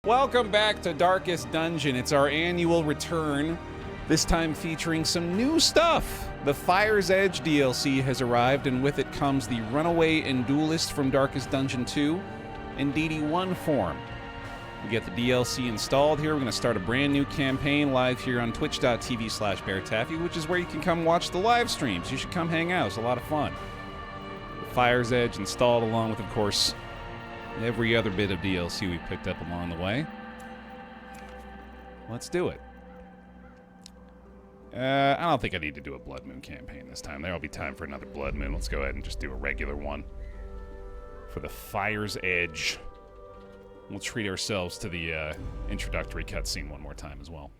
Welcome back to Darkest Dungeon. It's our annual return, this time featuring some new stuff. The Fire's Edge DLC has arrived, and with it comes the Runaway and Duelist from Darkest Dungeon 2 in DD1 form. We get the DLC installed here. We're going to start a brand new campaign live here on twitch.tv/BaerTaffy, which is where you can come watch the live streams. You should come hang out. It's a lot of fun. The Fire's Edge installed along with, of course, every other bit of DLC we picked up along the way. Let's do it. I don't think I need to do a Blood Moon campaign this time. There'll be time for another Blood Moon. Let's go ahead and just do a regular one for the Fire's Edge. We'll treat ourselves to the introductory cutscene one more time as well.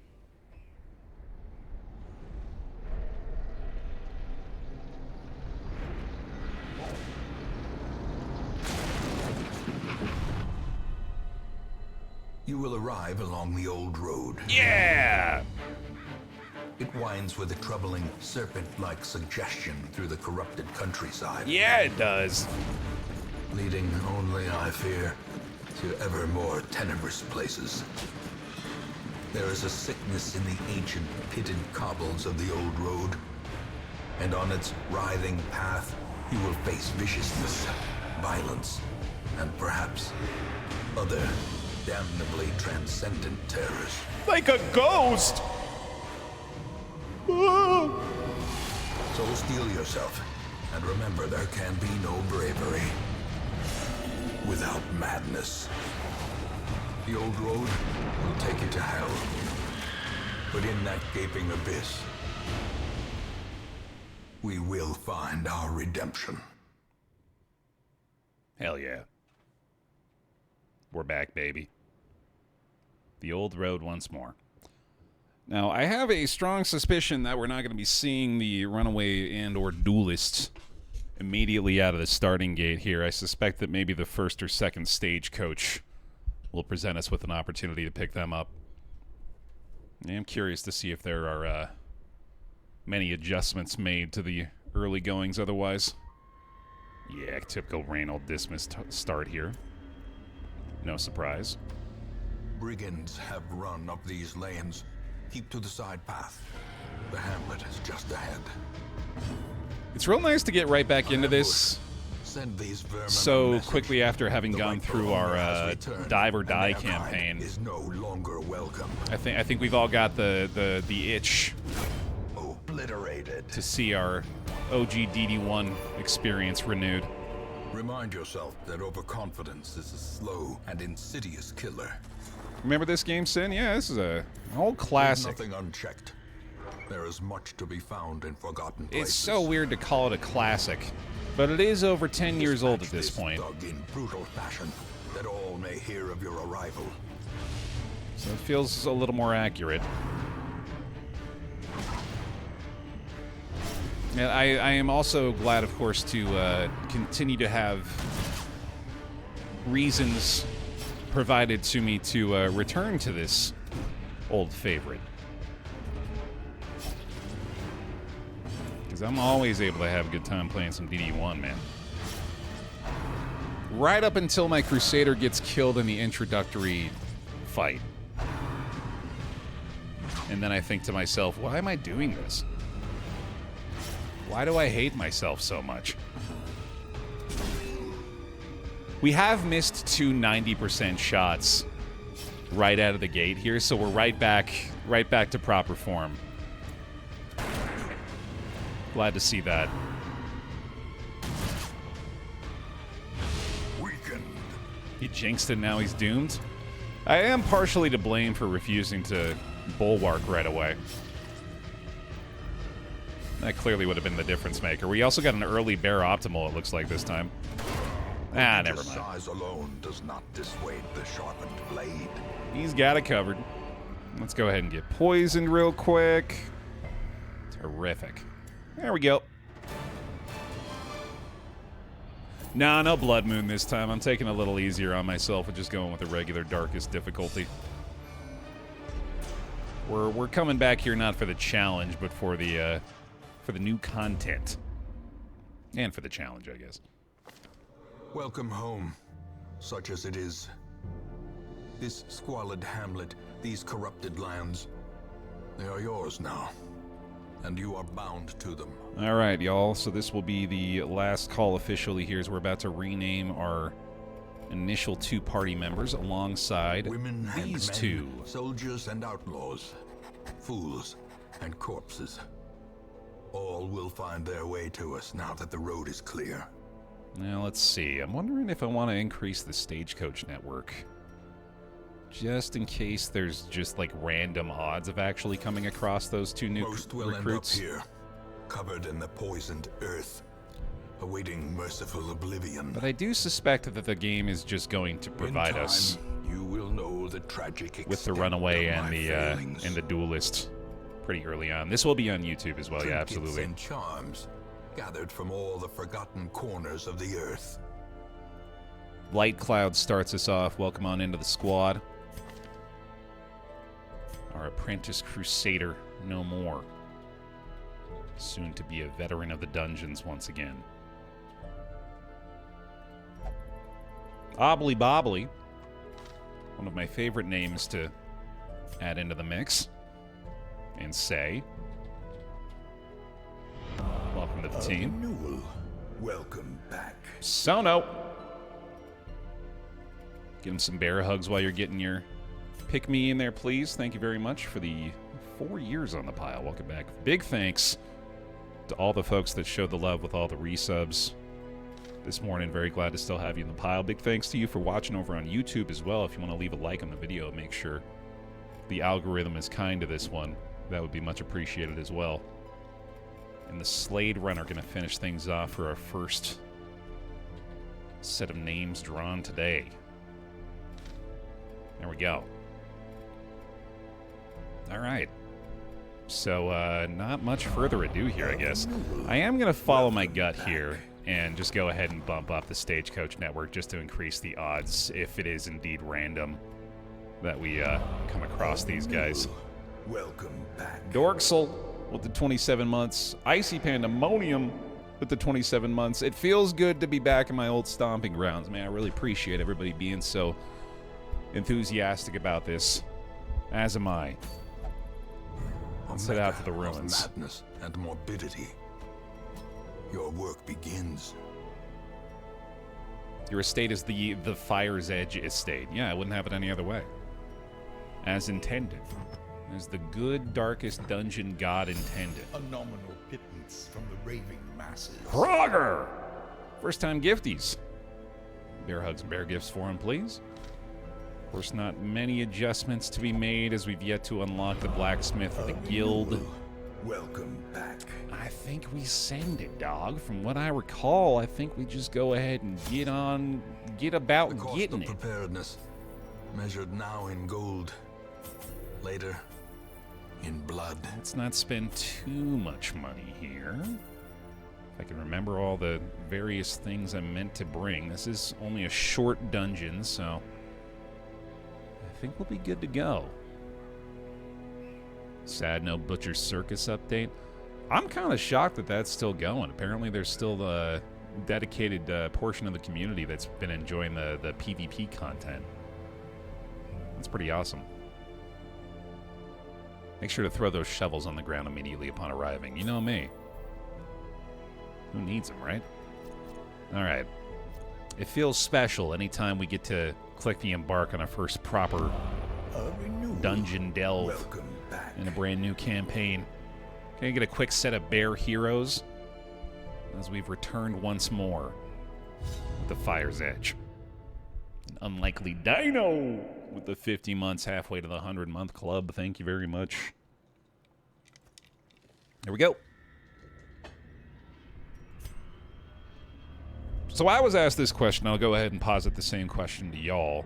You will arrive along the old road. Yeah! It winds with a troubling serpent-like suggestion through the corrupted countryside. Yeah, it does. Leading only, I fear, to ever more tenebrous places. There is a sickness in the ancient pitted cobbles of the old road, and on its writhing path you will face viciousness, violence, and perhaps other damnably transcendent terrors. Like a ghost! So steel yourself, and remember there can be no bravery without madness. The old road will take you to hell, but in that gaping abyss, we will find our redemption. Hell yeah. We're back, baby. The old road once more. Now, I have a strong suspicion that we're not going to be seeing the Runaway and or Duelists immediately out of the starting gate here. I suspect that maybe the first or second stagecoach will present us with an opportunity to pick them up. I'm curious to see if there are many adjustments made to the early goings otherwise. Yeah, typical Reynold Dismas start here. No surprise. Brigands have run up these lanes. Keep to the side path. The hamlet is just ahead. It's real nice to get right back into this Send these vermin so quickly after having gone through our dive or die and their kind campaign. is no longer welcome. I think we've all got the itch Obliterated. to see our OG DD1 experience renewed. Remind yourself that overconfidence is a slow and insidious killer. Remember this game, Sin? Yeah, this is an old classic. Leave nothing unchecked. There is much to be found in forgotten places. It's so weird to call it a classic, but it is over 10 years old at this point. Dug in brutal fashion, that all may hear of your arrival. So it feels a little more accurate. And I am also glad, of course, to continue to have reasons provided to me to return to this old favorite. Because I'm always able to have a good time playing some DD1, man. Right up until my Crusader gets killed in the introductory fight. And then I think to myself, why am I doing this? Why do I hate myself so much? We have missed two 90% shots right out of the gate here, so we're right back to proper form. Glad to see that. Weakened. He jinxed it, now he's doomed. I am partially to blame for refusing to bulwark right away. That clearly would have been the difference maker. We also got an early Baer optimal, it looks like, this time. Ah, never mind. Size alone does not dissuade the sharpened blade. He's got it covered. Let's go ahead and get poisoned real quick. Terrific. There we go. Nah, no Blood Moon this time. I'm taking a little easier on myself and just going with the regular darkest difficulty. We're coming back here not for the challenge, but for the new content. And for the challenge, I guess. Welcome home, such as it is. This squalid hamlet, these corrupted lands, they are yours now. And you are bound to them. All right, y'all. So this will be the last call officially here as we're about to rename our initial 2 party members alongside Women and these men, 2. soldiers and outlaws, fools and corpses. All will find their way to us now that the road is clear. Now, let's see. I'm wondering if I want to increase the stagecoach network. Just in case there's just, like, random odds of actually coming across those 2 new Most will recruits. end up here, covered in the poisoned earth, awaiting merciful oblivion. But I do suspect that the game is just going to provide In time, us you will know the tragic with the extent Runaway of and my the failings. Duelist pretty early on. This will be on YouTube as well, yeah, Trinkets absolutely. and charms gathered from all the forgotten corners of the earth. Light Cloud starts us off. Welcome on into the squad. Our apprentice crusader, no more. Soon to be a veteran of the dungeons once again. Obbly Bobbly. One of my favorite names to add into the mix. And say, welcome to the team. Renewal. Welcome back. Sono. Give him some bear hugs while you're getting your pick me in there, please. Thank you very much for the 4 years on the pile. Welcome back. Big thanks to all the folks that showed the love with all the resubs this morning. Very glad to still have you in the pile. Big thanks to you for watching over on YouTube as well. If you want to leave a like on the video, make sure the algorithm is kind to this one. That would be much appreciated as well. And the Slade Run are going to finish things off for our first set of names drawn today. There we go. All right. So, not much further ado here, I guess. I am going to follow my gut here and just go ahead and bump up the Stagecoach network just to increase the odds, if it is indeed random, that we come across these guys. Welcome back. Dorksel with the 27 months. Icy Pandemonium with the 27 months. It feels good to be back in my old stomping grounds, man. I really appreciate everybody being so enthusiastic about this, as am I. Let's head out to the ruins. Madness and morbidity. Your work begins. Your estate is the Fire's Edge estate. Yeah, I wouldn't have it any other way. As intended. As the good, darkest dungeon god intended. A nominal pittance from the raving masses. Frogger! First time gifties. Bear hugs and bear gifts for him, please. Of course, not many adjustments to be made as we've yet to unlock the blacksmith of the guild. Welcome back. I think we send it, dog. From what I recall, I think we just go ahead and get about The cost getting of it. preparedness, measured now in gold, later in blood. Let's not spend too much money here. If I can remember all the various things I'm meant to bring. This is only a short dungeon, so I think we'll be good to go. Sad no Butcher's Circus update. I'm kind of shocked that that's still going. Apparently there's still a dedicated portion of the community that's been enjoying the PvP content. That's pretty awesome. Make sure to throw those shovels on the ground immediately upon arriving. You know me. Who needs them, right? All right. It feels special anytime we get to click the embark on our first proper dungeon delve Welcome back. in a brand new campaign. Can I get a quick set of bear heroes as we've returned once more with the Fire's Edge. An unlikely dino with the 50 months halfway to the 100-month club. Thank you very much. There we go. So I was asked this question. I'll go ahead and posit the same question to y'all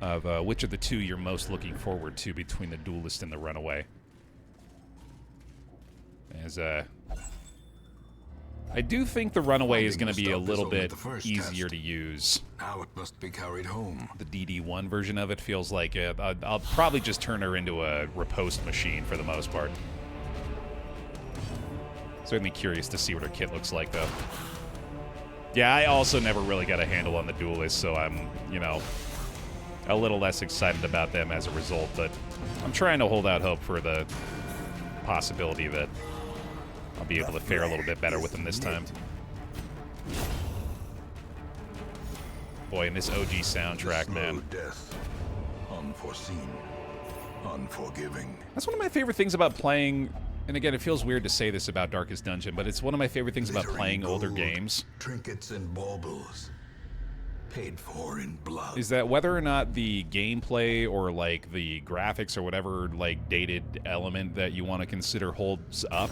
of which of the two you're most looking forward to between the Duelist and the Runaway. As I do think the Runaway is going to be a little bit easier to use. Now it must be carried home. The DD1 version of it feels like I'll probably just turn her into a riposte machine for the most part. Certainly curious to see what her kit looks like, though. Yeah, I also never really got a handle on the Duelist, so I'm, you know, a little less excited about them as a result, but I'm trying to hold out hope for the possibility that I'll be able to fare a little bit better with them this time. Boy, and this OG soundtrack, man. Death, unforeseen, unforgiving. That's one of my favorite things about playing, and again, it feels weird to say this about Darkest Dungeon, but it's one of my favorite things about playing older games. Trinkets and baubles, paid for in blood. Is that whether or not the gameplay or, like, the graphics or whatever, like, dated element that you want to consider holds up,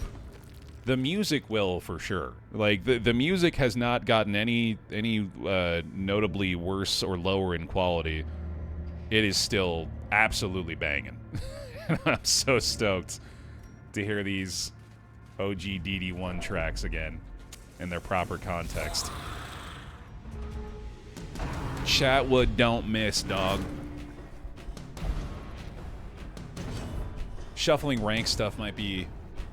the music will, for sure. Like, the music has not gotten any notably worse or lower in quality. It is still absolutely banging. I'm so stoked to hear these OG DD1 tracks again in their proper context. Chatwood don't miss, dog. Shuffling rank stuff might be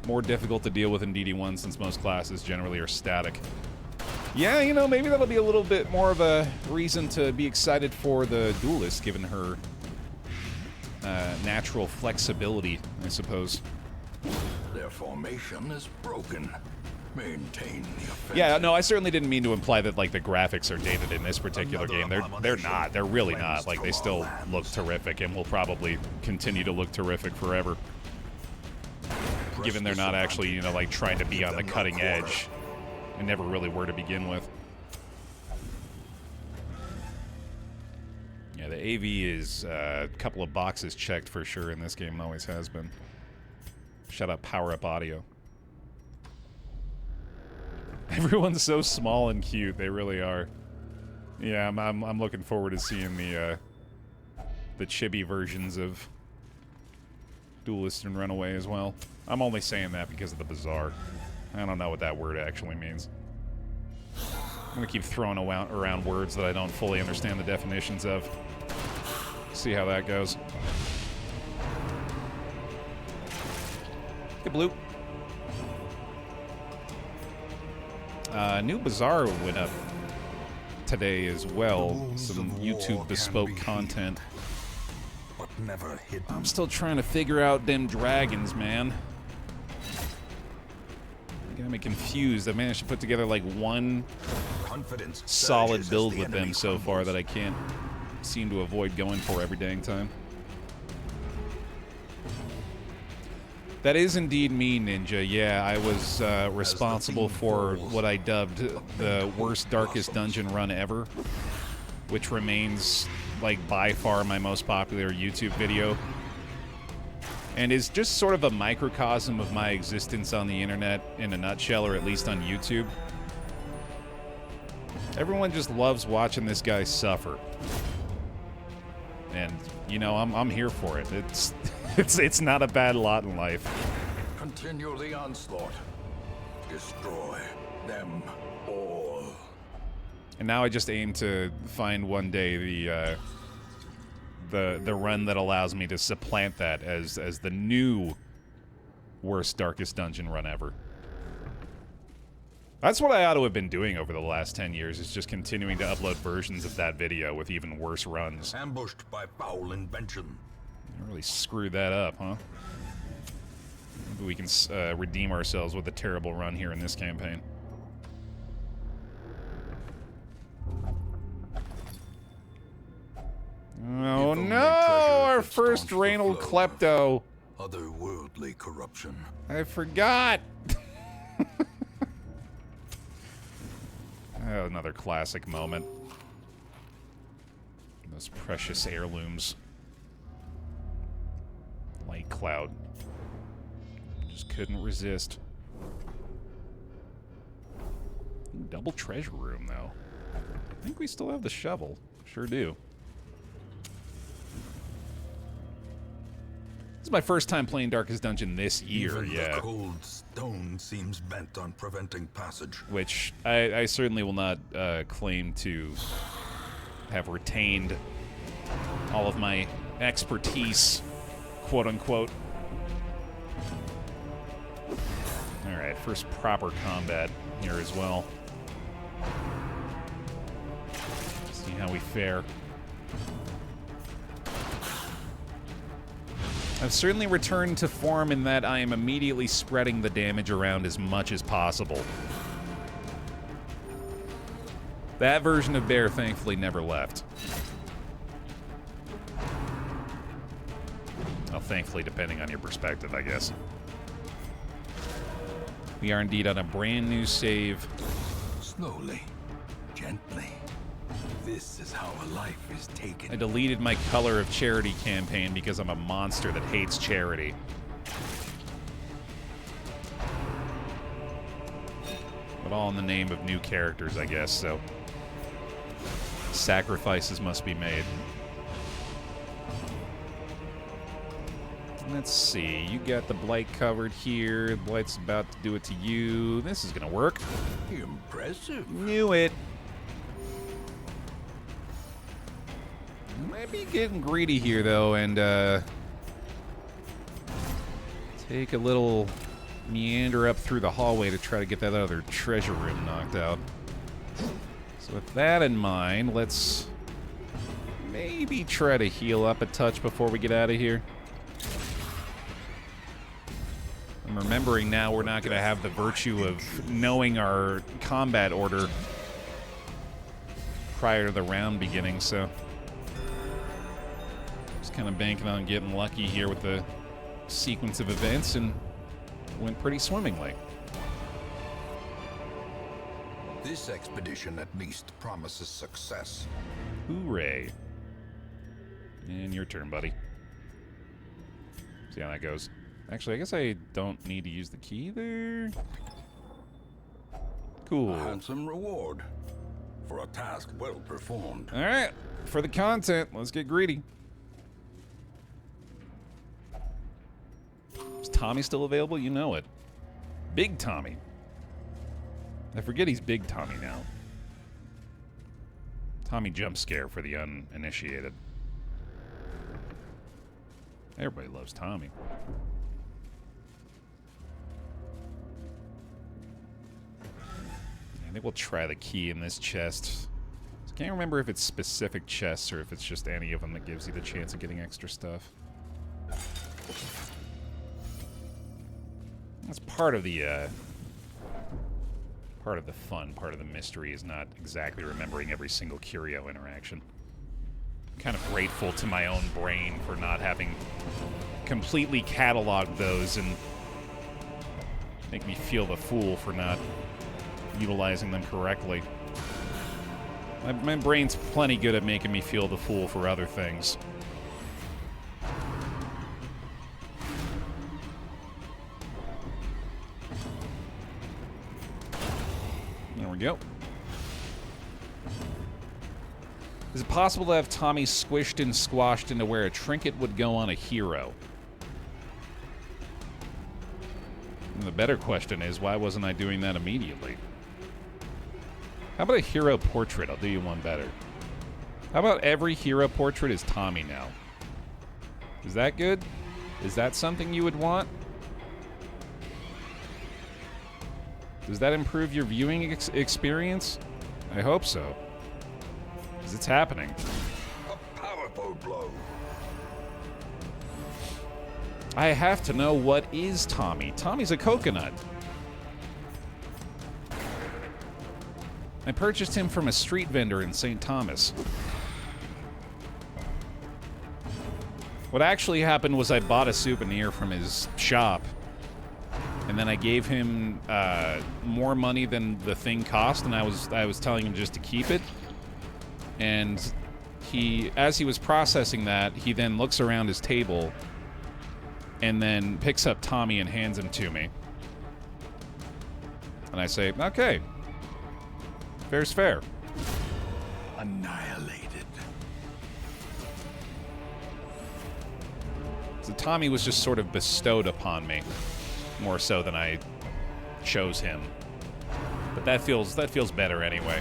more difficult to deal with in DD1 since most classes generally are static. Yeah, you know, maybe that'll be a little bit more of a reason to be excited for the Duelist, given her natural flexibility, I suppose. Their formation is broken. Maintain the offensive. Yeah, no, I certainly didn't mean to imply that, like, the graphics are dated in this particular game. They're not. They're really not. Like, they still look terrific and will probably continue to look terrific forever. Given they're not actually, you know, like, trying to be on the cutting edge and never really were to begin with. Yeah, the AV is a couple of boxes checked for sure in this game and always has been. Shout out Power Up Audio. Everyone's so small and cute. They really are. Yeah, I'm looking forward to seeing the chibi versions of Duelist and Runaway as well. I'm only saying that because of the bizarre. I don't know what that word actually means. I'm gonna keep throwing around words that I don't fully understand the definitions of. See how that goes. Hey, Blue. New Bazaar went up today as well. Some YouTube bespoke content. But never hidden. I'm still trying to figure out them dragons, man. Got me confused. I managed to put together like one Confidence solid surges build as the with them enemy so far crumbles. that I can't seem to avoid going for every dang time. That is indeed me, Ninja. Yeah, I was responsible for what I dubbed the worst Darkest Dungeon run ever, which remains, like, by far my most popular YouTube video, and is just sort of a microcosm of my existence on the internet in a nutshell, or at least on YouTube. Everyone just loves watching this guy suffer. And, you know, I'm here for it. It's not a bad lot in life. Continue the onslaught. Destroy them all. And now I just aim to find one day the run that allows me to supplant that as the new worst Darkest Dungeon run ever. That's what I ought to have been doing over the last 10 years, is just continuing to upload versions of that video with even worse runs. Ambushed by foul invention. I really screwed that up, huh? Maybe we can redeem ourselves with a terrible run here in this campaign. Oh no! Our first Raynal Klepto! Otherworldly corruption. I forgot! Oh, another classic moment. Those precious heirlooms. Light cloud. Just couldn't resist. Double treasure room, though. I think we still have the shovel. Sure do. This is my first time playing Darkest Dungeon this year, Even yeah. the cold stone seems bent on preventing passage. Which I certainly will not claim to have retained all of my expertise, quote-unquote. Alright, first proper combat here as well. See how we fare. I've certainly returned to form in that I am immediately spreading the damage around as much as possible. That version of Baer thankfully never left. Well, thankfully, depending on your perspective, I guess. We are indeed on a brand new save. Slowly, gently. This is how a life is taken. I deleted my Color of Charity campaign because I'm a monster that hates charity. But all in the name of new characters, I guess, so sacrifices must be made. Let's see, you got the blight covered here. Blight's about to do it to you. This is gonna work. Impressive. Knew it. Might be getting greedy here, though, and take a little meander up through the hallway to try to get that other treasure room knocked out. So with that in mind, let's maybe try to heal up a touch before we get out of here. I'm remembering now we're not going to have the virtue of knowing our combat order prior to the round beginning, so just kind of banking on getting lucky here with the sequence of events, and went pretty swimmingly. This expedition at least promises success. Hooray. And your turn, buddy. See how that goes. Actually, I guess I don't need to use the key there. Cool. A handsome reward for a task well performed. All right, for the content, let's get greedy. Is Tommy still available? You know it. Big Tommy. I forget he's Big Tommy now. Tommy jump scare for the uninitiated. Everybody loves Tommy. I think we'll try the key in this chest. I can't remember if it's specific chests or if it's just any of them that gives you the chance of getting extra stuff. That's part of the fun, part of the mystery is not exactly remembering every single curio interaction. I'm kind of grateful to my own brain for not having completely cataloged those and make me feel the fool for not utilizing them correctly. My brain's plenty good at making me feel the fool for other things. There we go. Is it possible to have Tommy squished and squashed into where a trinket would go on a hero? And the better question is, why wasn't I doing that immediately? How about a hero portrait? I'll do you one better. How about every hero portrait is Tommy now? Is that good? Is that something you would want? Does that improve your viewing experience? I hope so. Because it's happening. A powerful blow. I have to know what is Tommy. Tommy's a coconut. I purchased him from a street vendor in St. Thomas. What actually happened was I bought a souvenir from his shop, and then I gave him more money than the thing cost, and I was telling him just to keep it. And as he was processing that, he then looks around his table and then picks up Tommy and hands him to me. And I say, okay. Fair's fair. Annihilated. So Tommy was just sort of bestowed upon me, more so than I chose him. But that feels better anyway.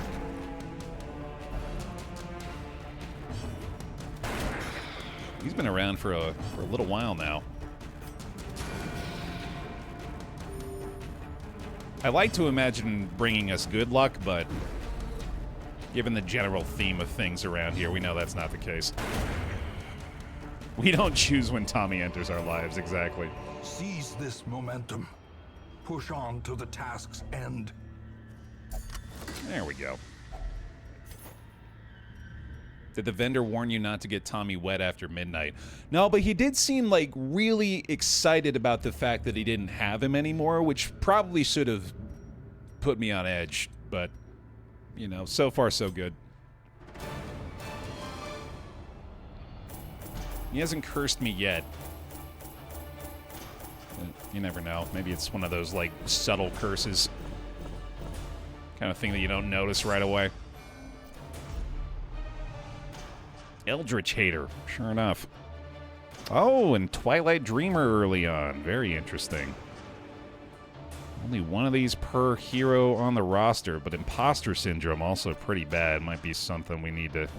He's been around for a little while now. I like to imagine bringing us good luck, but given the general theme of things around here, we know that's not the case. We don't choose when Tommy enters our lives, exactly. Seize this momentum. Push on to the task's end. There we go. Did the vendor warn you not to get Tommy wet after midnight? No, but he did seem like really excited about the fact that he didn't have him anymore, which probably should have put me on edge. But, you know, so far so good. He hasn't cursed me yet. You never know. Maybe it's one of those, like, subtle curses. Kind of thing that you don't notice right away. Eldritch Hater, sure enough. Oh, and Twilight Dreamer early on. Very interesting. Only one of these per hero on the roster, but Imposter Syndrome also pretty bad. Might be something we need to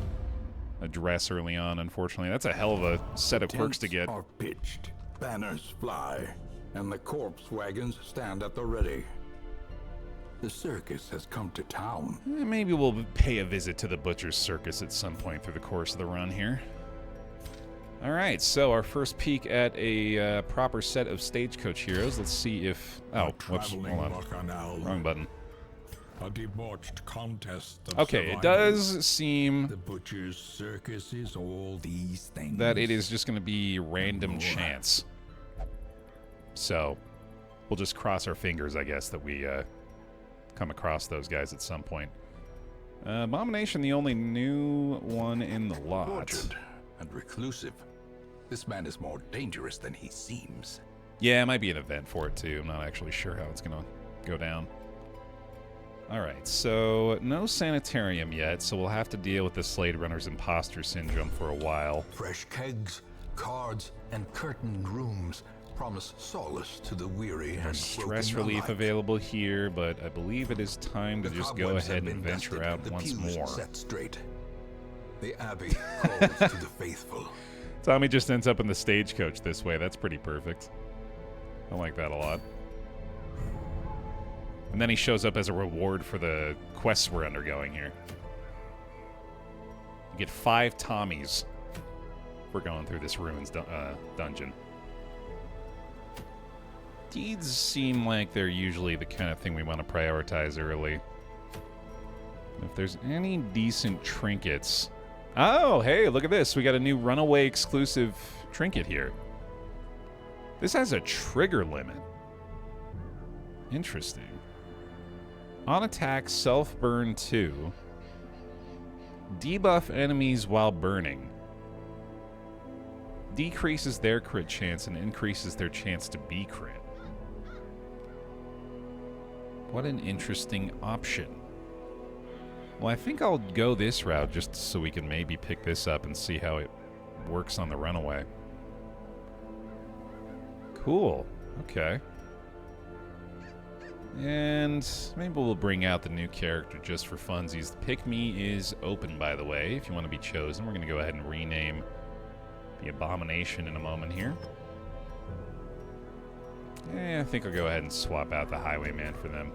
address early on, unfortunately. That's a hell of a set of quirks to get. Tents are pitched, banners fly, and the corpse wagons stand at the ready. The circus has come to town. Maybe we'll pay a visit to the Butcher's Circus at some point through the course of the run here. All right, so our first peek at a proper set of Stagecoach heroes. Let's see if... Oh, whoops, hold on. Wrong button. A debauched contest of okay, it does seem... The Butcher's Circus is all these things. That it is just going to be random chance. So, we'll just cross our fingers, I guess, that we... come across those guys at some point. Abomination, the only new one in the lot. Tortured and reclusive. This man is more dangerous than he seems. Yeah, it might be an event for it too. I'm not actually sure how it's gonna go down. Alright, so no sanitarium yet, so we'll have to deal with the Slade Runner's imposter syndrome for a while. Fresh kegs, cards, and curtained rooms promise solace to the weary and Stress broken relief alike. available here, but I believe it is time to The just go cobwebs ahead have and been venture dusted, out the once pews more. set straight. The abbey calls to the faithful. Tommy just ends up in the Stagecoach this way. That's pretty perfect. I like that a lot. And then he shows up as a reward for the quests we're undergoing here. You get 5 Tommies for going through this ruins dungeon. Deeds seem like they're usually the kind of thing we want to prioritize early. If there's any decent trinkets... Oh, hey, look at this. We got a new Runaway exclusive trinket here. This has a trigger limit. Interesting. On attack, self-burn 2. Debuff enemies while burning. Decreases their crit chance and increases their chance to be crit. What an interesting option. Well, I think I'll go this route just so we can maybe pick this up and see how it works on the Runaway. Cool. Okay. And maybe we'll bring out the new character just for funsies. The Pick Me is open, by the way, if you want to be chosen. We're going to go ahead and rename the Abomination in a moment here. Yeah, I think I'll go ahead and swap out the Highwayman for them.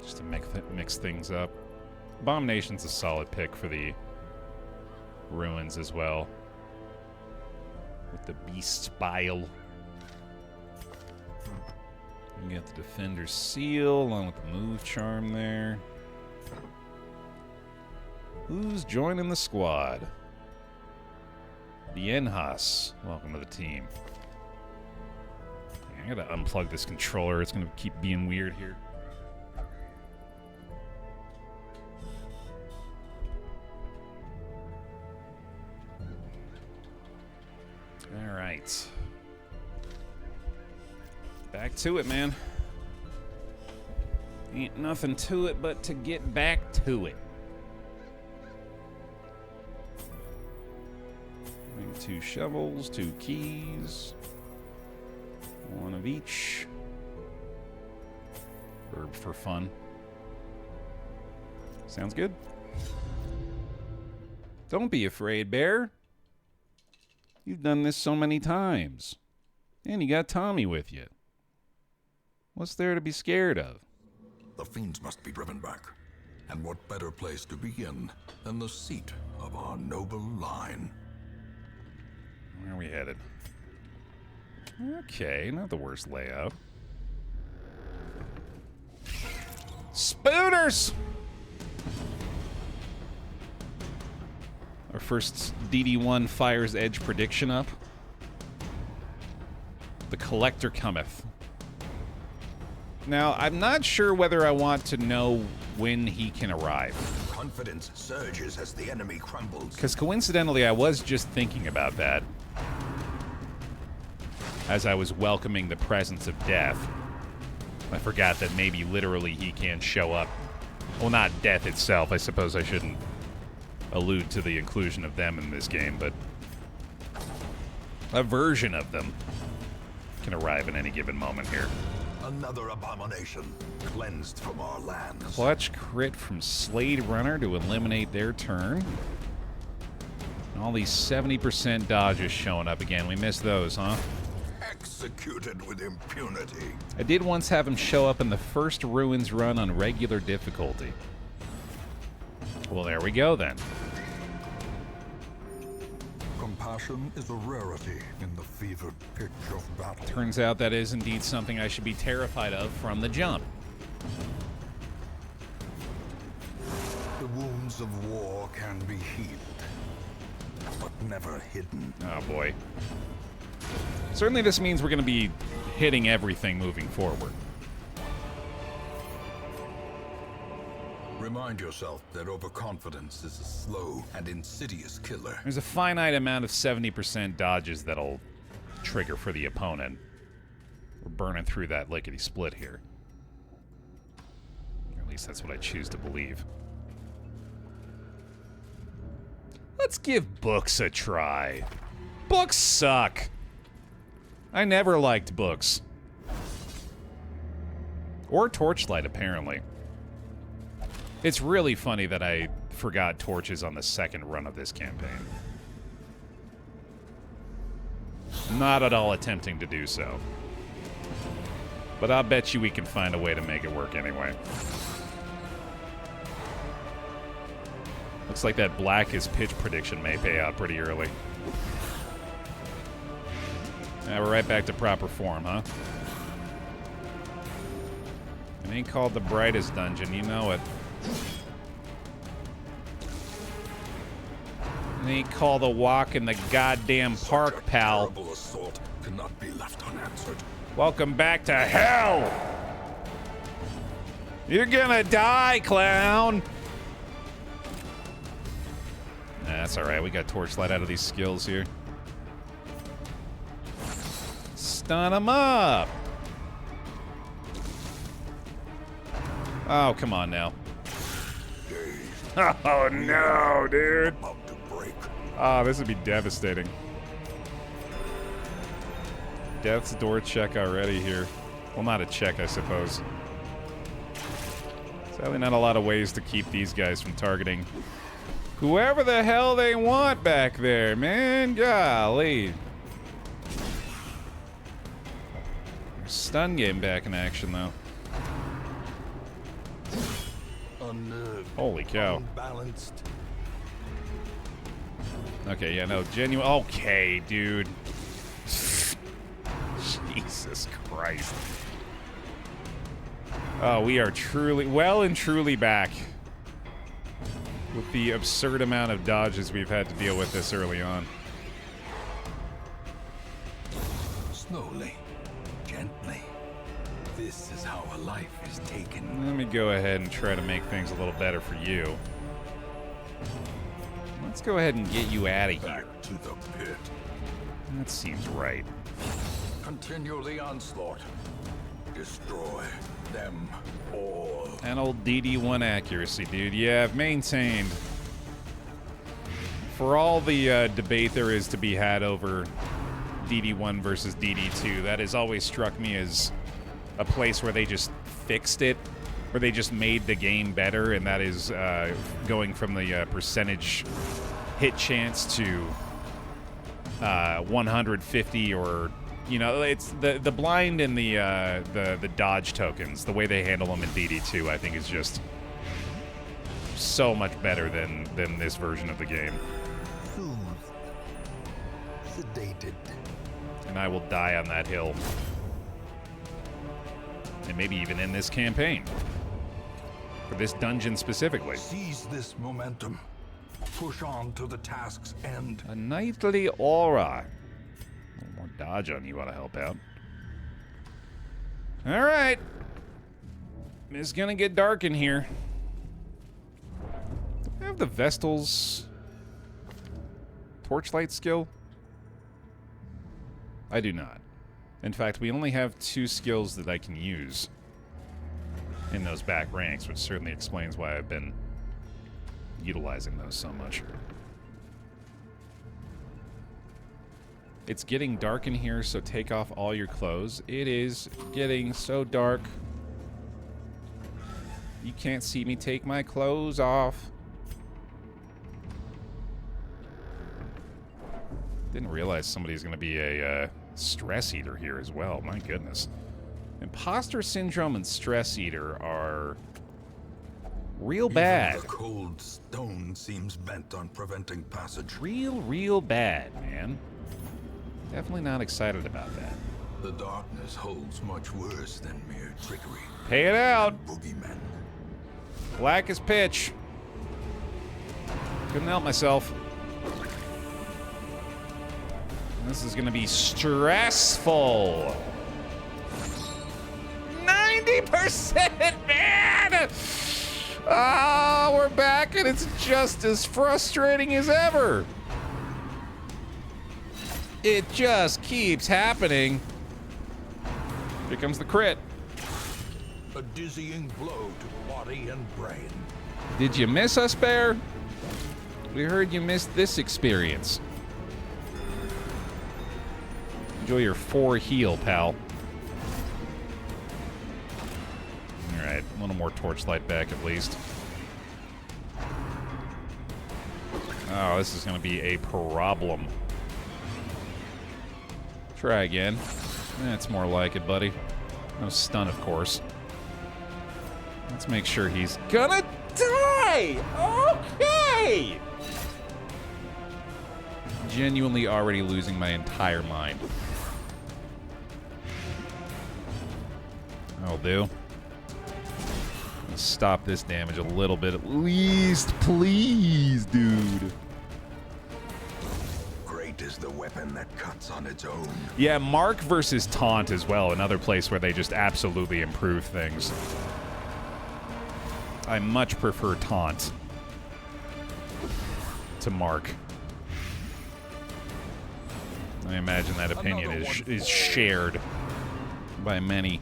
Just to mix things up. Abomination's a solid pick for the ruins as well. With the Beast's Bile. You got the Defender's Seal along with the Move Charm there. Who's joining the squad? Bienhas. Welcome to the team. I gotta unplug this controller. It's gonna keep being weird here. Alright. Back to it, man. Ain't nothing to it but to get back to it. Bring 2 shovels, 2 keys. 1 of each. For fun. Sounds good. Don't be afraid, Baer. You've done this so many times. And you got Tommy with you. What's there to be scared of? The fiends must be driven back. And what better place to begin than the seat of our noble line? Where are we headed? Okay, not the worst layout. Spooners! Our first DD1 Fire's Edge prediction up. The Collector cometh. Now, I'm not sure whether I want to know when he can arrive. Confidence surges as the enemy crumbles. Because coincidentally, I was just thinking about that as I was welcoming the presence of death. I forgot that maybe literally he can show up. Well, not death itself. I suppose I shouldn't allude to the inclusion of them in this game, but a version of them can arrive at any given moment here. Another abomination cleansed from our lands. Clutch crit from Slade Runner to eliminate their turn. And all these 70% dodges showing up again. We missed those, huh? Executed with impunity. I did once have him show up in the first Ruins run on regular difficulty. Well, there we go then. Compassion is a rarity in the fevered pitch of battle. Turns out that is indeed something I should be terrified of from the jump. The wounds of war can be healed, but never hidden. Oh boy. Certainly this means we're going to be hitting everything moving forward. Remind yourself that overconfidence is a slow and insidious killer. There's a finite amount of 70% dodges that'll trigger for the opponent. We're burning through that lickety-split here. Or at least that's what I choose to believe. Let's give books a try. Books suck. I never liked books. Or Torchlight, apparently. It's really funny that I forgot torches on the second run of this campaign. Not at all attempting to do so. But I'll bet you we can find a way to make it work anyway. Looks like that black is pitch prediction may pay out pretty early. Now we're right back to proper form, huh? It ain't called the brightest dungeon, you know it. It ain't called a walk in the goddamn park, pal. Terrible assault cannot be left unanswered. Welcome back to hell! You're gonna die, clown! Nah, that's alright. We got Torchlight out of these skills here. Stun him up! Oh, come on now. Oh no, dude! About to break. Ah, this would be devastating. Death's door check already here. Well, not a check, I suppose. Sadly, not a lot of ways to keep these guys from targeting whoever the hell they want back there, man. Golly. Stun game back in action, though. Unnerved. Holy cow. Unbalanced. Okay, yeah, no, genuine. Okay, dude. Jesus Christ. Oh, we are truly, well and truly back with the absurd amount of dodges we've had to deal with this early on. Slowly, gently. This is how a life is taken. Let me go ahead and try to make things a little better for you. Let's go ahead and get you out of here. Back to the pit. That seems right. Continue the onslaught. Destroy them all. And old DD1 accuracy, dude. Yeah, I've maintained. For all the debate there is to be had over DD1 versus DD2, that has always struck me as a place where they just fixed it, where they just made the game better, and that is going from the percentage hit chance to 150 or... You know, it's the blind and the dodge tokens. The way they handle them in DD2, I think, is just so much better than this version of the game. Soothe. sedated. And I will die on that hill. And maybe even in this campaign. For this dungeon specifically. Seize this momentum. Push on to the task's end. A knightly aura. A little more dodge on you ought to help out. Alright. It's gonna get dark in here. Do I have the Vestal's torchlight skill? I do not. In fact, we only have 2 skills that I can use in those back ranks, which certainly explains why I've been utilizing those so much. It's getting dark in here, so take off all your clothes. It is getting so dark. You can't see me take my clothes off. Didn't realize somebody's going to be a stress eater here as well. My goodness. Imposter syndrome and stress eater are real bad. Even the cold stone seems bent on preventing passage. Real bad, man. Definitely not excited about that. The darkness holds much worse than mere trickery. Pay it out. Boogeymen. Black as pitch. Couldn't help myself. This is gonna be stressful. 90%, man! Oh, we're back and it's just as frustrating as ever. It just keeps happening. Here comes the crit. A dizzying blow to body and brain. Did you miss us, Baer? We heard you missed this experience. Enjoy your 4 heal, pal. Alright, a little more torchlight back at least. Oh, this is going to be a problem. Try again. That's more like it, buddy. No stun, of course. Let's make sure he's gonna die! Okay! Genuinely already losing my entire mind. That'll do. Let's stop this damage a little bit at least, please, dude. Great is the weapon that cuts on its own. Yeah, Mark versus Taunt as well, another place where they just absolutely improve things. I much prefer Taunt to Mark. I imagine that opinion is shared by many.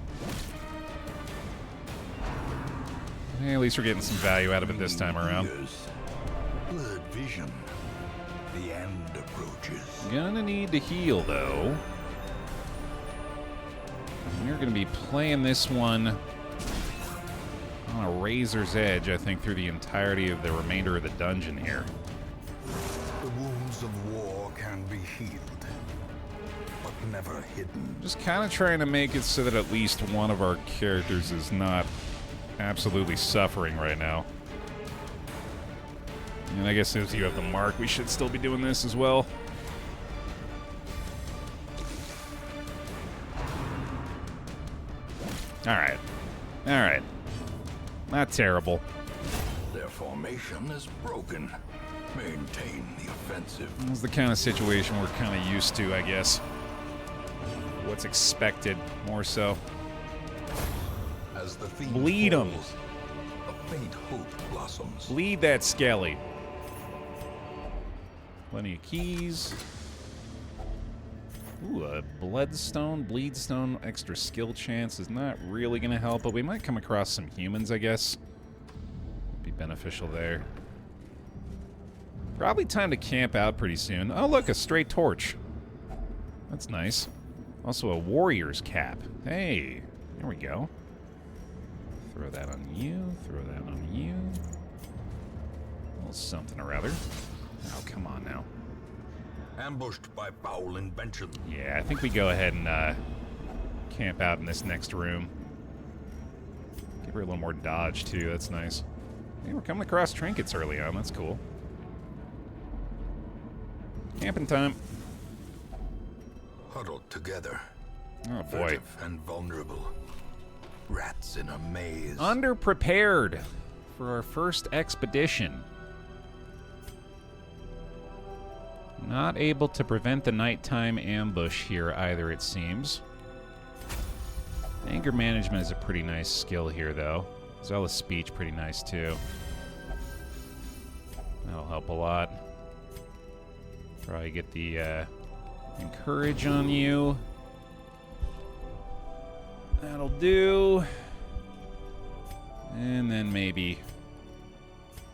Hey, at least we're getting some value out of it this time around. Blurred vision. The end approaches. Gonna need to heal, though. We're gonna be playing this one on a razor's edge, I think, through the entirety of the remainder of the dungeon here. The wounds of war can be healed, but never hidden. Just kind of trying to make it so that at least one of our characters is not absolutely suffering right now. And I guess since you have the mark, we should still be doing this as well. Alright. Alright. Not terrible. Their formation is broken. Maintain the offensive. This is the kind of situation we're kind of used to, I guess. What's expected, more so. As the theme Bleed 'em. falls, a faint hope blossoms. Bleed that Skelly. Plenty of keys. Ooh, a bloodstone, bleedstone, extra skill chance is not really going to help, but we might come across some humans, I guess. Be beneficial there. Probably time to camp out pretty soon. Oh, look, a straight torch. That's nice. Also a warrior's cap. Hey, there we go. Throw that on you, throw that on you. A little something or other. Oh, come on now. Ambushed by foul invention. Yeah, I think we go ahead and camp out in this next room. Give her a little more dodge, too. That's nice. Hey, we're coming across trinkets early on. That's cool. Camping time. huddled together. Oh, boy. Furtive and vulnerable. Rats in a maze. Underprepared for our first expedition. Not able to prevent the nighttime ambush here either, it seems. Anger management is a pretty nice skill here, though. As well as speech, pretty nice, too. That'll help a lot. Probably get the encourage on you. That'll do. And then maybe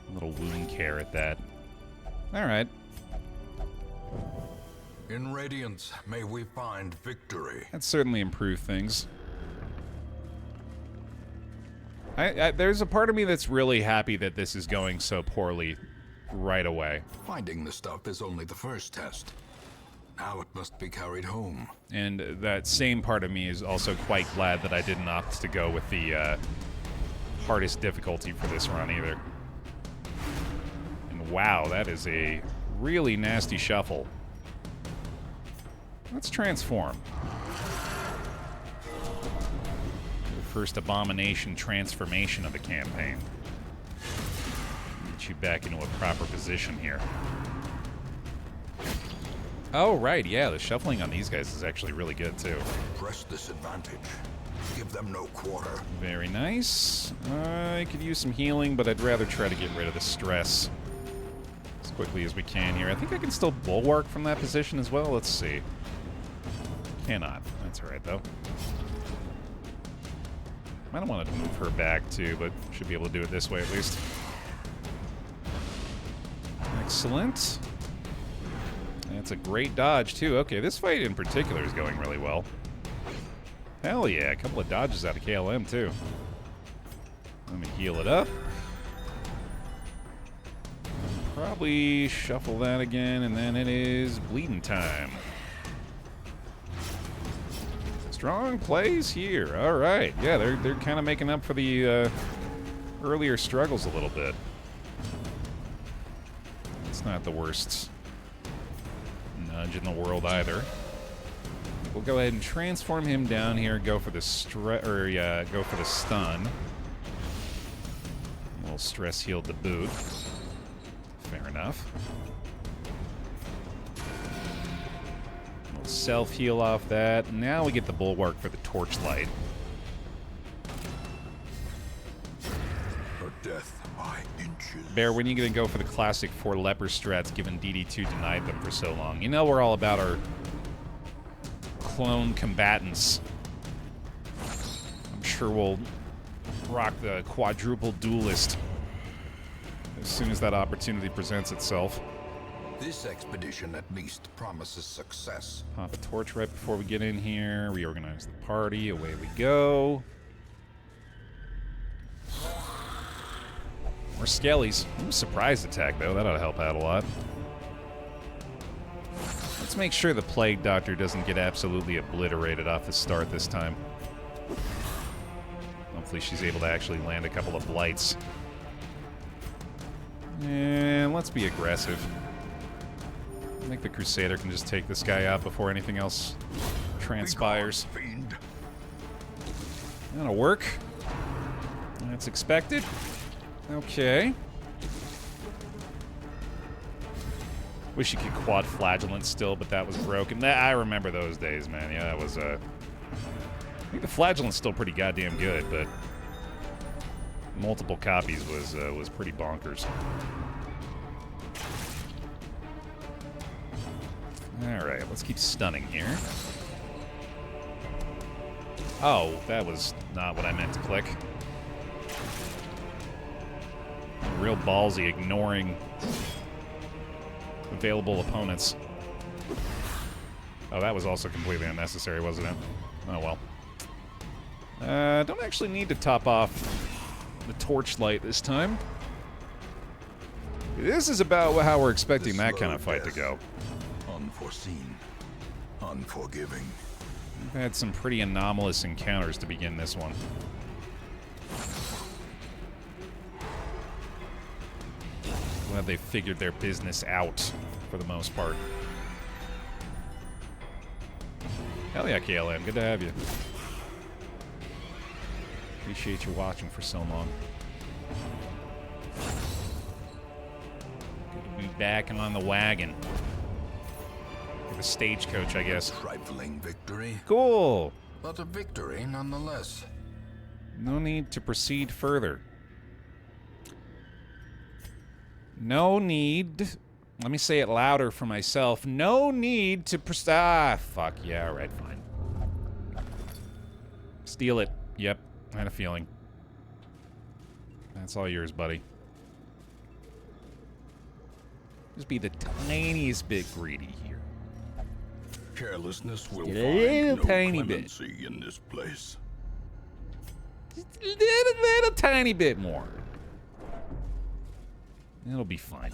a little wound care at that. All right. In Radiance, may we find victory. That certainly improved things. There's a part of me that's really happy that this is going so poorly right away. Finding the stuff is only the first test. Now it must be carried home. And that same part of me is also quite glad that I didn't opt to go with the hardest difficulty for this run either. And wow, that is a really nasty shuffle. Let's transform. The first abomination transformation of the campaign. Get you back into a proper position here. Oh, right, yeah, the shuffling on these guys is actually really good, too. Press this advantage. Give them no quarter. Very nice. I could use some healing, but I'd rather try to get rid of the stress as quickly as we can here. I think I can still bulwark from that position as well. Let's see. Cannot. That's all right, though. I don't want to move her back, too, but should be able to do it this way, at least. Excellent. That's a great dodge, too. Okay, this fight in particular is going really well. Hell yeah, a couple of dodges out of KLM, too. Let me heal it up. Probably shuffle that again, and then it is bleeding time. Strong plays here. All right. Yeah, they're kind of making up for the earlier struggles a little bit. It's not the worst nudge in the world either. We'll go ahead and transform him down here. Go for the go for the stun. A little stress heal to boot. Fair enough. A little self heal off that. Now we get the bulwark for the torchlight. Her death by inches. Baer, when are you going to go for the classic 4 leper strats given DD2 denied them for so long? You know we're all about our clone combatants. I'm sure we'll rock the quadruple duelist as soon as that opportunity presents itself. This expedition at least promises success. Pop a torch right before we get in here. Reorganize the party. Away we go. More skellies. Ooh, surprise attack, though. That ought to help out a lot. Let's make sure the Plague Doctor doesn't get absolutely obliterated off the start this time. Hopefully she's able to actually land a couple of blights. And let's be aggressive. I think the Crusader can just take this guy out before anything else transpires. Fiend. That'll work. That's expected. Okay. Wish you could quad flagellant still, but that was broken. I remember those days, man. Yeah, that was, I think the flagellant's still pretty goddamn good, but multiple copies was pretty bonkers. Alright, let's keep stunning here. Oh, that was not what I meant to click. Real ballsy, ignoring available opponents. Oh, that was also completely unnecessary, wasn't it? Oh, well. Don't actually need to top off the torchlight this time. This is about how we're expecting that kind of fight to go. Unforeseen. Unforgiving. We've had some pretty anomalous encounters to begin this one. Glad they figured their business out, for the most part. Hell yeah, KLM. Good to have you. Appreciate you watching for so long. Good to be back and on the wagon. The stagecoach, I guess. Trifling victory, Cool. but a victory nonetheless. No need to proceed further. No need. Let me say it louder for myself. No need to fuck. Yeah, alright, fine. Steal it. Yep, I had a feeling. That's all yours, buddy. Just be the tiniest bit greedy here. Carelessness will Just a find little no tiny bit. clemency in this place. Just a little tiny bit more. It'll be fine.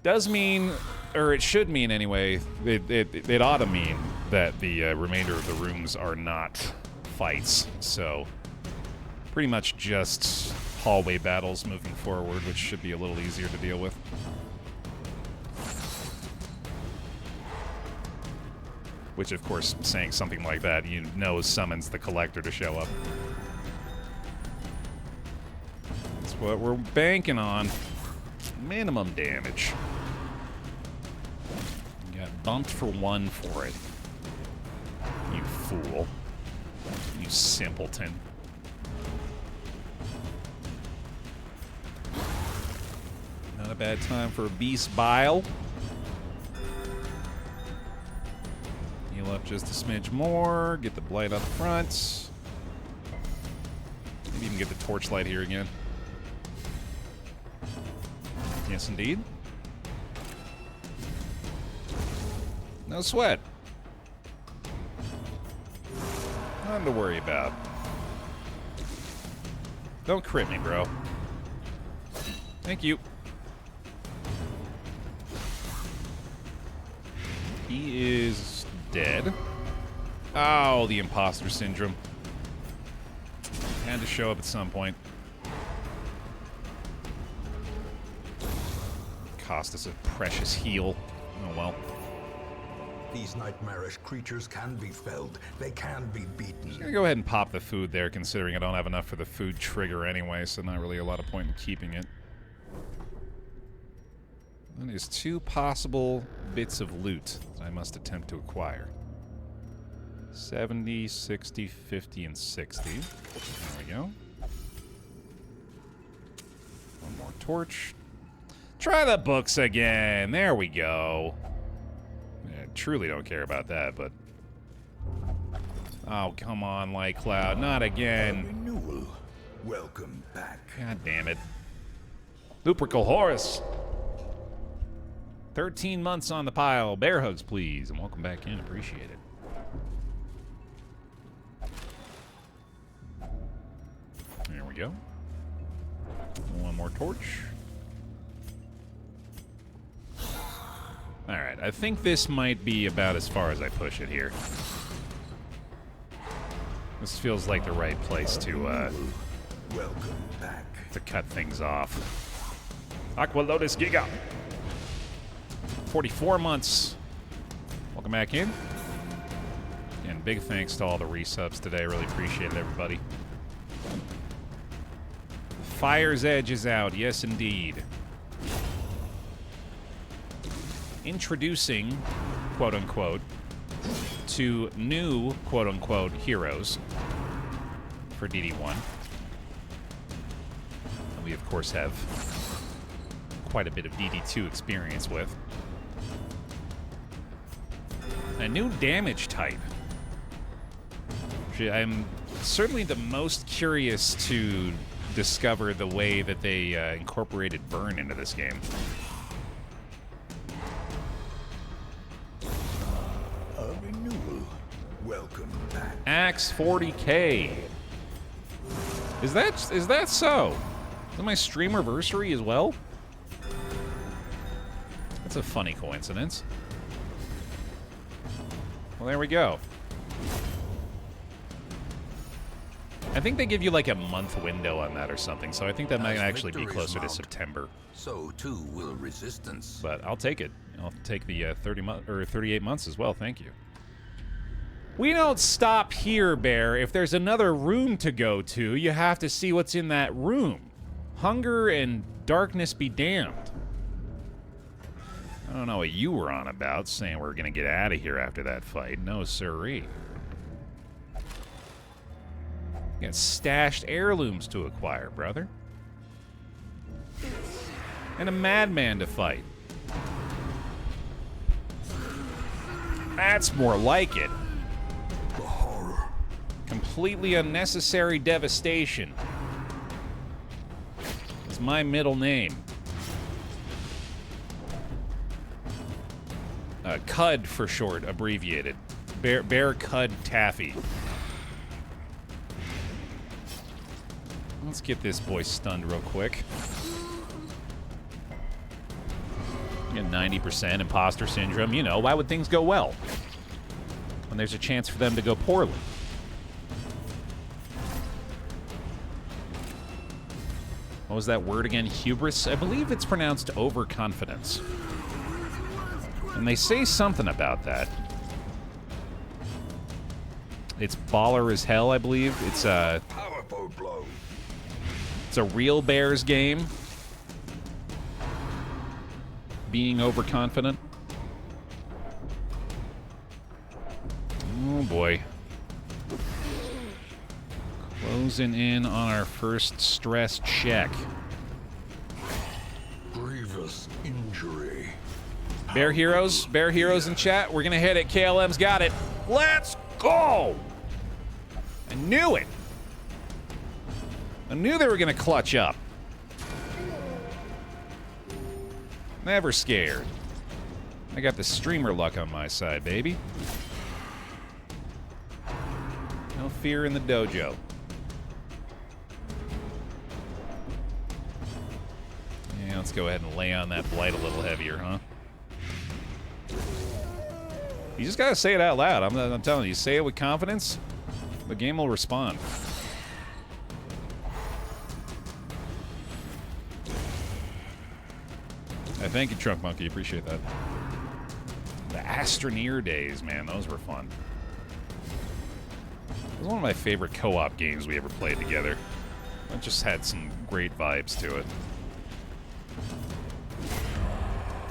Does mean, or it should mean anyway, it ought to mean that the remainder of the rooms are not fights. So, pretty much just hallway battles moving forward, which should be a little easier to deal with. Which, of course, saying something like that, you know, summons the collector to show up. That's what we're banking on. Minimum damage. You got bumped for 1 for it. You fool. You simpleton. Not a bad time for a beast bile. Heal up just a smidge more. Get the blight up front. Maybe even get the torchlight here again. Yes, indeed. No sweat. Nothing to worry about. Don't crit me, bro. Thank you. He is dead. Oh, the imposter syndrome. Had to show up at some point. Cost us a precious heal. Oh well. These nightmarish creatures can be felled. They can be beaten. I'm gonna go ahead and pop the food there, considering I don't have enough for the food trigger anyway, so not really a lot of point in keeping it. That is 2 possible bits of loot that I must attempt to acquire. 70, 60, 50, and 60. There we go. One more torch. Try the books again. There we go. I truly don't care about that, but... Oh, come on, Light Cloud. Not again. Renewal. Welcome back. God damn it. Lupercal Horus. 13 months on the pile. Bear hugs, please. And welcome back in. Appreciate it. There we go. One more torch. Alright, I think this might be about as far as I push it here. This feels like the right place to Welcome back. to cut things off. Aqua Lotus Giga. 44 months. Welcome back in. And big thanks to all the resubs today. Really appreciate it, everybody. Fire's Edge is out. Yes, indeed. Introducing, quote-unquote, to new, quote-unquote, heroes for DD1. And we, of course, have quite a bit of DD2 experience with. A new damage type. I'm certainly the most curious to discover the way that they incorporated burn into this game. A renewal. Welcome back. Axe 40K. Is that so? Is that my streamerversary as well? That's a funny coincidence. Well, there we go. I think they give you like a month window on that or something, so I think that might As actually be victories closer to mount, September. So too will resistance. But I'll take it. I'll take the 38 months as well. Thank you. We don't stop here, Baer. If there's another room to go to, you have to see what's in that room. Hunger and darkness be damned. I don't know what you were on about, saying we're gonna get out of here after that fight. No, sirree. You got stashed heirlooms to acquire, brother. And a madman to fight. That's more like it. The horror. Completely unnecessary devastation. It's my middle name. CUD for short, abbreviated. BaerTaffy. Let's get this boy stunned real quick. Get 90% imposter syndrome. You know, why would things go well when there's a chance for them to go poorly? What was that word again? Hubris? I believe it's pronounced overconfidence. And they say something about that. It's baller as hell, I believe. It's a Powerful blow. It's a real Bears game. Being overconfident. Oh boy. Closing in on our first stress check. Grievous injury. Baer Heroes in chat. We're gonna hit it. KLM's got it. Let's go! I knew it. I knew they were gonna clutch up. Never scared. I got the streamer luck on my side, baby. No fear in the dojo. Yeah, let's go ahead and lay on that blight a little heavier, huh? You just gotta say it out loud. I'm telling you, say it with confidence, the game will respond. Thank you, Trunk Monkey. Appreciate that. The Astroneer days, man, those were fun. It was one of my favorite co-op games we ever played together. It just had some great vibes to it.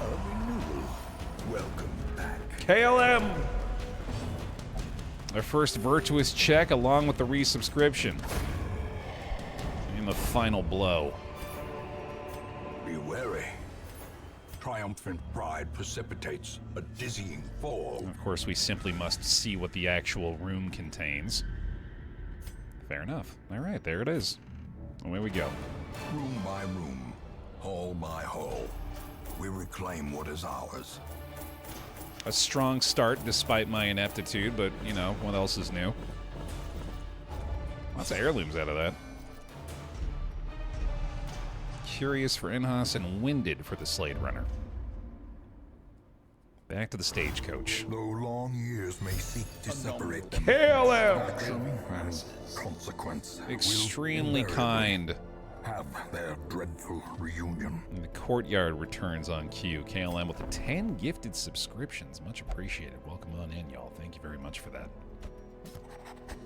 A renewal. Welcome back. KLM! Our first virtuous check along with the resubscription. And the final blow. Be wary. Triumphant pride precipitates a dizzying fall. Of course, we simply must see what the actual room contains. Fair enough. All right, there it is. Away we go. Room by room, hall by hall, we reclaim what is ours. A strong start despite my ineptitude, but, you know, what else is new? Lots of heirlooms out of that. Curious for Inhas and winded for the Slade Runner. Back to the stagecoach. Though long years may seek to separate them, KLM! action and consequence Extremely will kind. have their dreadful reunion. And the courtyard returns on cue. KLM with the 10 gifted subscriptions. Much appreciated. Welcome on in, y'all. Thank you very much for that.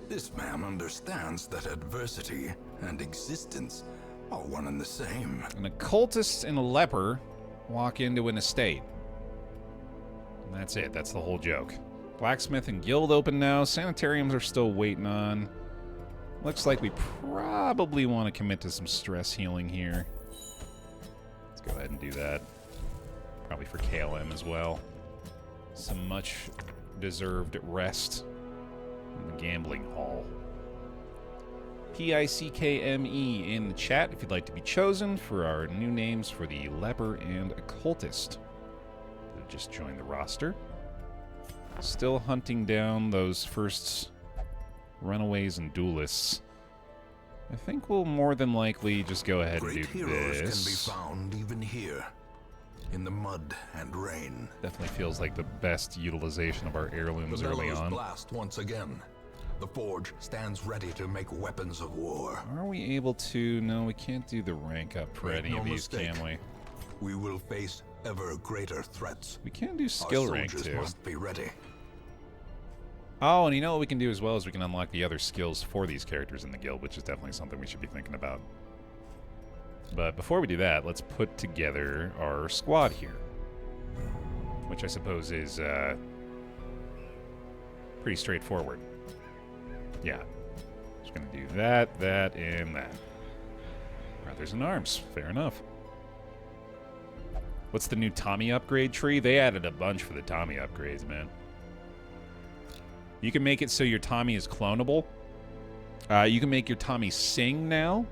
This man understands that adversity and existence are one and the same. An occultist and a leper walk into an estate. And that's it. That's the whole joke. Blacksmith and guild open now. Sanitariums are still waiting on. Looks like we probably want to commit to some stress healing here. Let's go ahead and do that. Probably for KLM as well. Some much deserved rest in the gambling hall. PICKME in the chat if you'd like to be chosen for our new names for the leper and occultist. They've just joined the roster. Still hunting down those first runaways and duelists. I think we'll more than likely just go ahead and Great do heroes this. can be found even here, in the mud and rain. Definitely feels like the best utilization of our heirlooms The early bellows on. blast once again. The forge stands ready to make weapons of war. Are we able to? No, we can't do the rank up for Make any no of these, mistake. can we? We will face ever greater threats. We can do Our skill rank soldiers too. must be ready. Oh, and you know what we can do as well is we can unlock the other skills for these characters in the guild, which is definitely something we should be thinking about. But before we do that, let's put together our squad here, which I suppose is pretty straightforward. Yeah. Just going to do that, that, and that. Brothers in arms. Fair enough. What's the new Tommy upgrade tree? They added a bunch for the Tommy upgrades, man. You can make it so your Tommy is clonable. You can make your Tommy sing now.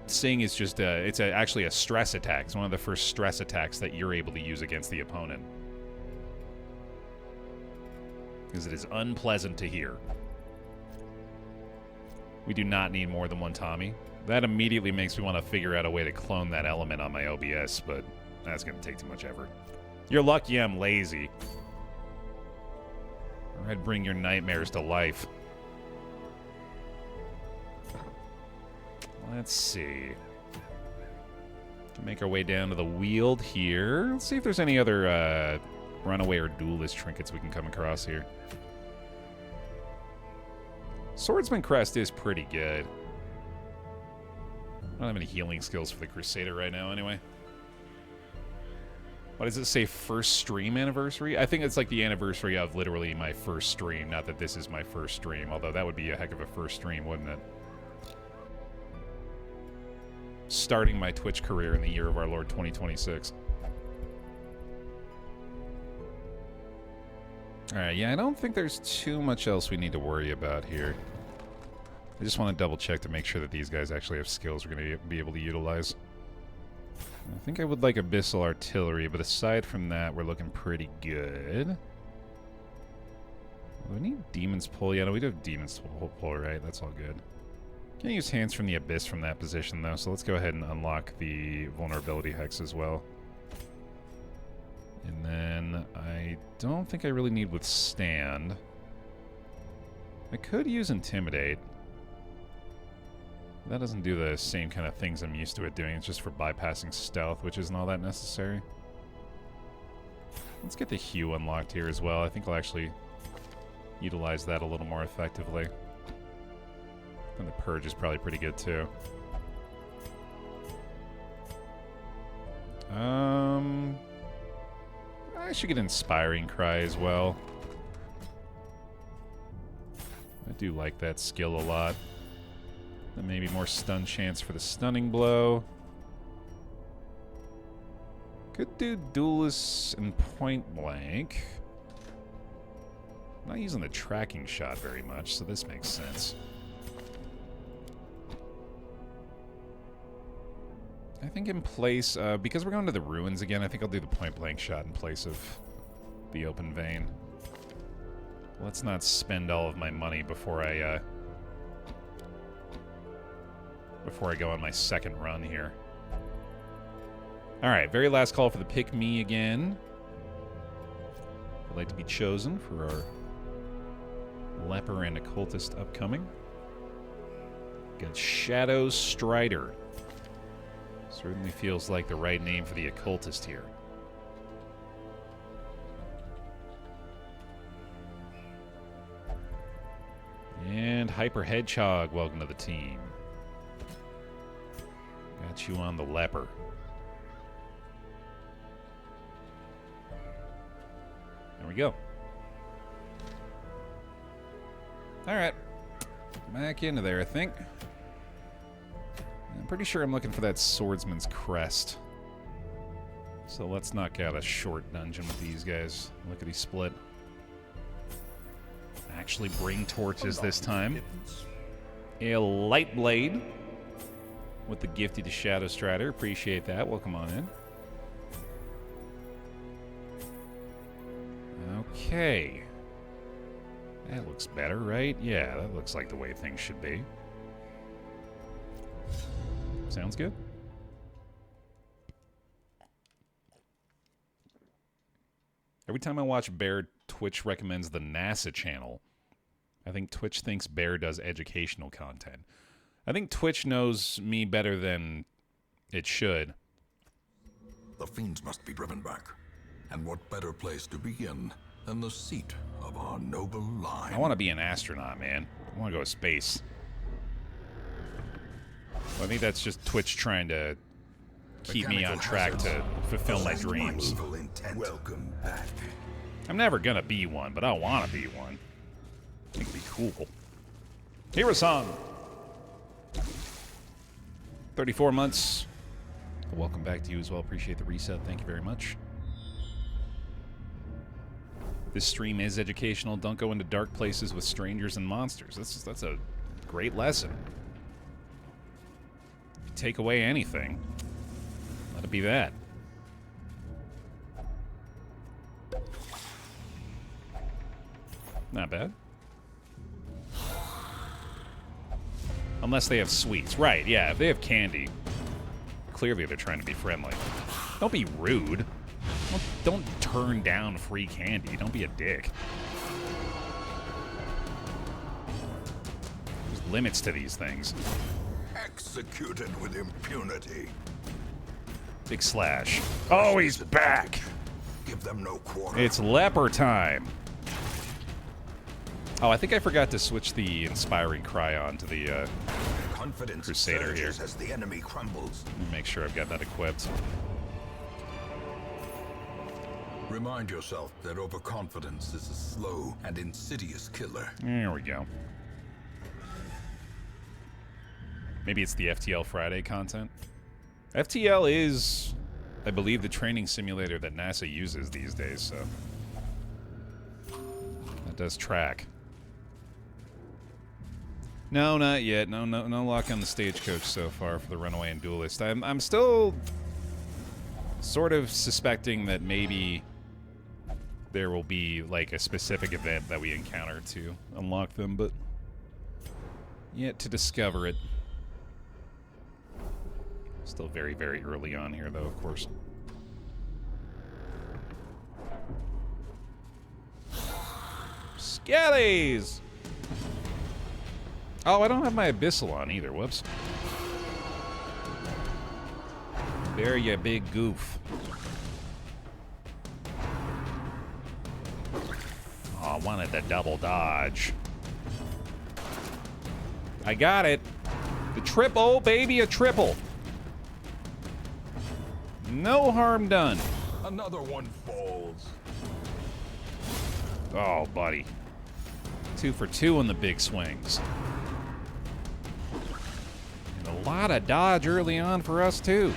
Sing is just actually a stress attack. It's one of the first stress attacks that you're able to use against the opponent. Because it is unpleasant to hear. We do not need more than one Tommy. That immediately makes me want to figure out a way to clone that element on my OBS, but that's going to take too much effort. You're lucky I'm lazy. Or I'd bring your nightmares to life. Let's see. To make our way down to the Wield here. Let's see if there's any other runaway or duelist trinkets we can come across here. Swordsman Crest is pretty good. I don't have any healing skills for the Crusader right now anyway. What does it say? First stream anniversary? I think it's like the anniversary of literally my first stream. Not that this is my first stream, although that would be a heck of a first stream, wouldn't it? Starting my Twitch career in the year of our Lord 2026. Alright, yeah, I don't think there's too much else we need to worry about here. I just want to double check to make sure that these guys actually have skills we're going to be able to utilize. I think I would like Abyssal Artillery, but aside from that, we're looking pretty good. Do we need Demon's Pull? Yeah, no, we do have Demon's Pull, right? That's all good. Can't use Hands from the Abyss from that position, though, so let's go ahead and unlock the Vulnerability Hex as well. And then I don't think I really need Withstand. I could use Intimidate. That doesn't do the same kind of things I'm used to it doing. It's just for bypassing stealth, which isn't all that necessary. Let's get the Hue unlocked here as well. I think I'll actually utilize that a little more effectively. And the Purge is probably pretty good too. I should get Inspiring Cry as well. I do like that skill a lot. And maybe more stun chance for the Stunning Blow. Could do Duelist and Point Blank. I'm not using the Tracking Shot very much, so this makes sense. I think in place, because we're going to the Ruins again, I think I'll do the Point Blank Shot in place of the Open Vein. Let's not spend all of my money before I go on my second run here. Alright, very last call for the Pick Me again. I'd like to be chosen for our Leper and Occultist upcoming. Got Shadow Strider. Certainly feels like the right name for the Occultist here. And Hyper Hedgehog, welcome to the team. Got you on the Leper. There we go. Alright. Back into there, I think. I'm pretty sure I'm looking for that Swordsman's Crest. So let's knock out a short dungeon with these guys. Lickety split. Actually bring torches this time. A Light Blade with the Gifty to Shadow Strider. Appreciate that. Welcome on in. Okay. That looks better, right? Yeah, that looks like the way things should be. Sounds good. Every time I watch Baer, Twitch recommends the NASA channel. I think Twitch thinks Baer does educational content. I think Twitch knows me better than it should. The fiends must be driven back. And what better place to begin than the seat of our noble line? I want to be an astronaut, man. I want to go to space. I think that's just Twitch trying to keep me on track to fulfill my dreams. Welcome back. I'm never gonna be one, but I want to be one. I think it'd be cool. Hero-san! 34 months. Welcome back to you as well. Appreciate the reset. Thank you very much. This stream is educational. Don't go into dark places with strangers and monsters. That's a great lesson. If you take away anything, let it be that. Not bad. Unless they have sweets. Right, yeah, if they have candy, clearly they're trying to be friendly. Don't be rude. Don't turn down free candy. Don't be a dick. There's limits to these things. Executed with impunity. Big slash. Oh, he's back! Give them no quarter. It's leper time. Oh, I think I forgot to switch the inspiring cry on to the Confidence Crusader here. surges as the enemy crumbles. Let me make sure I've got that equipped. Remind yourself that overconfidence is a slow and insidious killer. There we go. Maybe it's the FTL Friday content. FTL is, I believe, the training simulator that NASA uses these days, so that does track. No, not yet. No lock on the stagecoach so far for the Runaway and Duelist. I'm still sort of suspecting that maybe there will be like a specific event that we encounter to unlock them, but yet to discover it. Still very, very early on here, though, of course. Skellies! Oh, I don't have my Abyssal on either. Whoops. There, you big goof. Oh, I wanted the double dodge. I got it. The triple, baby, a triple. No harm done. Another one falls. Oh, buddy. 2 for 2 on the big swings. And a lot of dodge early on for us, too.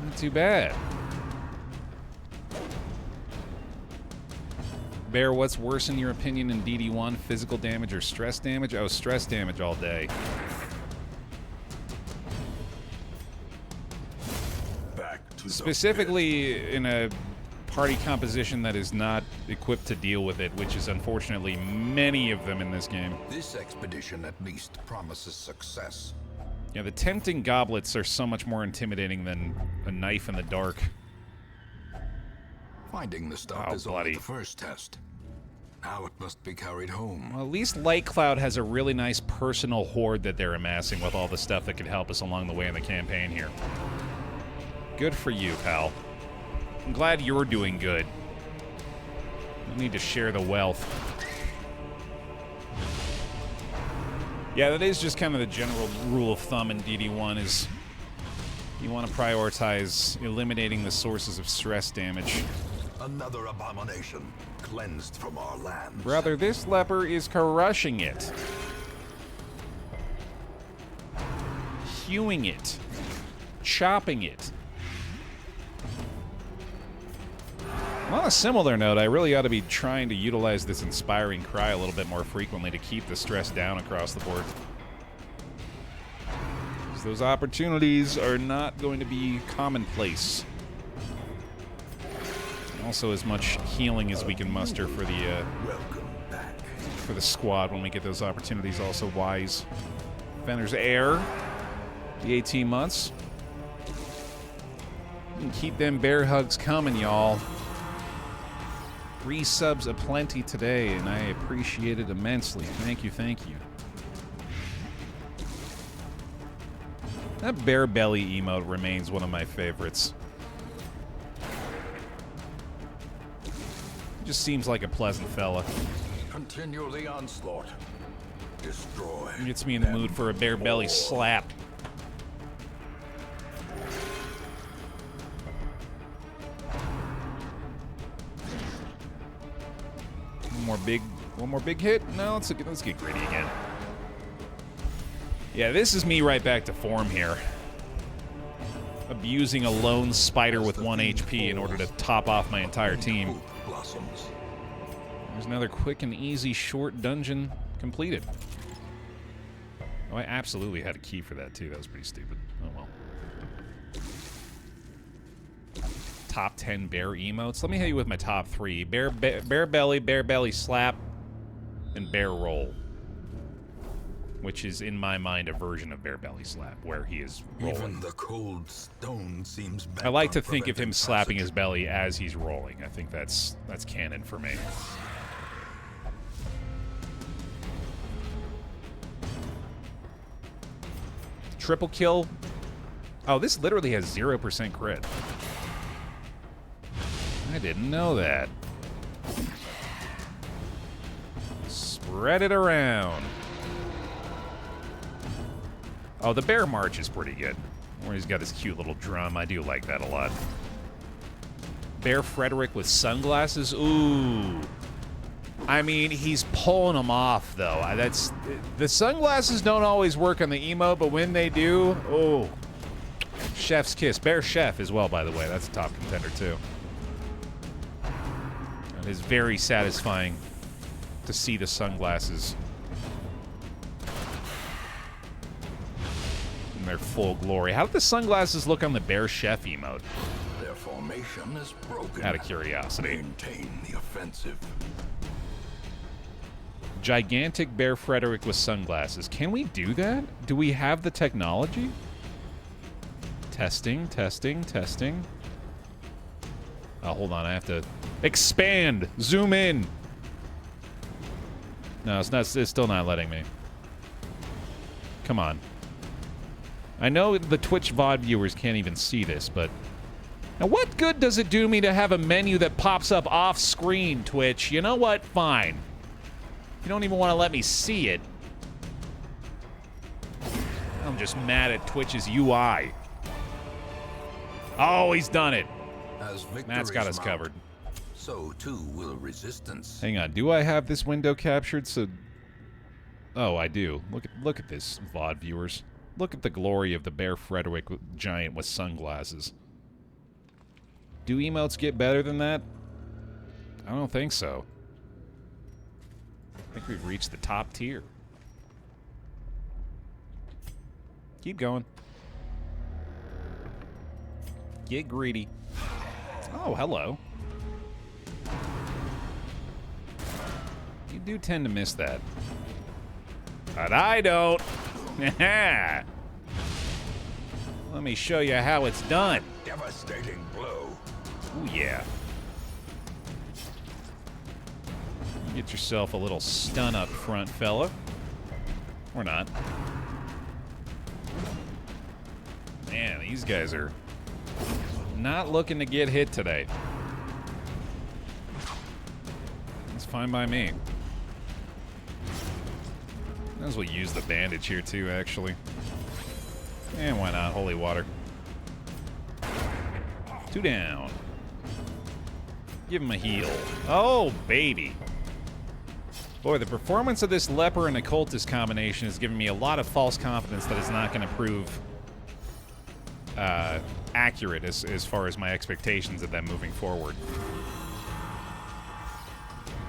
Not too bad. Baer, what's worse in your opinion in DD1? Physical damage or stress damage? Oh, stress damage all day. Specifically in a party composition that is not equipped to deal with it, which is unfortunately many of them in this game. This expedition at least promises success. Yeah, the tempting goblets are so much more intimidating than a knife in the dark. Finding the stuff is only the first test. Now it must be carried home. Well, at least Light Cloud has a really nice personal hoard that they're amassing with all the stuff that could help us along the way in the campaign here. Good for you, pal. I'm glad you're doing good. You need to share the wealth. Yeah, that is just kind of the general rule of thumb in DD1 is you want to prioritize eliminating the sources of stress damage. Another abomination cleansed from our lands. Brother, this leper is crushing it. Hewing it. Chopping it. On a similar note, I really ought to be trying to utilize this inspiring cry a little bit more frequently to keep the stress down across the board. Because those opportunities are not going to be commonplace. And also as much healing as we can muster for the squad when we get those opportunities also wise. Fenner's Air, the 18 months. You can keep them bear hugs coming, y'all. 3 subs aplenty today, and I appreciate it immensely. Thank you, thank you. That bear belly emote remains one of my favorites. Just seems like a pleasant fella. Continue the onslaught. Destroy. Gets me in the mood for a bear belly slap. One more big hit? No, let's get greedy again. Yeah, this is me right back to form here. Abusing a lone spider with 1 HP in order to top off my entire team. There's another quick and easy short dungeon completed. Oh, I absolutely had a key for that too. That was pretty stupid. Oh well. Top 10 bear emotes. Let me hit you with my top 3. Bear belly slap, and bear roll. Which is, in my mind, a version of bear belly slap, where he is rolling. Even the cold stone seems bent I like to on think of him preventing slapping his passage. belly as he's rolling. I think that's canon for me. Triple kill. Oh, this literally has 0% crit. I didn't know that. Spread it around. Oh, the bear march is pretty good. Where he's got his cute little drum. I do like that a lot. Bear Frederick with sunglasses. Ooh. I mean, he's pulling them off, though. That's the sunglasses don't always work on the emote, but when they do, oh. Chef's kiss. Bear Chef as well, by the way. That's a top contender, too. It is very satisfying to see the sunglasses in their full glory. How did the sunglasses look on the Bear Chef emote? Their formation is broken. Out of curiosity. Maintain the offensive. Gigantic Bear Frederick with sunglasses. Can we do that? Do we have the technology? Testing, testing, testing. Oh, hold on. I have to expand. Zoom in. No, it's not. It's still not letting me. Come on. I know the Twitch VOD viewers can't even see this, but... Now, what good does it do me to have a menu that pops up off-screen, Twitch? You know what? Fine. You don't even want to let me see it. I'm just mad at Twitch's UI. Oh, he's done it. As Matt's got us victories mount, covered. So too will resistance. Hang on. Do I have this window captured? So, oh, I do. Look at this, VOD viewers. Look at the glory of the Bear Frederick giant with sunglasses. Do emotes get better than that? I don't think so. I think we've reached the top tier. Keep going. Get greedy. Oh, hello. You do tend to miss that. But I don't. Let me show you how it's done. Devastating blow. Ooh, yeah. Get yourself a little stun up front, fella. Or not. Man, these guys are not looking to get hit today. That's fine by me. Might as well use the bandage here too, actually. And why not? Holy water. 2 down. Give him a heal. Oh, baby. Boy, the performance of this leper and occultist combination has given me a lot of false confidence that it's not going to prove accurate as far as my expectations of them moving forward.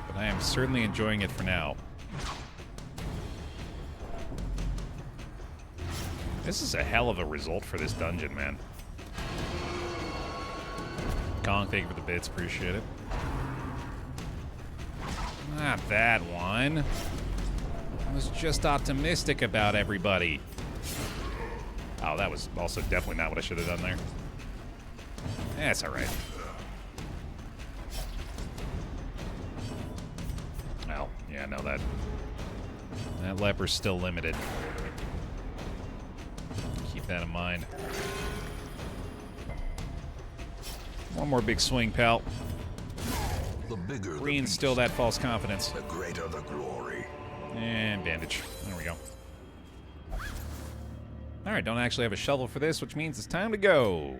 But I am certainly enjoying it for now. This is a hell of a result for this dungeon, man. Kong, thank you for the bits. Appreciate it. Not that one. I was just optimistic about everybody. Oh, that was also definitely not what I should have done there. That's all right. no, that leper's still limited. Keep that in mind. One more big swing, pal. The bigger the Reinstill that false confidence. the greater the glory. And bandage. There we go. Alright, don't actually have a shovel for this, which means it's time to go.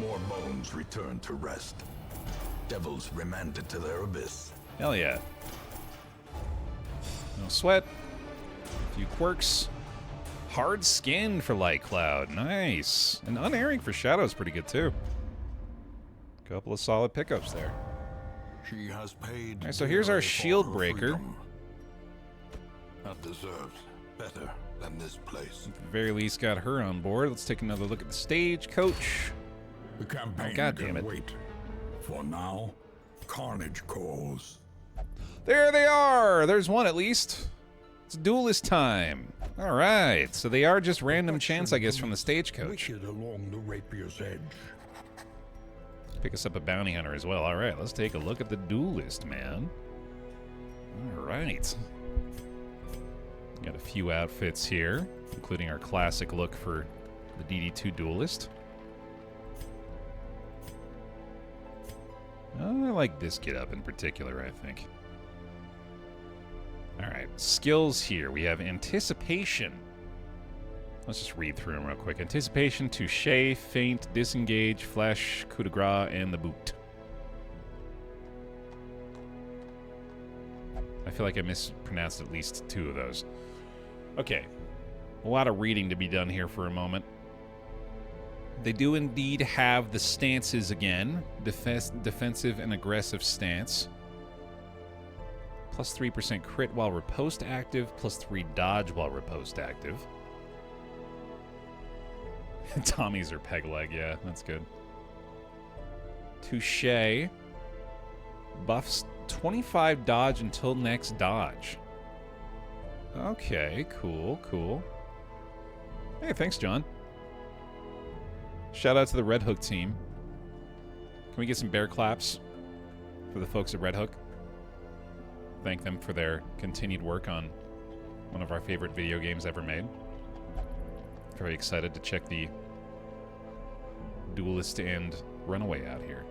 More bones return to rest. Devils remanded to their abyss. Hell yeah. No sweat. A few quirks. Hard skin for Light Cloud. Nice. And unerring for Shadow's pretty good too. Couple of solid pickups there. She has paid. Alright, so here's our dearly for shield her breaker. freedom. That deserves better than this place. At the very least, got her on board. Let's take another look at the stagecoach. The campaign God can damn it. wait. For now, carnage calls. There they are! There's one at least. It's duelist time. Alright, so they are just random chance, I guess, from the stagecoach. Wicked along the rapier's edge. Pick us up a bounty hunter as well. Alright, let's take a look at the duelist, man. Alright. Got a few outfits here, including our classic look for the DD2 duelist. I like this get up in particular, I think. Alright, skills here. We have anticipation. Let's just read through them real quick. Anticipation, touche, feint, disengage, flash, coup de grace, and the boot. I feel like I mispronounced at least two of those. Okay. A lot of reading to be done here for a moment. They do indeed have the stances again. Defensive and aggressive stance. Plus 3% crit while riposte active. Plus 3 dodge while riposte active. Tommy's or peg leg, yeah, that's good. Touche. Buffs 25 dodge until next dodge. Okay, cool, cool. Hey, thanks, John. Shout out to the Red Hook team. Can we get some bear claps for the folks at Red Hook? Thank them for their continued work on one of our favorite video games ever made. Very excited to check the Duelist and Runaway out here.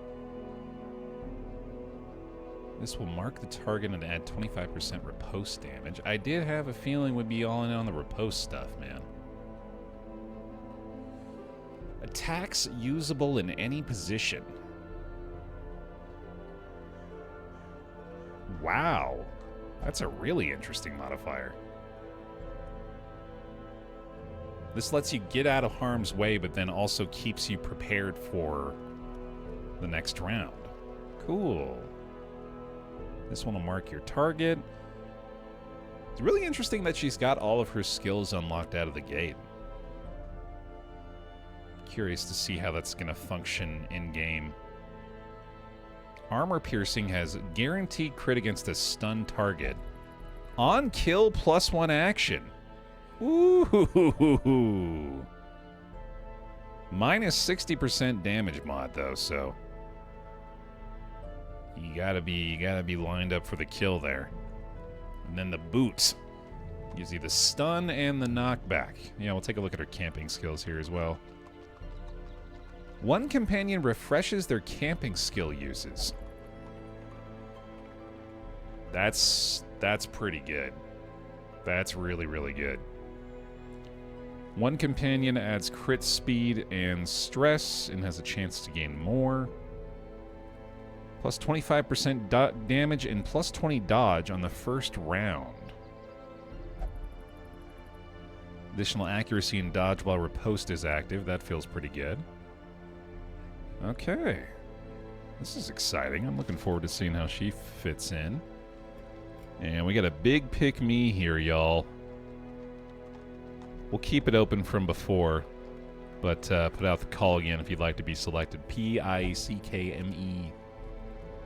This will mark the target and add 25% riposte damage. I did have a feeling we'd be all in on the riposte stuff, man. Attacks usable in any position. Wow. That's a really interesting modifier. This lets you get out of harm's way, but then also keeps you prepared for the next round. Cool. This one will mark your target. It's really interesting that she's got all of her skills unlocked out of the gate. Curious to see how that's going to function in-game. Armor piercing has guaranteed crit against a stunned target. On kill +1 action. Ooh. Minus 60% damage mod though, so you gotta be lined up for the kill there. And then the boot gives you the stun and the knockback. Yeah, we'll take a look at her camping skills here as well. One companion refreshes their camping skill uses. That's pretty good. That's really, really good. One companion adds crit speed and stress and has a chance to gain more. Plus 25% damage and plus 20 dodge on the first round. Additional accuracy and dodge while riposte is active. That feels pretty good. Okay. This is exciting. I'm looking forward to seeing how she fits in. And we got a big pick me here, y'all. We'll keep it open from before, but put out the call again if you'd like to be selected. P-I-C-K-M-E.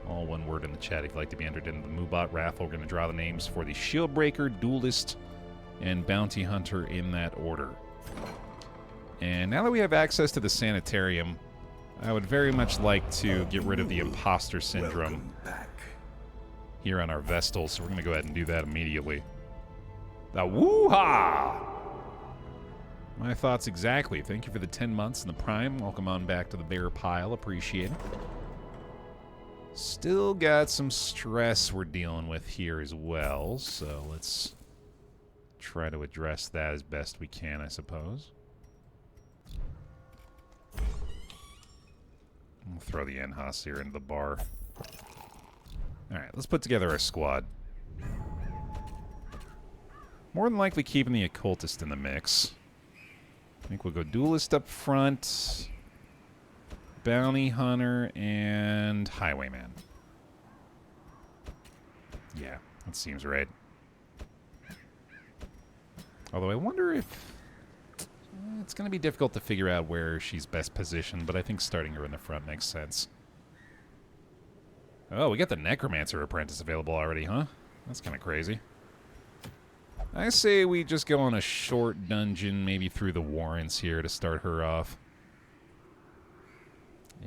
All one word in the chat if you'd like to be entered into the Moobot raffle. We're going to draw the names for the Shieldbreaker, Duelist, and Bounty Hunter in that order. And now that we have access to the Sanitarium, I would very much like to get rid of the imposter syndrome. Welcome back. here on our Vestal, so we're going to go ahead and do that immediately. The woo-ha! My thoughts exactly. Thank you for the 10 months in the Prime. Welcome on back to the Baer pile. Appreciate it. Still got some stress we're dealing with here as well, so let's try to address that as best we can, I suppose. We'll throw the Enhas here into the bar. Alright, let's put together our squad. More than likely keeping the occultist in the mix. I think we'll go duelist up front, bounty hunter, and highwayman. Yeah, that seems right. Although I wonder if... it's going to be difficult to figure out where she's best positioned, but I think starting her in the front makes sense. Oh, we got the Necromancer Apprentice available already, huh? That's kind of crazy. I say we just go on a short dungeon, maybe through the Warrens here to start her off.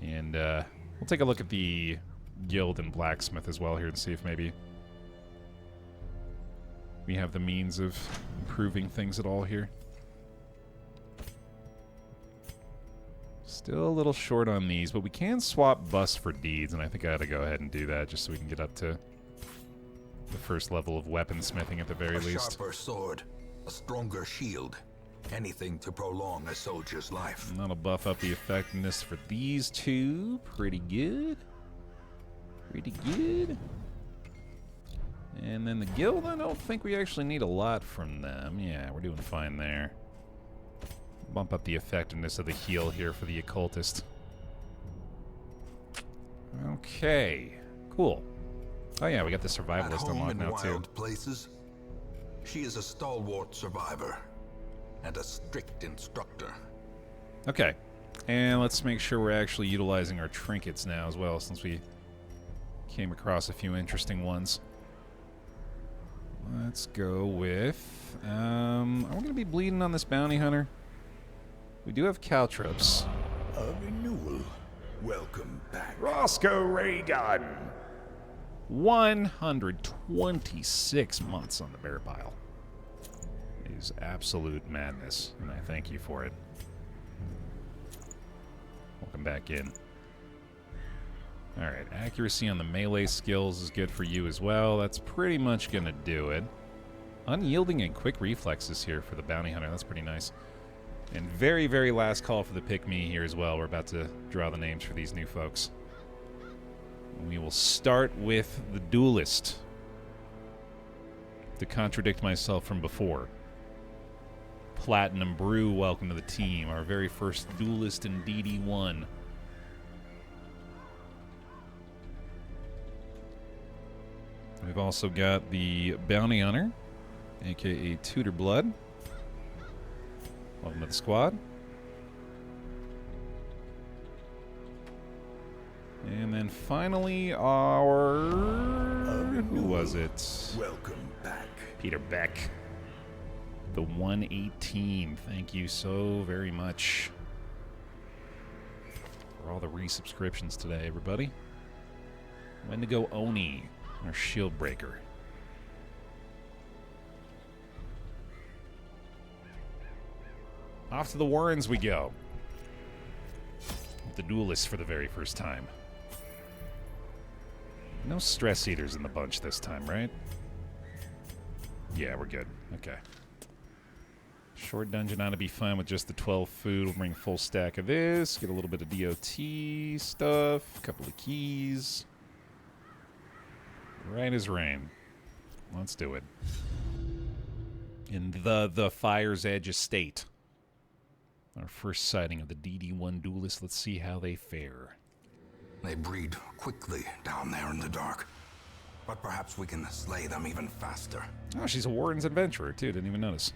And we'll take a look at the Guild and Blacksmith as well here and see if maybe we have the means of improving things at all here. Still a little short on these, but we can swap bus for deeds, and I think I ought to go ahead and do that just so we can get up to the first level of weaponsmithing at the very least. A sharper sword, a stronger shield, anything to prolong a soldier's life. And that'll buff up the effectiveness for these two. Pretty good. Pretty good. And then the guild, I don't think we actually need a lot from them. Yeah, we're doing fine there. Bump up the effectiveness of the heal here for the occultist. Okay, cool. Oh yeah, we got the survivalist unlocked now too. Wild places, she is a stalwart survivor and a strict instructor. Okay, and let's make sure we're actually utilizing our trinkets now as well, since we came across a few interesting ones. Let's go with... are we going to be bleeding on this bounty hunter? We do have caltrops. A renewal. Welcome back. Roscoe Raygun! 126 months on the Baer pile. It is absolute madness, and I thank you for it. Welcome back in. Alright, accuracy on the melee skills is good for you as well. That's pretty much going to do it. Unyielding and quick reflexes here for the bounty hunter. That's pretty nice. And very, very last call for the pick-me here as well. We're about to draw the names for these new folks. We will start with the duelist. To contradict myself from before. Platinum Brew, welcome to the team. Our very first duelist in DD1. We've also got the bounty hunter, aka Tudor Blood. Welcome to the squad. And then finally our... who was it? Welcome back. Peter Beck. The 118. Thank you so very much for all the resubscriptions today, everybody. Wendigo Oni, our shield breaker. Off to the Warrens we go. With the duelist for the very first time. No stress eaters in the bunch this time, right? Yeah, we're good. Okay. Short dungeon ought to be fine with just the 12 food. We'll bring a full stack of this. Get a little bit of DOT stuff. A couple of keys. Right as rain. Let's do it. In the Fire's Edge Estate. Our first sighting of the DD1 duelist. Let's see how they fare. They breed quickly down there in the dark. But perhaps we can slay them even faster. Oh, she's a Warren's adventurer, too. Didn't even notice.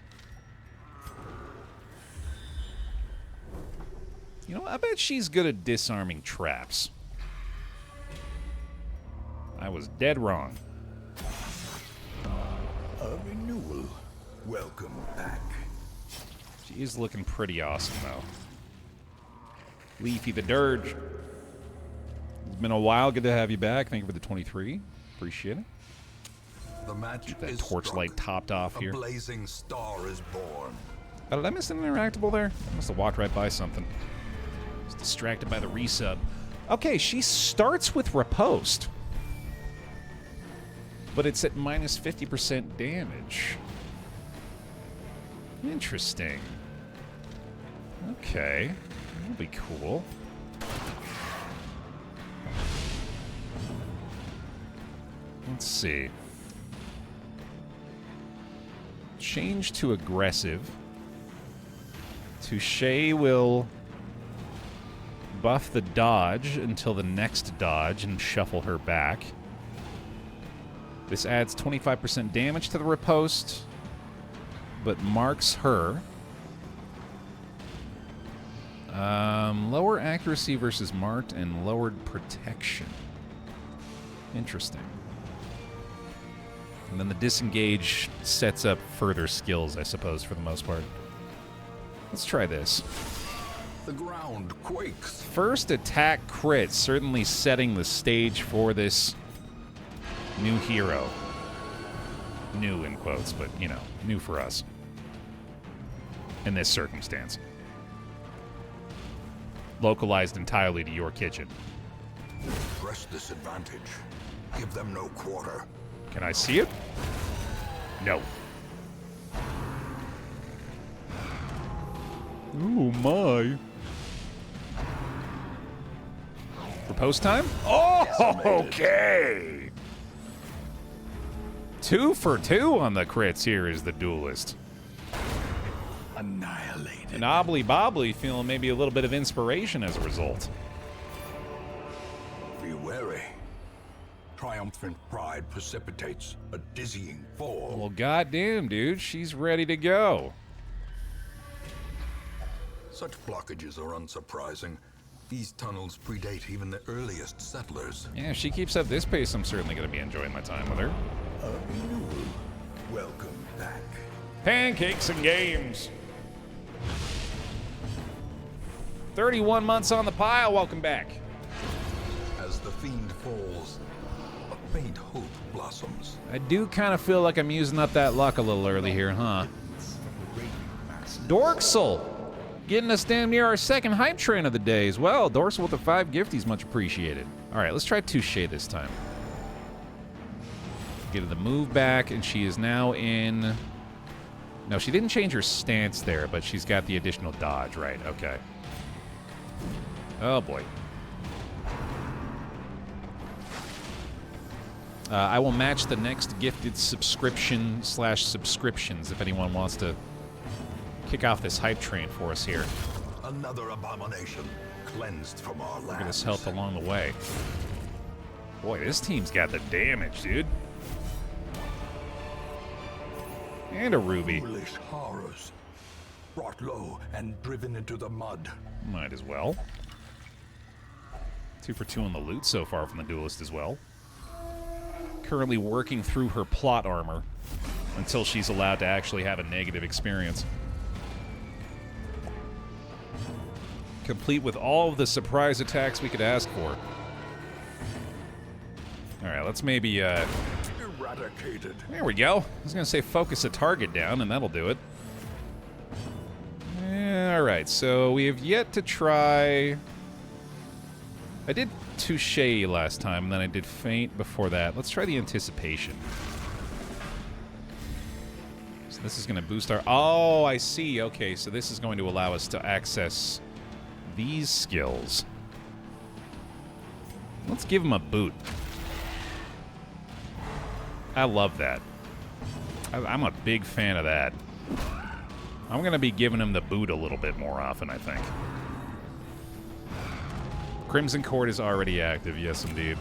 You know, I bet she's good at disarming traps. I was dead wrong. A renewal. Welcome back. She is looking pretty awesome, though. Leafy the Dredge. It's been a while. Good to have you back. Thank you for the 23. Appreciate it. The match That is torchlight struck. topped off A here. blazing star is born. Oh, did I miss an interactable there? I must have walked right by something. I was distracted by the resub. Okay, she starts with riposte. But it's at minus 50% damage. Interesting. Okay. That'll be cool. Let's see. Change to aggressive. Touche will buff the dodge until the next dodge and shuffle her back. This adds 25% damage to the riposte, but marks her. Lower accuracy versus marked and lowered protection. Interesting. And then the disengage sets up further skills, I suppose, for the most part. Let's try this. The ground quakes. First attack crit, certainly setting the stage for this new hero. New in quotes, but, you know, new for us. In this circumstance. Localized entirely to your kitchen. Press this advantage. Give them no quarter. Can I see it? No. Ooh, my. Propose time? Oh, okay. 2 for 2 on the crits here is the duelist. Annihilated. And Obbly Bobbly feeling maybe a little bit of inspiration as a result. Be wary. Triumphant pride precipitates a dizzying fall. Well, goddamn, dude, she's ready to go. Such blockages are unsurprising. These tunnels predate even the earliest settlers. Yeah, if she keeps up this pace, I'm certainly going to be enjoying my time with her. A renewal. Welcome back. Pancakes and games. 31 months on the pile. Welcome back. As the fiend falls, a faint hope blossoms. I do kind of feel like I'm using up that luck a little early here, huh? Dorksel. Getting us damn near our second hype train of the day as well. Dorsal with the 5 gifties, much appreciated. All right, let's try Touche this time. Get her the move back, and she is now in... No, she didn't change her stance there, but she's got the additional dodge, right? Okay. Oh, boy. I will match the next gifted subscription/subscriptions if anyone wants to kick off this hype train for us here. Another abomination cleansed from our Look at lands. this health along the way. Boy, this team's got the damage, dude. And a ruby. Foolish horrors. Brought low and driven into the mud. Might as well. 2 for 2 on the loot so far from the duelist as well. Currently working through her plot armor until she's allowed to actually have a negative experience. Complete with all of the surprise attacks we could ask for. Alright, let's maybe, Eradicated. there we go. I was going to say focus a target down, and that'll do it. Alright, so we have yet to try... I did Touche last time, and then I did Feint before that. Let's try the Anticipation. So this is going to boost our... Oh, I see. Okay, so this is going to allow us to access these skills. Let's give him a boot. I love that. I'm a big fan of that. I'm going to be giving him the boot a little bit more often, I think. Crimson Cord is already active, yes indeed.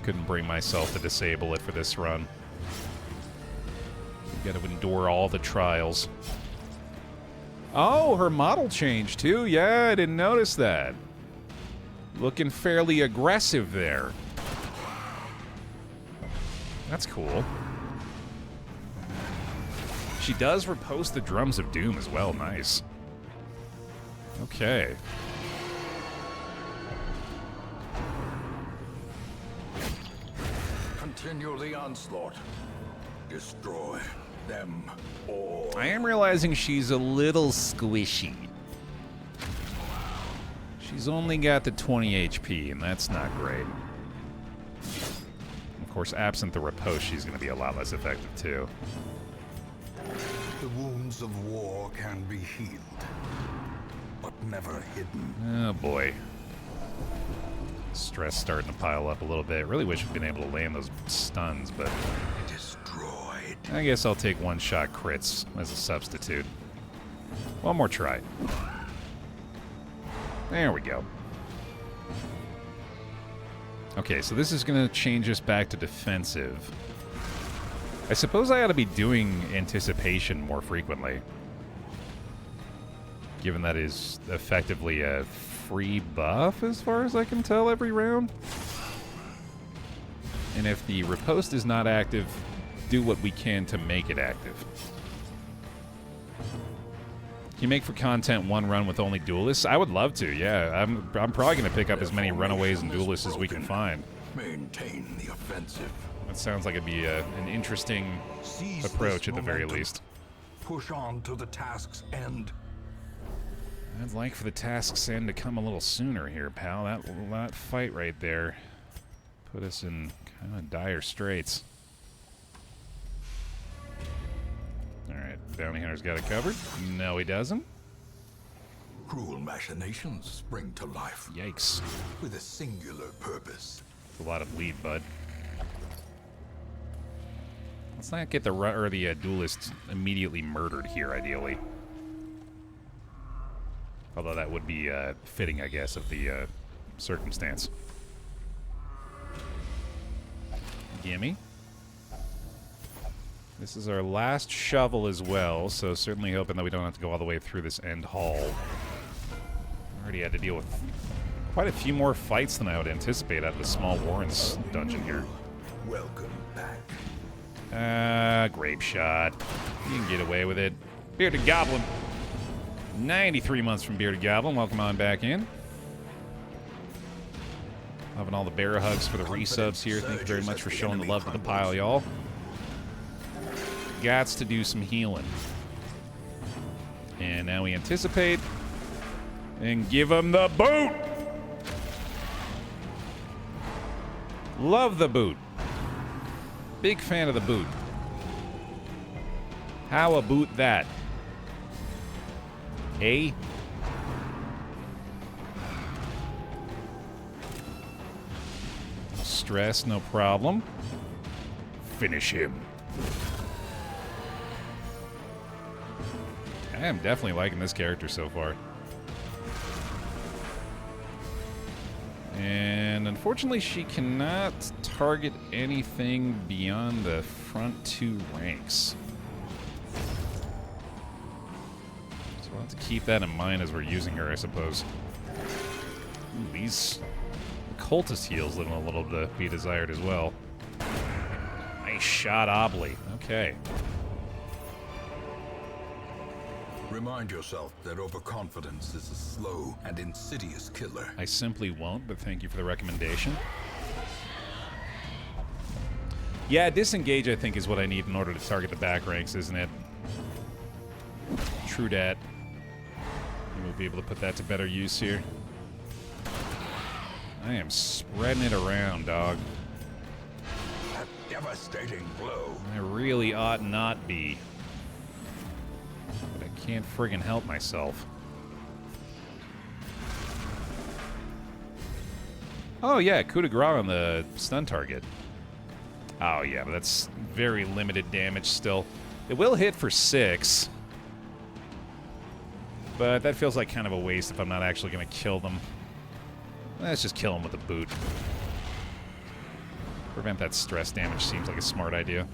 Couldn't bring myself to disable it for this run. Got to endure all the trials. Oh, her model changed too? Yeah, I didn't notice that. Looking fairly aggressive there. That's cool. She does repost the Drums of Doom as well. Nice. Okay. Continue the onslaught. Destroy them all. I am realizing she's a little squishy. She's only got the 20 HP, and that's not great. Of course, absent the riposte, she's going to be a lot less effective, too. The wounds of war can be healed, but never hidden. Oh, boy. Stress starting to pile up a little bit. Really wish we'd been able to land those stuns, but Destroyed. I guess I'll take one-shot crits as a substitute. One more try. There we go. Okay, so this is going to change us back to defensive. I suppose I ought to be doing anticipation more frequently, given that is effectively a free buff as far as I can tell every round. And if the riposte is not active, do what we can to make it active. Can you make for content one run with only duelists? I would love to, yeah. I'm probably going to pick up as many runaways and duelists as we can find. Maintain the offensive. That sounds like it'd be an interesting Seize approach this at the very momentum. least. Push on to the task's end. I'd like for the task's end to come a little sooner here, pal. That fight right there put us in kind of dire straits. Alright, bounty hunter's got it covered. No, he doesn't. Cruel machinations spring to life Yikes. with a singular purpose. That's a lot of lead, bud. Let's not get the duelist immediately murdered here, ideally. Although that would be fitting, I guess, of the circumstance. Gimme. This is our last shovel as well, so certainly hoping that we don't have to go all the way through this end hall. Already had to deal with quite a few more fights than I would anticipate out of the small Warrens dungeon here. Welcome back. Grape shot. You can get away with it. Bearded Goblin. 93 months from Bearded Goblin. Welcome on back in. Loving all the bear hugs for the resubs here. Thank you very much for showing the love to the pile, y'all. Gots to do some healing. And now we anticipate. And give him the boot! Love the boot. Big fan of the boot. How about that? Eh? Stress, no problem. Finish him. I am definitely liking this character so far. And unfortunately, she cannot target anything beyond the front two ranks. So we'll have to keep that in mind as we're using her, I suppose. Ooh, these cultist heals leaving a little to be desired as well. Nice shot, Obley. Okay. Remind yourself that overconfidence is a slow and insidious killer. I simply won't, but thank you for the recommendation. Yeah, disengage, I think, is what I need in order to target the back ranks, isn't it? True dat. We'll be able to put that to better use here. I am spreading it around, dog. A devastating blow. I really ought not be. But I can't friggin' help myself. Oh, yeah, coup de grace on the stun target. Oh, yeah, but that's very limited damage still. It will hit for 6. But that feels like kind of a waste if I'm not actually going to kill them. Let's just kill them with a boot. Prevent that stress damage seems like a smart idea.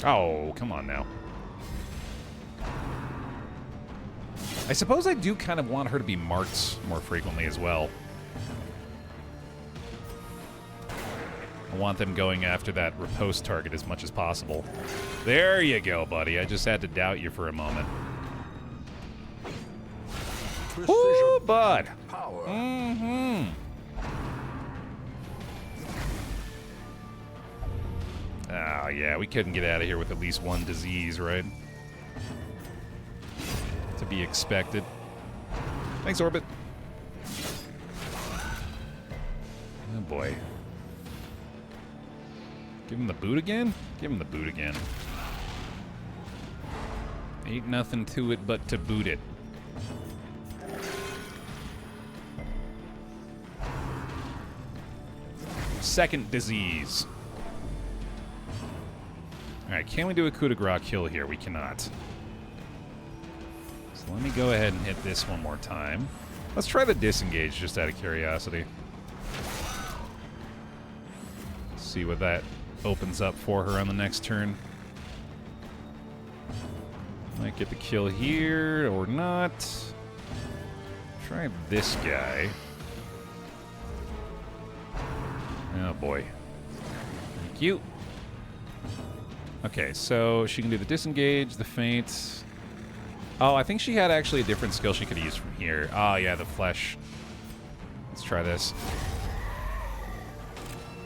Oh, come on now. I suppose I do kind of want her to be marked more frequently as well. I want them going after that riposte target as much as possible. There you go, buddy. I just had to doubt you for a moment. Ooh, bud. Power. Mm-hmm. yeah, we couldn't get out of here with at least one disease, right? To be expected. Thanks, Orbit. Oh, boy. Give him the boot again? Give him the boot again. Ain't nothing to it but to boot it. Second disease. Alright, can we do a coup de grace kill here? We cannot. So let me go ahead and hit this one more time. Let's try the disengage just out of curiosity. See what that opens up for her on the next turn. Might get the kill here or not. Try this guy. Oh boy. Thank you. Okay, so she can do the disengage, the feint. Oh, I think she had actually a different skill she could use from here. Oh yeah, the flesh. Let's try this.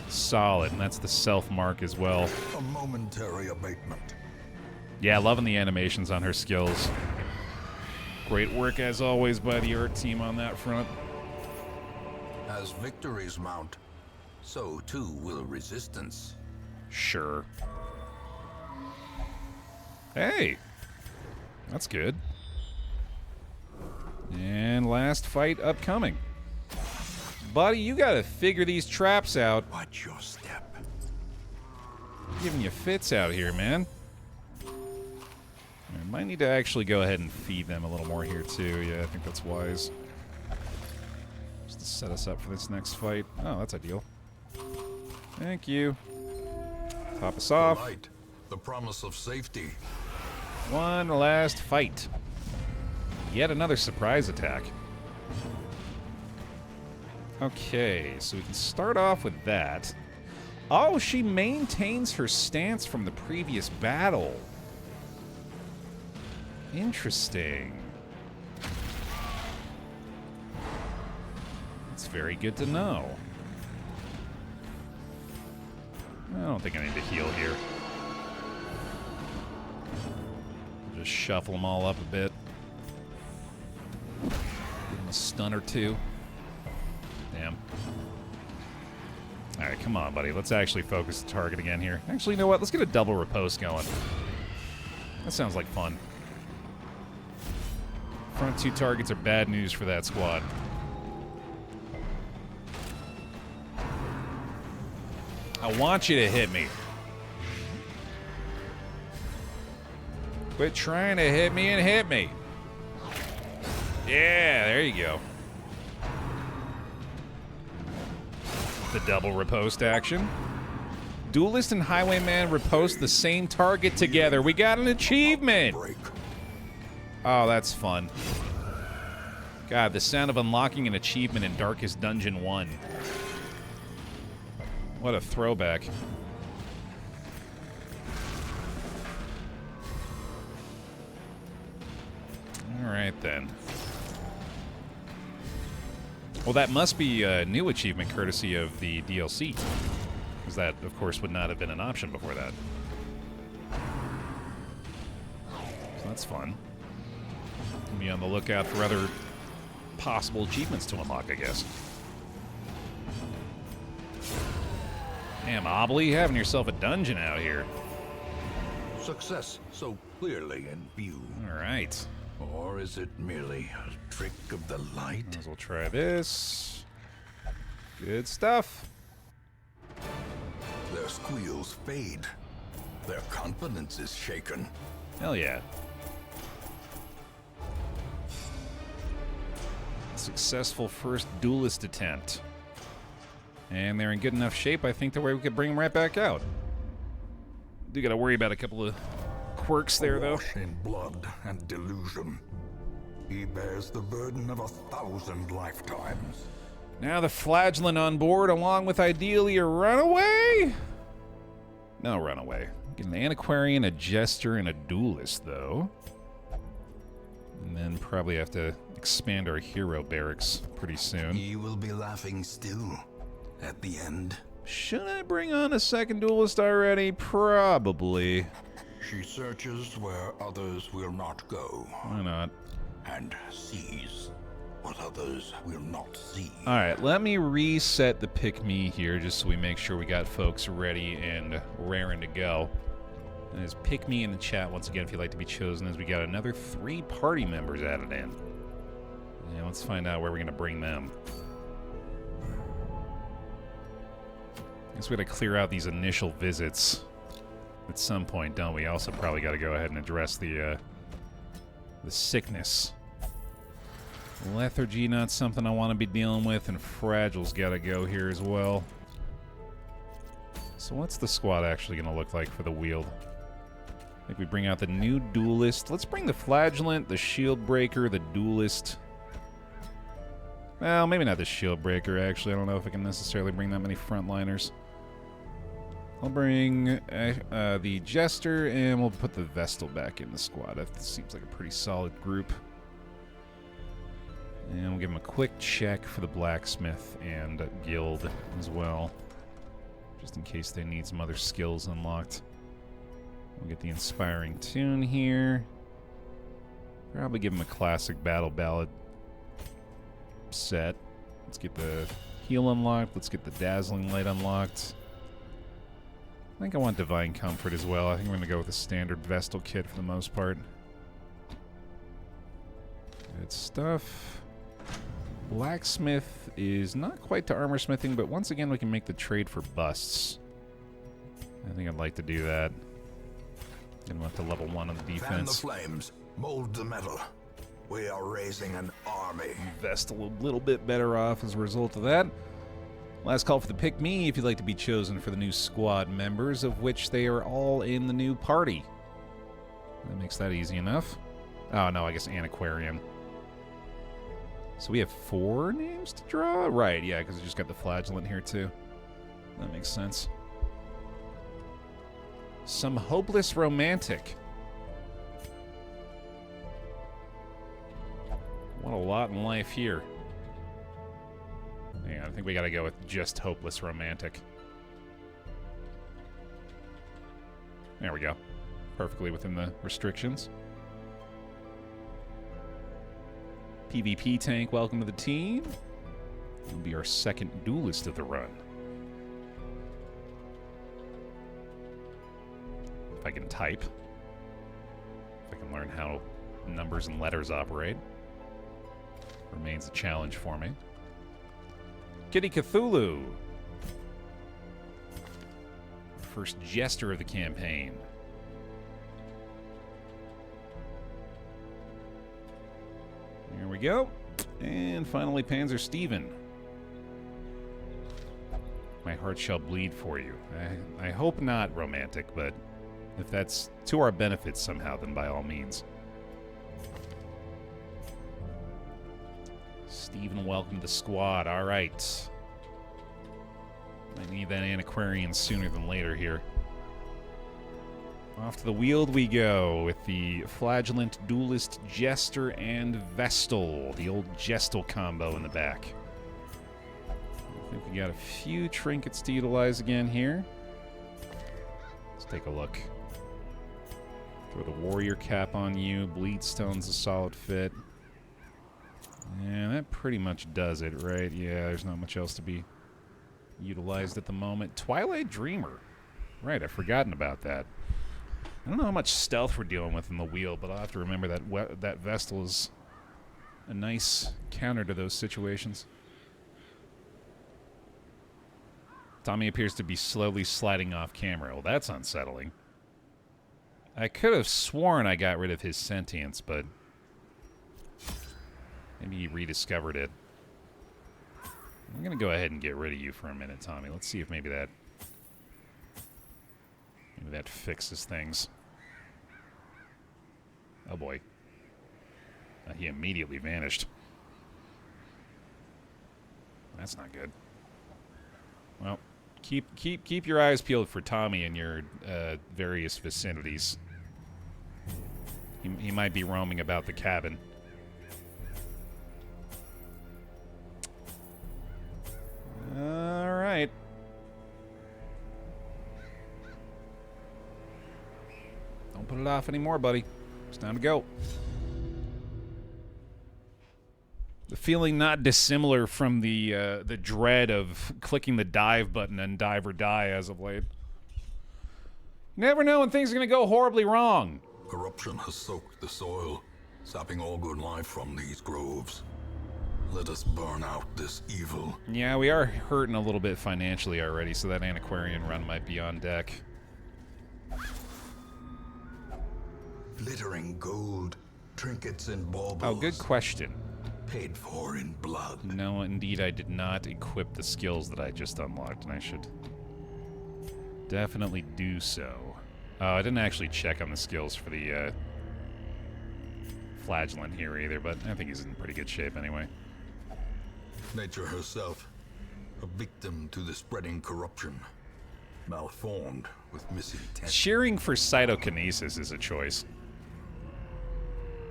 Solid, and that's the self-mark as well. A momentary abatement. Yeah, loving the animations on her skills. Great work, as always, by the art team on that front. As victories mount, so too will resistance. Sure. Hey! That's good. And last fight upcoming. Buddy, you gotta figure these traps out. Watch your step. Giving you fits out here, man. I might need to actually go ahead and feed them a little more here, too. Yeah, I think that's wise. Just to set us up for this next fight. Oh, that's ideal. Thank you. Top us off. The light, the promise of safety. One last fight. Yet another surprise attack. Okay, so we can start off with that. Oh, she maintains her stance from the previous battle. Interesting. That's very good to know. I don't think I need to heal here. Just shuffle them all up a bit. Give them a stun or two. Damn. Alright, come on, buddy. Let's actually focus the target again here. Actually, you know what? Let's get a double riposte going. That sounds like fun. Front two targets are bad news for that squad. I want you to hit me. Quit trying to hit me and hit me. Yeah, there you go. The double riposte action. Duelist and Highwayman riposte the same target together. We got an achievement. Oh, that's fun. God, the sound of unlocking an achievement in Darkest Dungeon 1. What a throwback. Alright then. Well, that must be a new achievement courtesy of the DLC. Because that, of course, would not have been an option before that. So that's fun. Be on the lookout for other possible achievements to unlock, I guess. Damn, Obley, having yourself a dungeon out here. Success so clearly in view. All right. Or is it merely a trick of the light? Might as well try this. Good stuff. Their squeals fade. Their confidence is shaken. Hell yeah. Successful first duelist attempt. And they're in good enough shape, I think, to where we could bring them right back out. Do gotta worry about a couple of quirks there, though. Awash in blood and delusion, he bears the burden of 1,000 lifetimes. Now the flagellant on board, along with ideally a runaway? No runaway. Get an antiquarian, a jester, and a duelist, though. And then probably have to expand our hero barracks pretty soon. He will be laughing still at the end. Should I bring on a second duelist already? Probably. She searches where others will not go, Why not? and sees what others will not see. Alright, let me reset the pick me here just so we make sure we got folks ready and raring to go. And there's pick me in the chat once again if you'd like to be chosen, as we got another 3 party members added in. Yeah, let's find out where we're going to bring them. Guess we got to clear out these initial visits at some point, don't we? Also probably got to go ahead and address the sickness. Lethargy, not something I want to be dealing with, and Fragile's got to go here as well. So what's the squad actually going to look like for the wield? I think we bring out the new duelist. Let's bring the flagellant, the shield breaker, the duelist. Well, maybe not the shield breaker, actually. I don't know if I can necessarily bring that many frontliners. I'll bring the Jester, and we'll put the Vestal back in the squad. That seems like a pretty solid group. And we'll give him a quick check for the Blacksmith and Guild as well, just in case they need some other skills unlocked. We'll get the Inspiring Tune here. Probably give him a classic Battle Ballad set. Let's get the Heal unlocked. Let's get the Dazzling Light unlocked. I think I want Divine Comfort as well. I think we're going to go with the standard Vestal kit for the most part. Good stuff. Blacksmith is not quite to armor smithing, but once again we can make the trade for busts. I think I'd like to do that. Get him up to level 1 on the defense. Fan the flames, mold the metal. We are raising an army. Vestal a little bit better off as a result of that. Last call for the pick me if you'd like to be chosen for the new squad members, of which they are all in the new party. That makes that easy enough. Oh no, I guess Antiquarian. So we have 4 names to draw? Right, yeah, because we just got the Flagellant here too. That makes sense. Some hopeless romantic. What a lot in life here. Yeah, I think we gotta go with just hopeless romantic. There we go. Perfectly within the restrictions. PvP tank, welcome to the team. You'll be our second duelist of the run. If I can type. If I can learn how numbers and letters operate. Remains a challenge for me. Kitty Cthulhu. First Jester of the campaign. Here we go. And finally, Panzer Steven. My heart shall bleed for you. I hope not romantic, but if that's to our benefit somehow, then by all means. Steven, welcome to the squad. All right. I need that Antiquarian sooner than later here. Off to the Wield we go with the Flagellant, Duelist, Jester, and Vestal. The old Gestal combo in the back. I think we got a few trinkets to utilize again here. Let's take a look. Throw the Warrior Cap on you. Bleedstone's a solid fit. Yeah, that pretty much does it, right? Yeah, there's not much else to be utilized at the moment. Twilight Dreamer. Right, I've forgotten about that. I don't know how much stealth we're dealing with in the wheel, but I'll have to remember that that Vestal is a nice counter to those situations. Tommy appears to be slowly sliding off camera. Well, that's unsettling. I could have sworn I got rid of his sentience, but maybe he rediscovered it. I'm going to go ahead and get rid of you for a minute, Tommy. Let's see if maybe that fixes things. Oh boy. He immediately vanished. That's not good. Well, keep your eyes peeled for Tommy in your various vicinities. He might be roaming about the cabin. All right. it off anymore, buddy. It's time to go. The feeling not dissimilar from the dread of clicking the dive button and dive or die as of late. Never know when things are going to go horribly wrong. Corruption has soaked the soil, sapping all good life from these groves. Let us burn out this evil. Yeah, we are hurting a little bit financially already, so that antiquarian run might be on deck. Glittering gold, trinkets and baubles. Oh, good question. Paid for in blood. No, indeed, I did not equip the skills that I just unlocked, and I should definitely do so. I didn't actually check on the skills for the flagellant here either, but I think he's in pretty good shape anyway. Nature herself, a victim to the spreading corruption, malformed with misintent. Shearing for cytokinesis is a choice,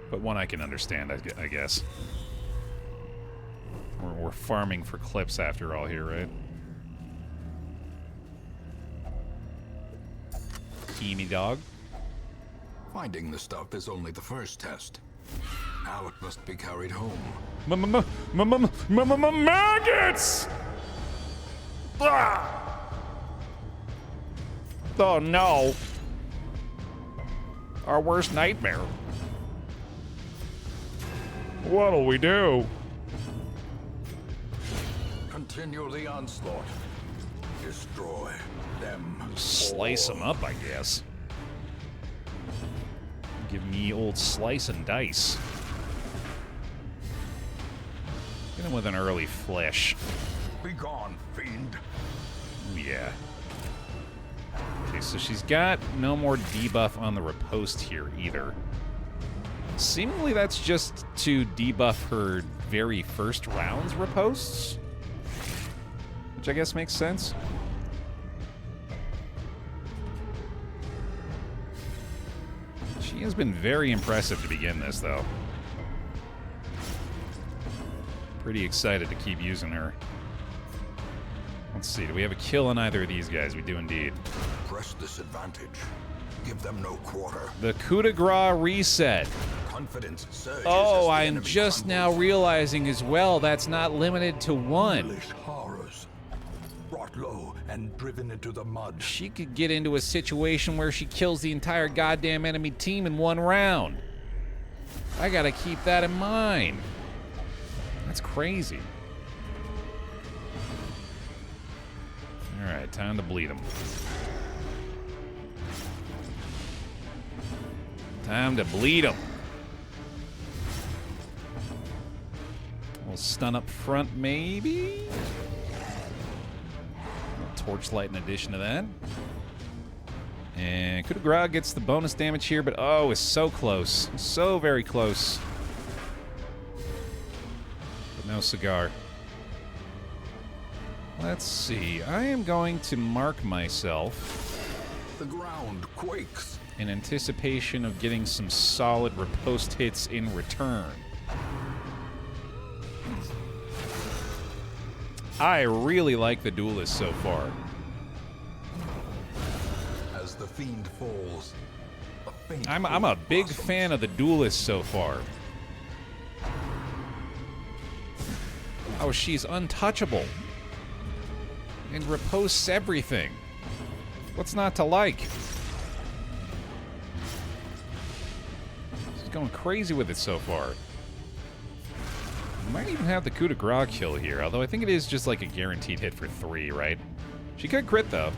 but one I can understand, I guess. We're farming for clips after all here, right? Teamy dog. Finding the stuff is only the first test. Now it must be carried home. Maggots! Ah! Oh no. Our worst nightmare. What'll we do? Continue the onslaught. Destroy them. Slice them up, I guess. Give me old slice and dice. Get him with an early flesh. Be gone, fiend. Ooh, yeah. Okay, so she's got no more debuff on the riposte here either. Seemingly that's just to debuff her very first round's riposts, which I guess makes sense. She has been very impressive to begin this, though. Pretty excited to keep using her. Let's see, do we have a kill on either of these guys? We do indeed. Press this advantage. Give them no quarter. The coup de grace reset. Confidence surges. Oh, as the I'm enemy just now crumbles. realizing as well that's not limited to one. Foolish horrors. Brought low and driven into the mud. She could get into a situation where she kills the entire goddamn enemy team in one round. I gotta keep that in mind. That's crazy. Alright, time to bleed him. Time to bleed him. We'll stun up front, maybe? Torchlight in addition to that. And coup de grace gets the bonus damage here, but oh, it's so close. So very close. But no cigar. Let's see. I am going to mark myself The ground quakes. in anticipation of getting some solid riposte hits in return. I really like the Duelist so far. As the fiend falls, a faint I'm a hope big blossoms. fan of the Duelist so far. Oh, she's untouchable. And riposts everything. What's not to like? She's going crazy with it so far. Might even have the coup de grace kill here, although I think it is just like a guaranteed hit for 3, right? She could crit, though.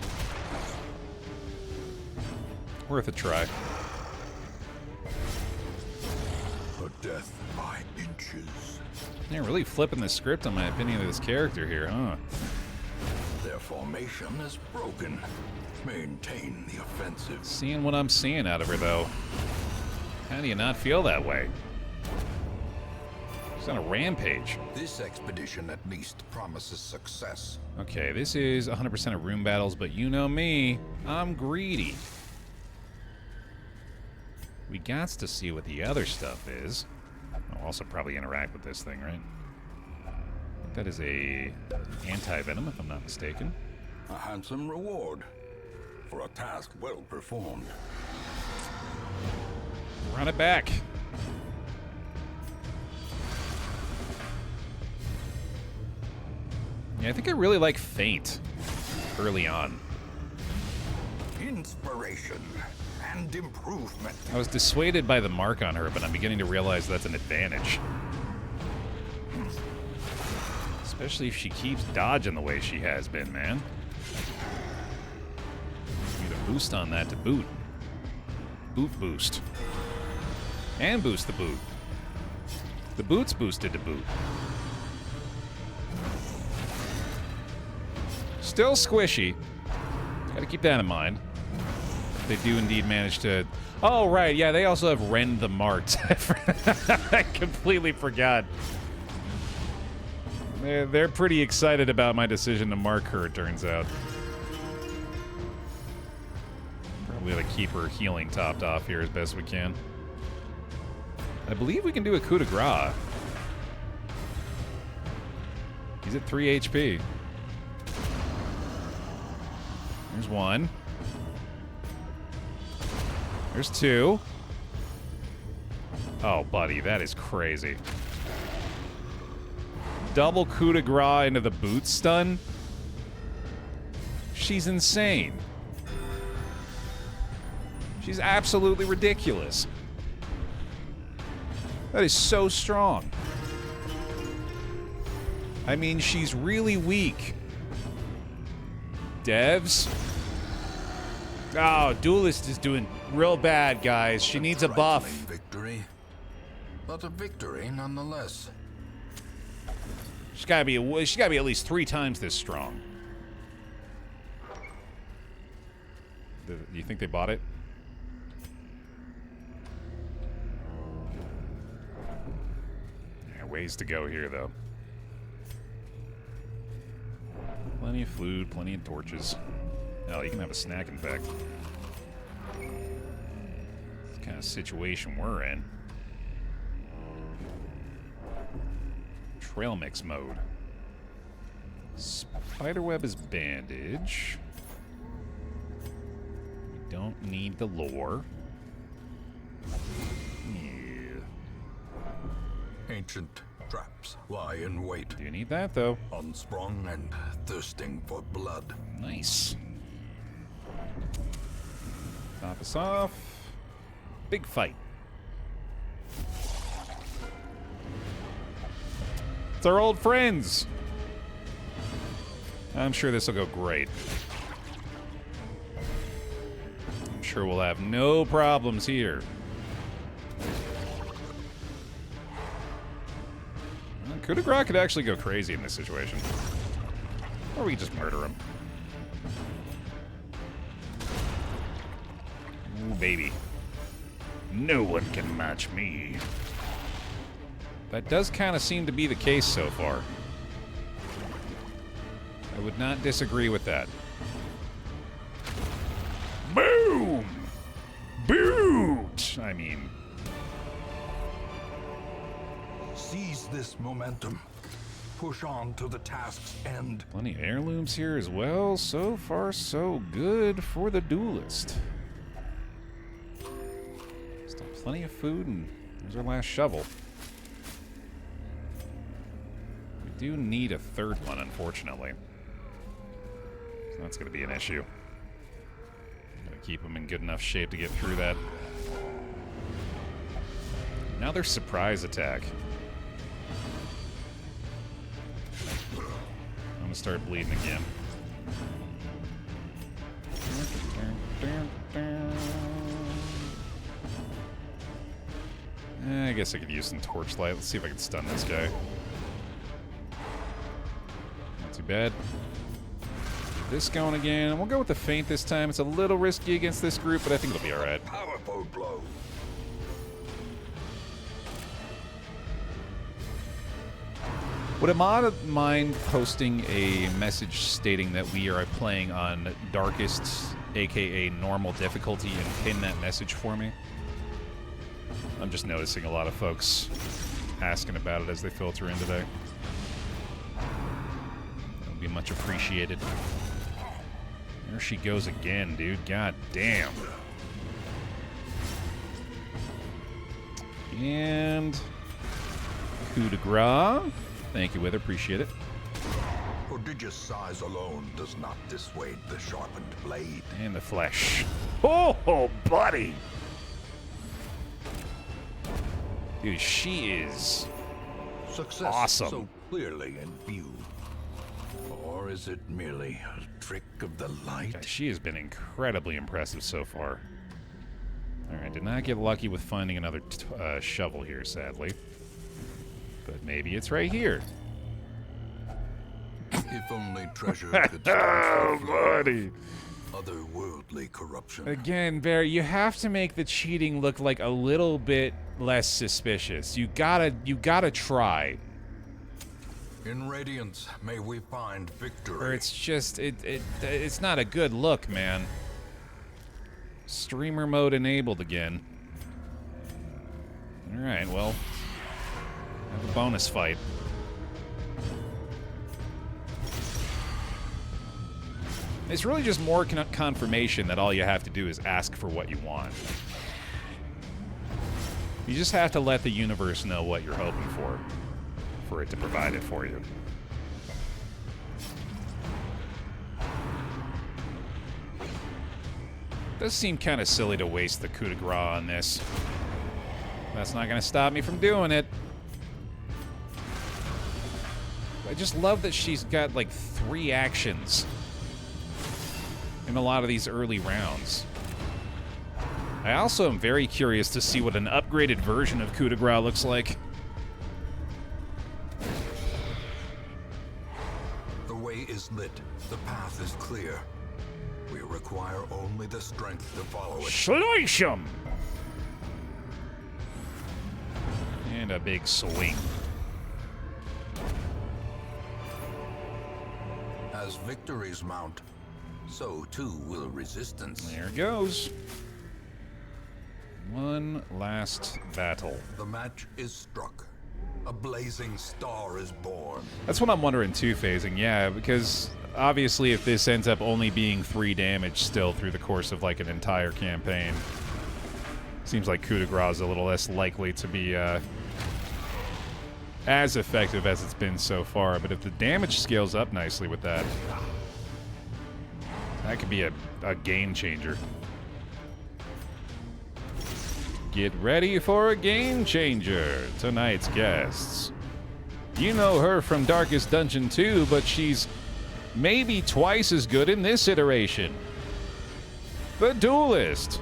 Worth a try. A death by inches. Yeah, really flipping the script on my opinion of this character here, huh? Their formation is broken. Maintain the offensive. Seeing what I'm seeing out of her, though. How do you not feel that way? She's on a rampage. This expedition at least promises success. Okay, this is 100% of room battles, but you know me, I'm greedy. We got to see what the other stuff is. I'll also probably interact with this thing, right? I think that is a anti-venom, if I'm not mistaken. A handsome reward for a task well performed. Run it back. Yeah, I think I really like feint early on. Inspiration and improvement. I was dissuaded by the mark on her, but I'm beginning to realize that's an advantage. Especially if she keeps dodging the way she has been, man. Need a boost on that to boot. Boot boost. And boost the boot. The boot's boosted to boot. Still squishy. Gotta keep that in mind. They do indeed manage to... Oh, right, yeah, they also have rend the marked. I completely forgot. They're pretty excited about my decision to mark her, it turns out. Probably gotta keep her healing topped off here as best we can. I believe we can do a coup de grace. He's at 3 HP. There's one. There's two. Oh, buddy, that is crazy. Double coup de grace into the boot stun? She's insane. She's absolutely ridiculous. That is so strong. I mean, she's really weak. Devs? Oh, Duelist is doing real bad, guys. She needs a buff. Victory, but a victory nonetheless. She's gotta be at least 3 times this strong. Do you think they bought it? Yeah, ways to go here, though. Plenty of food, plenty of torches. Oh, you can have a snack, in fact. It's the kind of situation we're in. Trail mix mode. Spiderweb is bandage. We don't need the lore. Yeah. Ancient traps lie in wait, Do you need that, though? unsprung and thirsting for blood. Nice. Top us off. Big fight. It's our old friends. I'm sure this will go great. I'm sure we'll have no problems here. Coup de grace could actually go crazy in this situation. Or we could just murder him. Ooh, baby. No one can match me. That does kind of seem to be the case so far. I would not disagree with that. Boom! Boot! I mean... Seize this momentum. Push on to the task's end. Plenty of heirlooms here as well. So far, so good for the duelist. Still plenty of food, and there's our last shovel. We do need a third one, unfortunately. So that's going to be an issue. Gotta keep them in good enough shape to get through that. Now their surprise attack. I'm gonna start bleeding again. I guess I could use some torchlight. Let's see if I can stun this guy. Not too bad. Get this going again. We'll go with the feint this time. It's a little risky against this group, but I think it'll be alright. Powerful blow. Would Ahmad mind posting a message stating that we are playing on darkest, aka normal difficulty, and pin that message for me? I'm just noticing a lot of folks asking about it as they filter in today. That would be much appreciated. There she goes again, dude. God damn. And coup de grace. Thank you, Wither. Appreciate it. Prodigious size alone does not dissuade the sharpened blade. And the flesh. Oh, buddy. Dude, she is Success awesome. so clearly in view. Or is it merely a trick of the light? God, she has been incredibly impressive so far. Alright, did not get lucky with finding another shovel here, sadly. But maybe it's right here. If only treasure could stand the flow buddy. of otherworldly corruption. Again, Baer, you have to make the cheating look like a little bit less suspicious. You gotta try. In Radiance, may we find victory. Or it's just, it's not a good look, man. Streamer mode enabled again. Alright, well, have a bonus fight. It's really just more confirmation that all you have to do is ask for what you want. You just have to let the universe know what you're hoping for it to provide it for you. Does seem kind of silly to waste the coup de grace on this. That's not going to stop me from doing it. I just love that she's got like 3 actions in a lot of these early rounds. I also am very curious to see what an upgraded version of coup de grace looks like. The way is lit. The path is clear. We require only the strength to follow it. Slice 'em! And a big swing. As victories mount, so too will resistance. There it goes. One last battle. The match is struck. A blazing star is born. That's what I'm wondering too, phasing. Yeah, because obviously if this ends up only being 3 damage still through the course of like an entire campaign, seems like coup de grace is a little less likely to be as effective as it's been so far. But if the damage scales up nicely with that, that could be a game changer. Get ready for a game changer. Tonight's guests. You know her from Darkest Dungeon 2, but she's maybe twice as good in this iteration. The Duelist.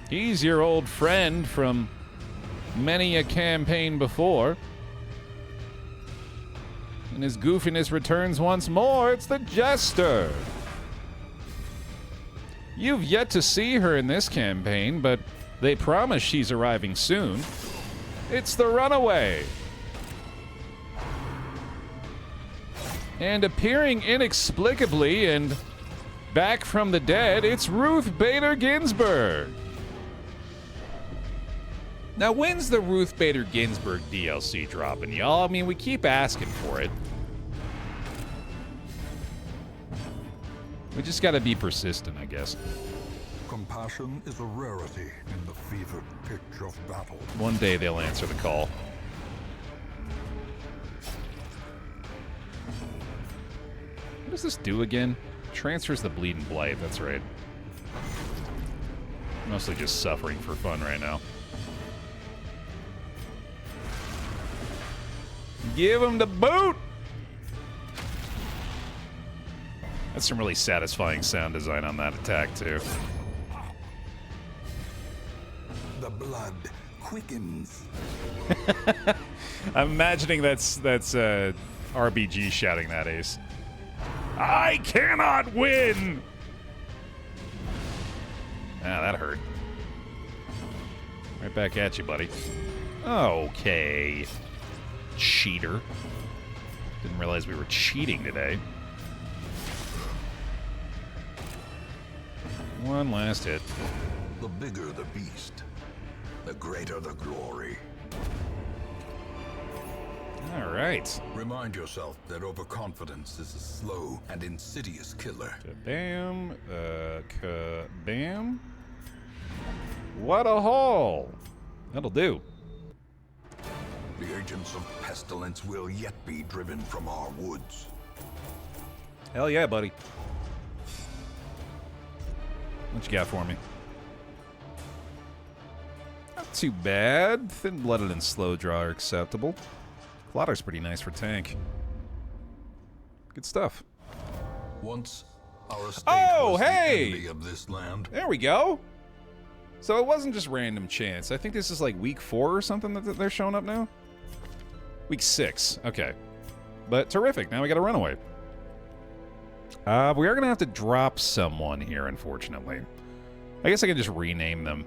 He's your old friend from many a campaign before. And his goofiness returns once more. It's the Jester. You've yet to see her in this campaign, but they promise she's arriving soon. It's the Runaway. And appearing inexplicably and back from the dead, it's Ruth Bader Ginsburg. Now, when's the Ruth Bader Ginsburg DLC dropping, y'all? I mean, we keep asking for it. We just gotta be persistent, I guess. Compassion is a rarity in the fevered pitch of battle. One day they'll answer the call. What does this do again? Transfers the bleeding blight, that's right. Mostly just suffering for fun right now. Give him the boot! That's some really satisfying sound design on that attack, too. The blood quickens. I'm imagining that's RBG shouting that, Ace. I cannot win! Ah, that hurt. Right back at you, buddy. Okay. Cheater. Didn't realize we were cheating today. One last hit. The bigger the beast, the greater the glory. All right. Remind yourself that overconfidence is a slow and insidious killer. Kabam. Kabam. What a haul! That'll do. The agents of pestilence will yet be driven from our woods. Hell yeah, buddy. What you got for me? Not too bad. Thin-blooded and slow draw are acceptable. Clotter's pretty nice for tank. Good stuff. Once our estate Oh, was hey! the envy of this land. There we go. So it wasn't just random chance. I think this is like week 4 or something that they're showing up now. Week 6. Okay. But terrific. Now we got a runaway. We are going to have to drop someone here, unfortunately. I guess I can just rename them.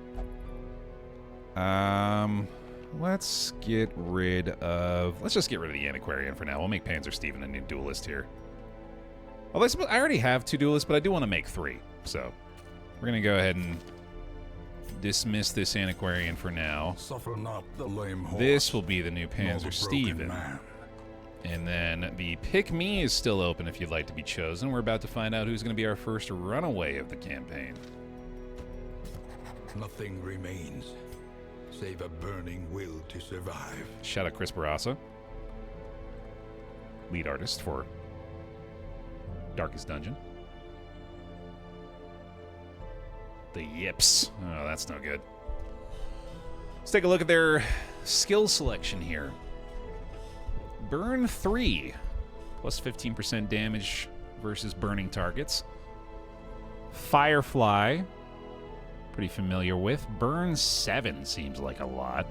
Let's get rid of... Let's just get rid of the Antiquarian for now. We'll make Panzer Steven a new duelist here. Although I already have 2 duelists, but I do want to make 3. So we're going to go ahead and dismiss this Antiquarian for now. Suffer not the lame horse, This will be the new nor the Panzer broken Steven. man. And then the Pick Me is still open if you'd like to be chosen. We're about to find out who's going to be our first runaway of the campaign. Nothing remains save a burning will to survive. Shout out Chris Barassa, lead artist for Darkest Dungeon. The Yips. Oh, that's no good. Let's take a look at their skill selection here. Burn 3, plus 15% damage versus burning targets. Firefly, pretty familiar with. Burn 7 seems like a lot.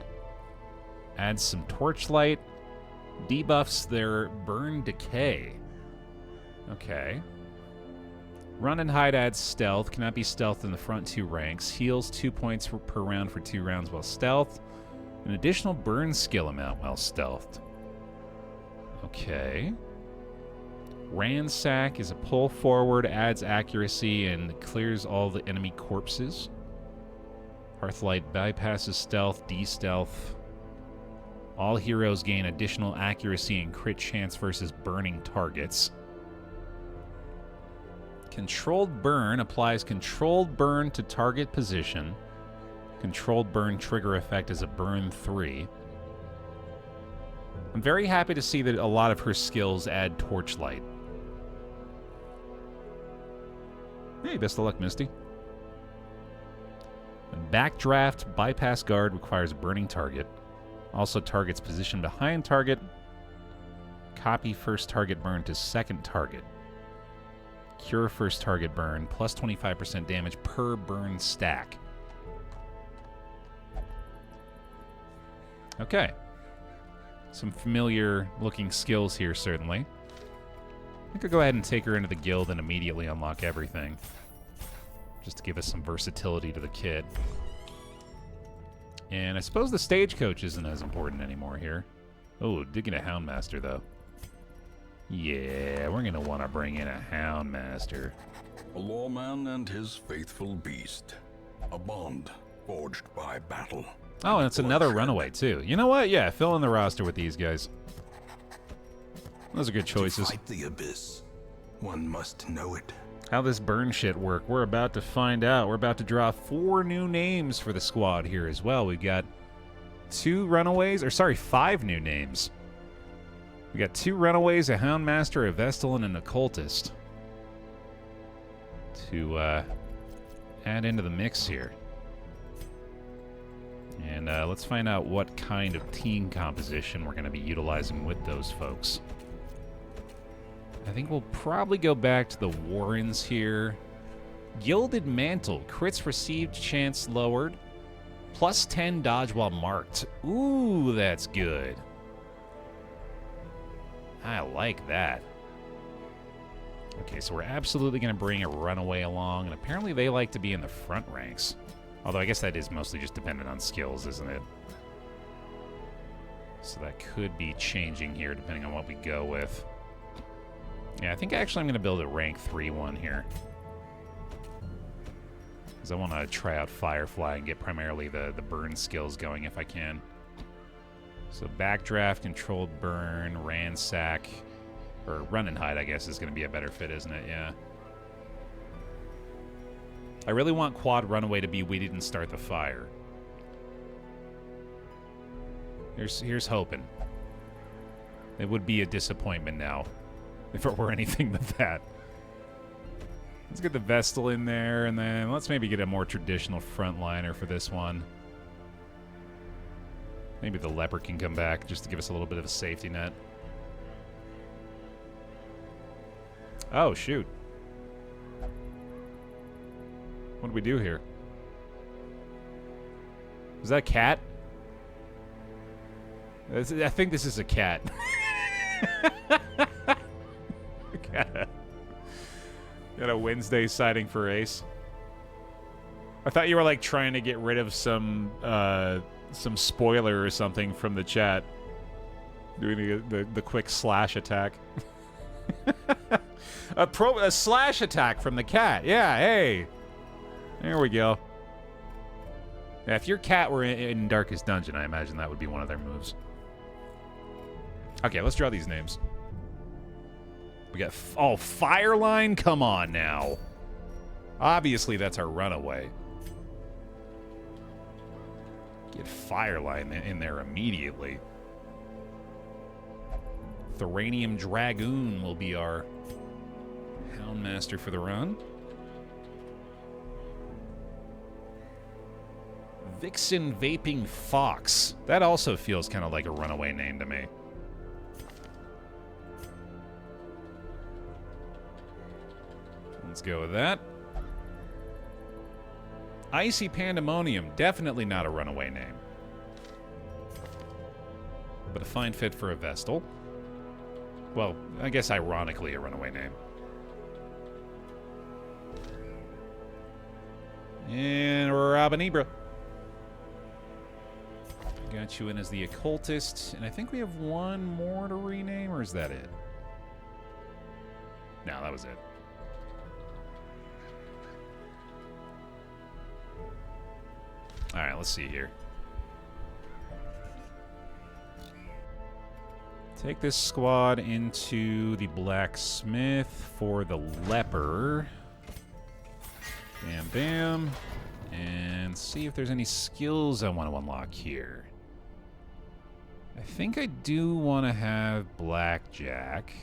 Adds some torchlight. Debuffs their burn decay. Okay. Run and hide adds stealth. Cannot be stealth in the front 2 ranks. Heals 2 points per round for 2 rounds while stealthed. An additional burn skill amount while stealthed. Okay. Ransack is a pull forward, adds accuracy, and clears all the enemy corpses. Hearthlight bypasses stealth, de-stealth. All heroes gain additional accuracy and crit chance versus burning targets. Controlled Burn applies Controlled Burn to target position. Controlled Burn trigger effect is a Burn 3. I'm very happy to see that a lot of her skills add Torchlight. Hey, best of luck, Misty. Backdraft Bypass Guard requires Burning Target. Also targets position behind target. Copy first target burn to second target. Cure first target burn, plus 25% damage per burn stack. Okay. Some familiar looking skills here, certainly. I think I'll go ahead and take her into the guild and immediately unlock everything. Just to give us some versatility to the kid. And I suppose the stagecoach isn't as important anymore here. Oh, digging a Houndmaster, though. Yeah, we're going to want to bring in a Houndmaster. A lawman and his faithful beast. A bond forged by battle. Oh, and it's another runaway, too. You know what? Yeah, fill in the roster with these guys. Those are good choices. To fight the abyss, one must know it. How this burn shit work, we're about to find out. We're about to draw 4 new names for the squad here as well. We've got 2 runaways, or sorry, 5 new names. We got 2 runaways, a Houndmaster, a Vestal, and an Occultist to add into the mix here. And let's find out what kind of team composition we're going to be utilizing with those folks. I think we'll probably go back to the Warrens here. Gilded Mantle, crits received, chance lowered. Plus 10 dodge while marked. Ooh, that's good. I like that. Okay, so we're absolutely going to bring a runaway along, and apparently they like to be in the front ranks. Although I guess that is mostly just dependent on skills, isn't it? So that could be changing here depending on what we go with. Yeah, I think actually I'm going to build a rank 3 one here. Because I want to try out Firefly and get primarily the burn skills going if I can. So Backdraft, Controlled Burn, Ransack, or Run and Hide I guess is going to be a better fit, isn't it? Yeah. I really want quad runaway to be we didn't start the fire. Here's hoping. It would be a disappointment now if it were anything but that. Let's get the Vestal in there, and then let's maybe get a more traditional frontliner for this one. Maybe the Leper can come back just to give us a little bit of a safety net. Oh, shoot. What do we do here? Is that a cat? I think this is a cat. Got a Wednesday sighting for Ace. I thought you were like trying to get rid of some spoiler or something from the chat. Doing the quick slash attack. a slash attack from the cat. Yeah, hey. There we go. Yeah, if your cat were in Darkest Dungeon, I imagine that would be one of their moves. Okay, let's draw these names. We got... Oh, Fireline? Come on now. Obviously, that's our runaway. Get Fireline in there immediately. Thoranium Dragoon will be our Houndmaster for the run. Vixen Vaping Fox. That also feels kind of like a runaway name to me. Let's go with that. Icy Pandemonium. Definitely not a runaway name. But a fine fit for a Vestal. Well, I guess ironically a runaway name. And Rabanibra. Got you in as the Occultist. And I think we have one more to rename, or is that it? No, that was it. Alright, let's see here. Take this squad into the Blacksmith for the Leper. Bam, bam. And see if there's any skills I want to unlock here. I think I do want to have Blackjack.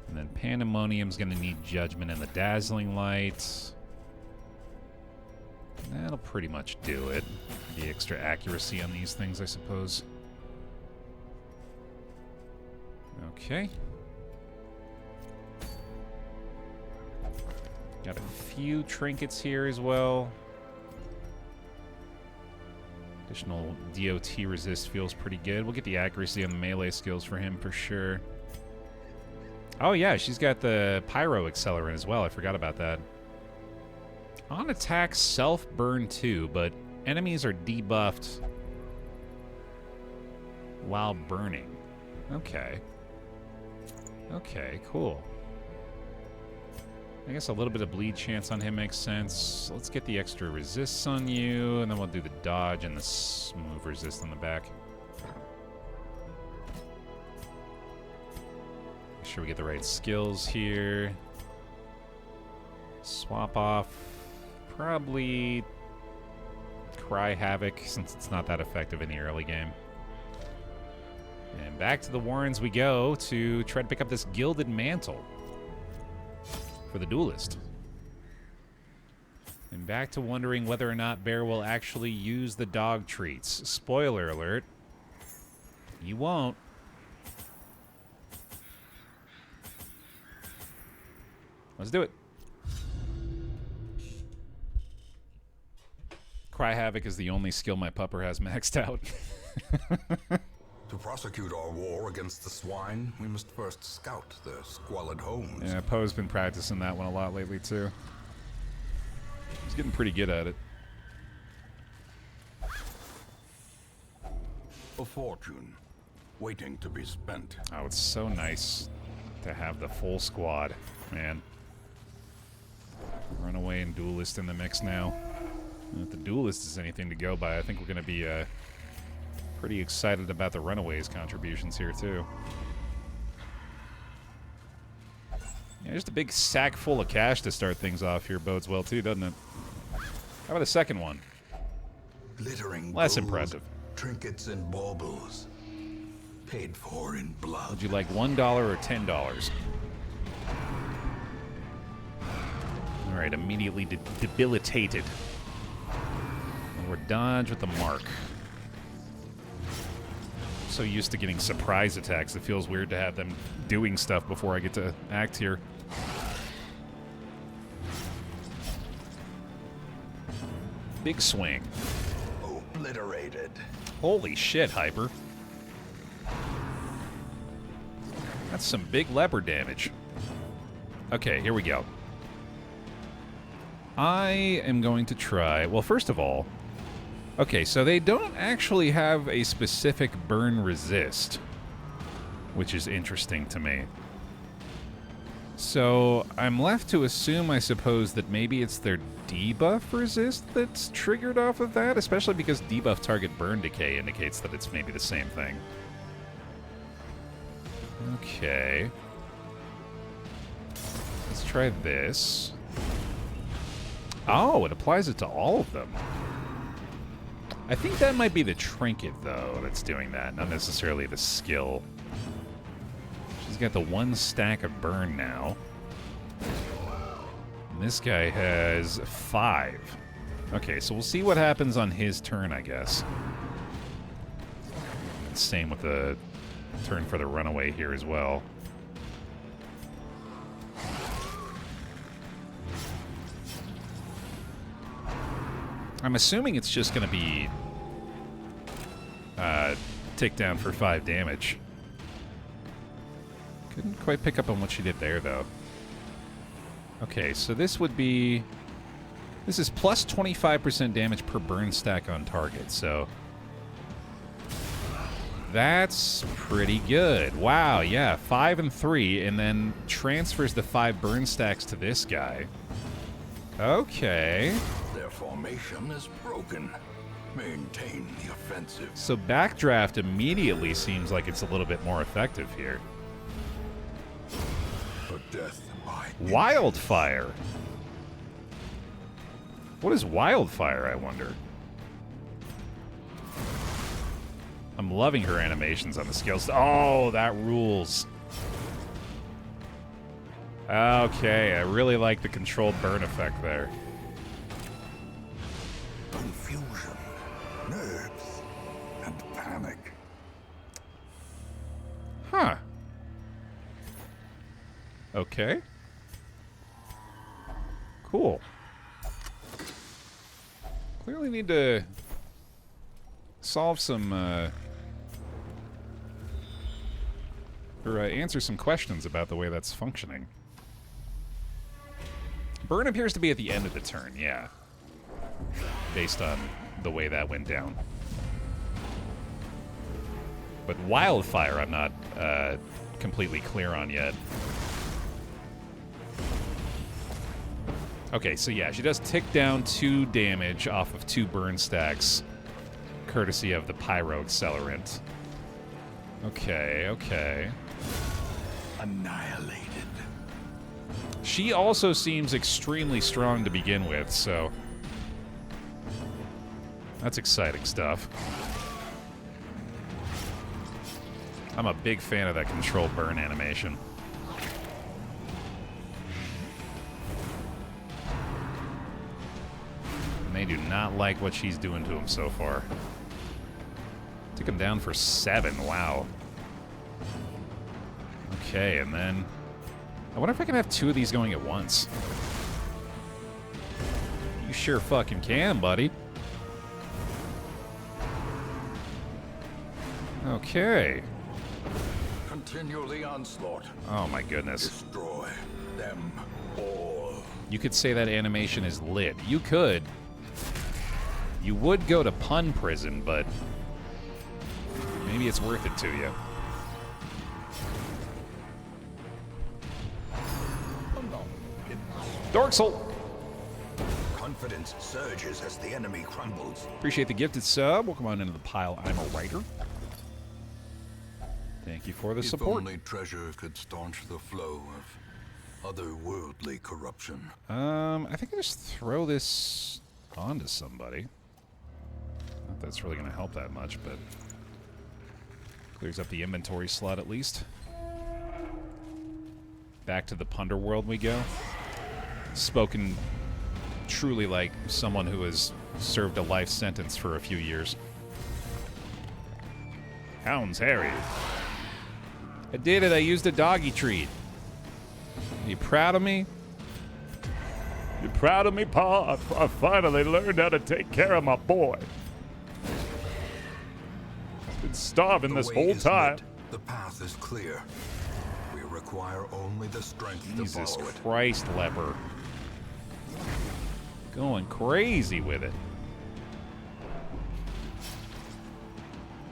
And then Pandemonium's going to need Judgment and the Dazzling Light. That'll pretty much do it. The extra accuracy on these things, I suppose. Okay. Got a few trinkets here as well. Additional DOT resist feels pretty good. We'll get the accuracy on the melee skills for him for sure. Oh yeah, she's got the Pyro Accelerant as well. I forgot about that. On attack, self-burn too, but enemies are debuffed while burning. Okay. Okay, cool. I guess a little bit of bleed chance on him makes sense. Let's get the extra resists on you, and then we'll do the dodge and the smooth resist on the back. Make sure we get the right skills here. Swap off. Probably Cry Havoc, since it's not that effective in the early game. And back to the Warrens we go to try to pick up this Gilded Mantle for the Duelist. And back to wondering whether or not Baer will actually use the dog treats. Spoiler alert, you won't. Let's do it. Cry Havoc is the only skill my pupper has maxed out. To prosecute our war against the swine, we must first scout their squalid homes. Yeah, Poe's been practicing that one a lot lately, too. He's getting pretty good at it. A fortune, waiting to be spent. Oh, it's so nice to have the full squad, man. Runaway and Duelist in the mix now. And if the Duelist is anything to go by, I think we're going to be pretty excited about the Runaways' contributions here, too. Yeah, just a big sack full of cash to start things off here bodes well too, doesn't it? How about the second one? Glittering Less gold, impressive. trinkets and baubles, paid for in blood. Would you like $1 or $10? All right, immediately debilitated. And we're dodge with the mark. So used to getting surprise attacks, it feels weird to have them doing stuff before I get to act here. Big swing. Obliterated. Holy shit, Hyper. That's some big leopard damage. Okay, here we go. I am going to try... Well, first of all... Okay, so they don't actually have a specific burn resist, which is interesting to me. So I'm left to assume, I suppose, that maybe it's their debuff resist that's triggered off of that, especially because debuff target burn decay indicates that it's maybe the same thing. Okay. Let's try this. Oh, it applies it to all of them. I think that might be the trinket, though, that's doing that, not necessarily the skill. She's got the 1 stack of burn now. And this guy has 5. Okay, so we'll see what happens on his turn, I guess. Same with the turn for the runaway here as well. I'm assuming it's just going to be tick down for 5 damage. Couldn't quite pick up on what she did there, though. Okay, so this would be... This is plus 25% damage per burn stack on target, so... That's pretty good. Wow, yeah, 5 and 3, and then transfers the 5 burn stacks to this guy. Okay. Their formation is broken. Maintain the offensive. So backdraft immediately seems like it's a little bit more effective here. For death by Wildfire. What is wildfire, I wonder? I'm loving her animations on the skills. Oh, that rules. Okay, I really like the controlled burn effect there. confusion, nerves, and panic. Huh. Okay. Cool. Clearly need to solve some, or answer some questions about the way that's functioning. Burn appears to be at the end of the turn, yeah. Based on the way that went down. But wildfire, I'm not completely clear on yet. Okay, so yeah, she does tick down 2 damage off of 2 burn stacks, courtesy of the pyro accelerant. Okay, okay. Annihilated. She also seems extremely strong to begin with, so that's exciting stuff. I'm a big fan of that controlled burn animation. And they do not like what she's doing to him so far. Took him down for 7, wow. Okay, and then... I wonder if I can have 2 of these going at once. You sure fucking can, buddy. Okay. Continue the onslaught. Oh my goodness. Destroy them all. You could say that animation is lit. You could. You would go to pun prison, but maybe it's worth it to you. Dark Soul. Confidence surges as the enemy crumbles. Appreciate the gifted sub. Welcome on into the pile. I'm a writer. Thank you for the If support. only treasure could staunch the flow of otherworldly corruption. I think I just throw this onto somebody. Not that it's really going to help that much, but clears up the inventory slot at least. Back to the Punderworld we go. Spoken truly like someone who has served a life sentence for a few years. Hounds Harry. I did it. I used a doggy treat. Are you proud of me? You proud of me, Pa? I finally learned how to take care of my boy. He's been starving this whole time. Lit. The path is clear. We require only the strength Jesus to follow it. Christ, leper. Going crazy with it.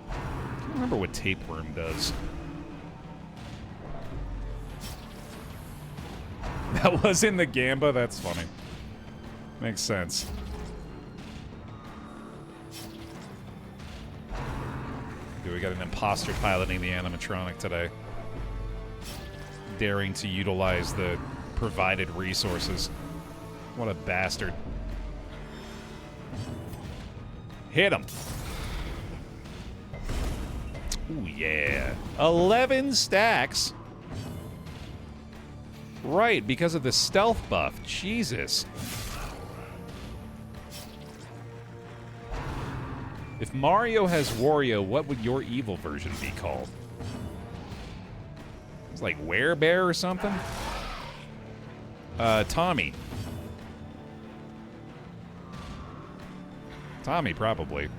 I can't remember what tapeworm does. That was in the Gamba? That's funny. Makes sense. Dude, we got an imposter piloting the animatronic today. Daring to utilize the provided resources. What a bastard. Hit him. Ooh, yeah. 11 stacks. Right, because of the stealth buff. Jesus. If Mario has Wario, what would your evil version be called? It's like Werebear or something? Tommy. Tommy, probably.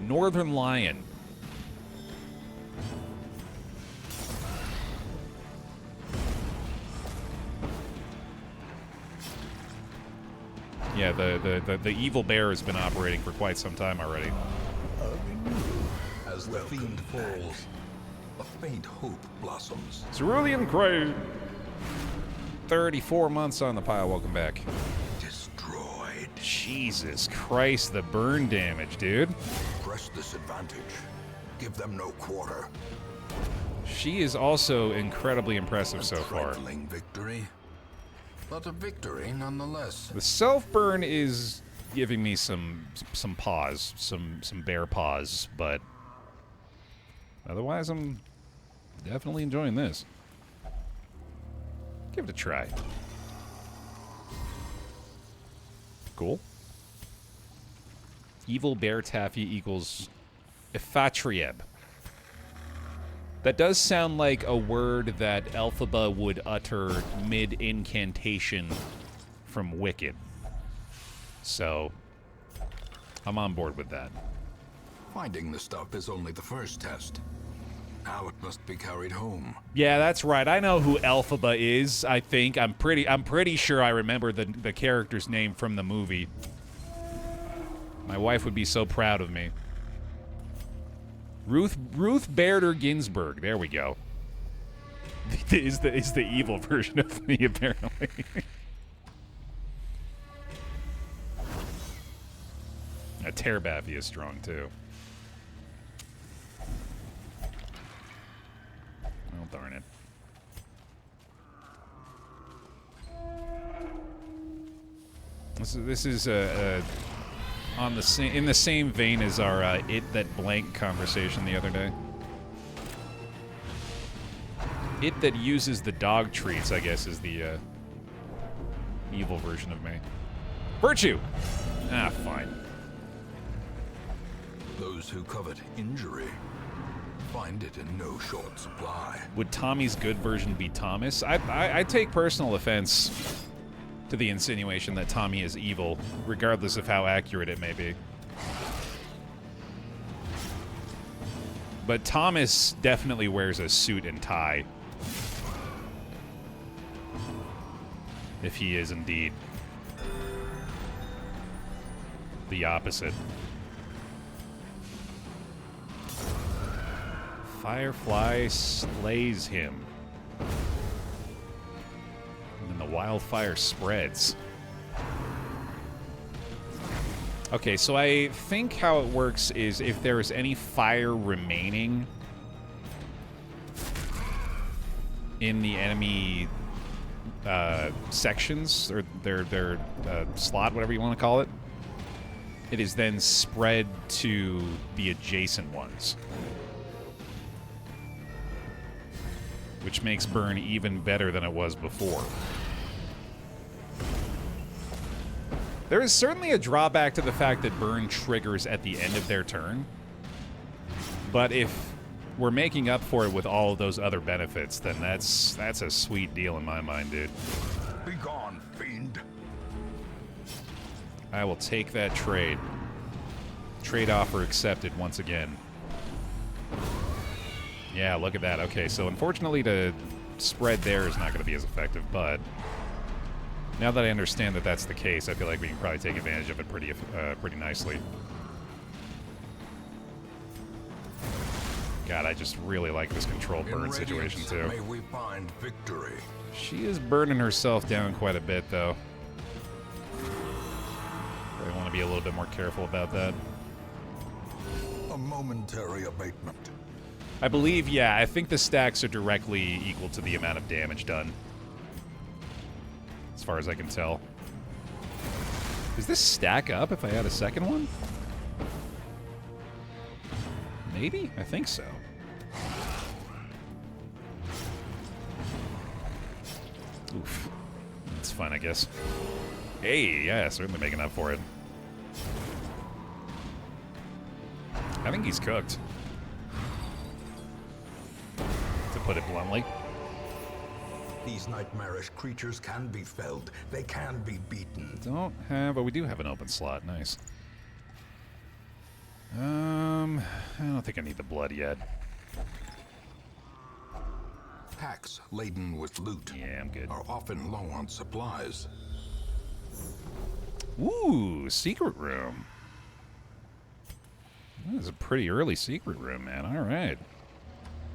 Northern Lion. Yeah, the evil bear has been operating for quite some time already. As the fiend falls, a faint hope blossoms. Cerulean Crane. 34 months on the pile. Welcome back. Destroyed. Jesus Christ, the burn damage, dude. Press this advantage. Give them no quarter. She is also incredibly impressive so far. Trifling victory, but a victory nonetheless. The self-burn is giving me some pause, some bear pause, but otherwise I'm definitely enjoying this. Give it a try. Cool. Evil BaerTaffy equals Ifatrieb. That does sound like a word that Elphaba would utter mid-incantation from Wicked. So, I'm on board with that. Finding the stuff is only the first test. Now it must be carried home. Yeah, that's right. I know who Elphaba is, I think. I'm pretty sure I remember the character's name from the movie. My wife would be so proud of me. Ruth Bader Ginsburg. There we go. is the evil version of me, apparently. Terbaffy is strong too. Oh, darn it. This is on the in the same vein as our it that blank conversation the other day. It that uses the dog treats, I guess, is the evil version of me. Virtue. Ah, fine. Those who covet injury find it in no short supply. Would Tommy's good version be Thomas? I take personal offense to the insinuation that Tommy is evil, regardless of how accurate it may be. But Thomas definitely wears a suit and tie. If he is indeed the opposite. Firefly slays him. And then the wildfire spreads. Okay, so I think how it works is if there is any fire remaining in the enemy sections, or their slot, whatever you want to call it, it is then spread to the adjacent ones, which makes burn even better than it was before. There is certainly a drawback to the fact that burn triggers at the end of their turn, but if we're making up for it with all of those other benefits, then that's a sweet deal in my mind, dude. Be gone, fiend. I will take that trade. Trade offer accepted once again. Yeah, look at that. Okay, so unfortunately the spread there is not going to be as effective, but now that I understand that that's the case, I feel like we can probably take advantage of it pretty nicely. God, I just really like this control burn situation, too. May we find victory. She is burning herself down quite a bit, though. Probably want to be a little bit more careful about that. A momentary abatement. I believe, yeah, I think the stacks are directly equal to the amount of damage done. As far as I can tell. Does this stack up if I add a second one? Maybe? I think so. Oof. That's fine, I guess. Hey, yeah, certainly making up for it. I think he's cooked. To put it bluntly. These nightmarish creatures can be felled. They can be beaten. Don't have, but we do have an open slot. Nice. I don't think I need the blood yet. Packs laden with loot Yeah, I'm good. are often low on supplies. Ooh, secret room. That is a pretty early secret room, man. All right.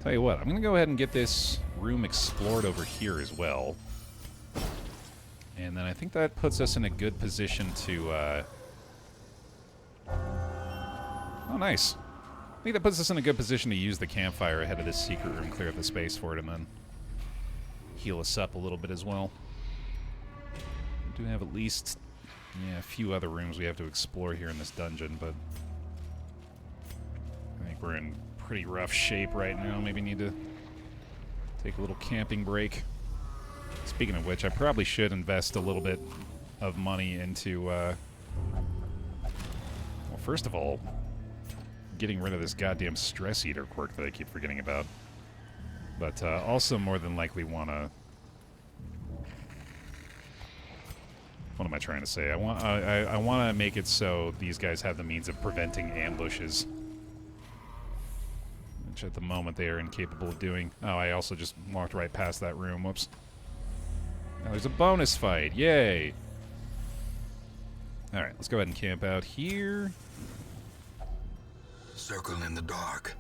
Tell you what, I'm going to go ahead and get this room explored over here as well. And then I think that puts us in a good position to... Oh, nice. I think that puts us in a good position to use the campfire ahead of this secret room, clear up the space for it, and then heal us up a little bit as well. We do have at least a few other rooms we have to explore here in this dungeon, but I think we're in pretty rough shape right now. Maybe need to take a little camping break. Speaking of which, I probably should invest a little bit of money into, well, first of all, getting rid of this goddamn stress eater quirk that I keep forgetting about. But also more than likely want to... What am I trying to say? I want to make it so these guys have the means of preventing ambushes, which at the moment they are incapable of doing. Oh, I also just walked right past that room. Whoops. Now there's a bonus fight. Yay! Alright, let's go ahead and camp out here. Circle in the dark.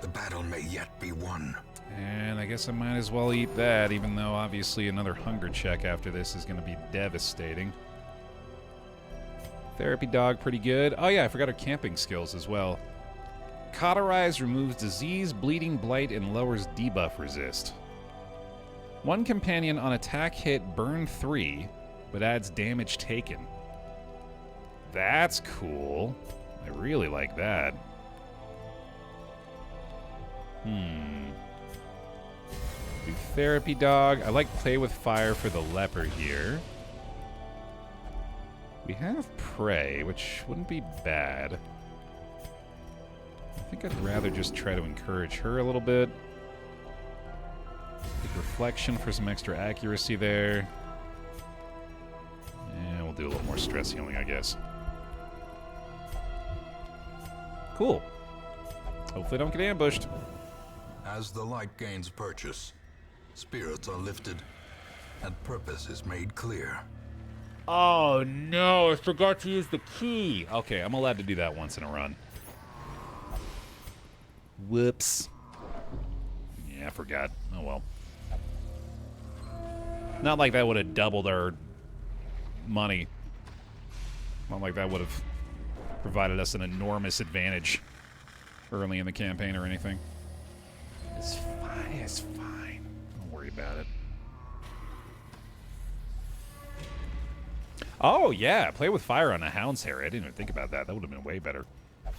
The battle may yet be won. And I guess I might as well eat that, even though obviously another hunger check after this is going to be devastating. Therapy dog, pretty good. Oh yeah, I forgot our camping skills as well. Cauterize removes disease, bleeding, blight, and lowers debuff resist. One companion on attack hit burn 3, but adds damage taken. That's cool. I really like that. Do therapy dog. I like play with fire for the leper here. We have prey, which wouldn't be bad. I think I'd rather just try to encourage her a little bit. Take reflection for some extra accuracy there. And we'll do a little more stress healing, I guess. Cool. Hopefully I don't get ambushed. As the light gains purchase, spirits are lifted, and purpose is made clear. Oh no, I forgot to use the key. Okay, I'm allowed to do that once in a run. Whoops. Yeah, I forgot. Oh well. Not like that would have doubled our money. Not like that would have provided us an enormous advantage early in the campaign or anything. It's fine, it's fine. Don't worry about it. Oh, yeah. Play with fire on a hound's hair. I didn't even think about that. That would have been way better. That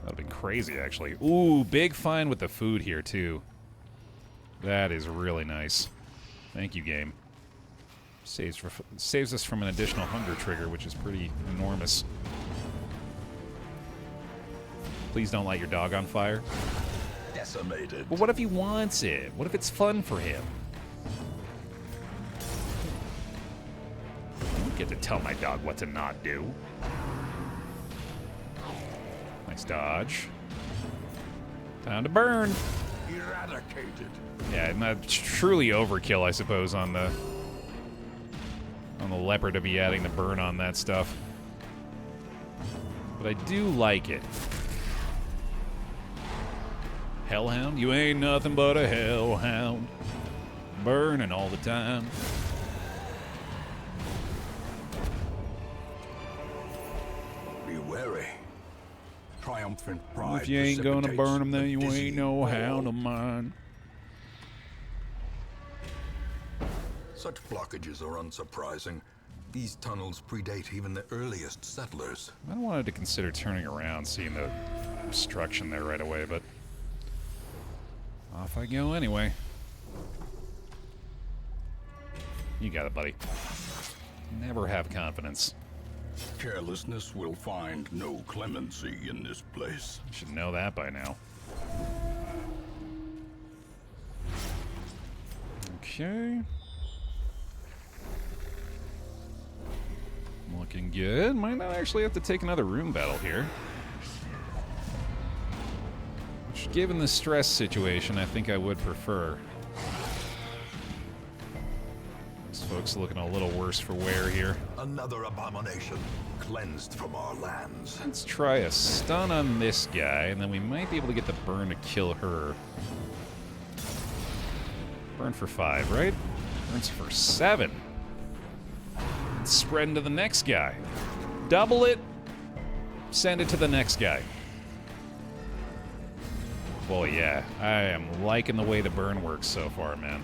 would have been crazy, actually. Ooh, big find with the food here, too. That is really nice. Thank you, game. Saves us from an additional hunger trigger, which is pretty enormous. Please don't light your dog on fire. Decimated. But what if he wants it? What if it's fun for him? I don't get to tell my dog what to not do. Nice dodge. Time to burn. Eradicated. Yeah, not truly overkill, I suppose, on the leopard to be adding the burn on that stuff. But I do like it. Hellhound, you ain't nothing but a hellhound. Burning all the time. Be wary. Triumphant pride. If you ain't gonna precipitates burn them, then the you ain't dizzying no fall. hound of mine. Such blockages are unsurprising. These tunnels predate even the earliest settlers. I wanted to consider turning around, seeing the obstruction there right away, but off I go anyway. You got it, buddy. Never have confidence. Carelessness will find no clemency in this place. You should know that by now. Okay. Looking good. Might not actually have to take another room battle here. Which, given the stress situation, I think I would prefer. These folks are looking a little worse for wear here. Another abomination cleansed from our lands. Let's try a stun on this guy, and then we might be able to get the burn to kill her. Burn for 5, right? Burns for 7. Spread into the next guy. Double it. Send it to the next guy. Well, yeah. I am liking the way the burn works so far, man.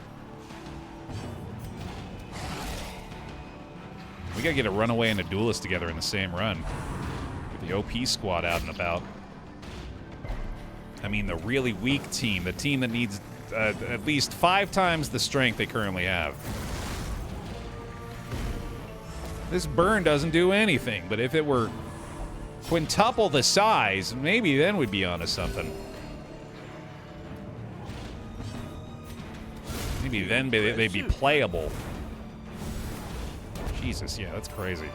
We gotta get a runaway and a duelist together in the same run. Get the OP squad out and about. I mean, the really weak team. The team that needs at least 5 times the strength they currently have. This burn doesn't do anything, but if it were quintuple the size, maybe then we'd be onto something. Maybe then they'd be playable. Jesus, yeah, that's crazy.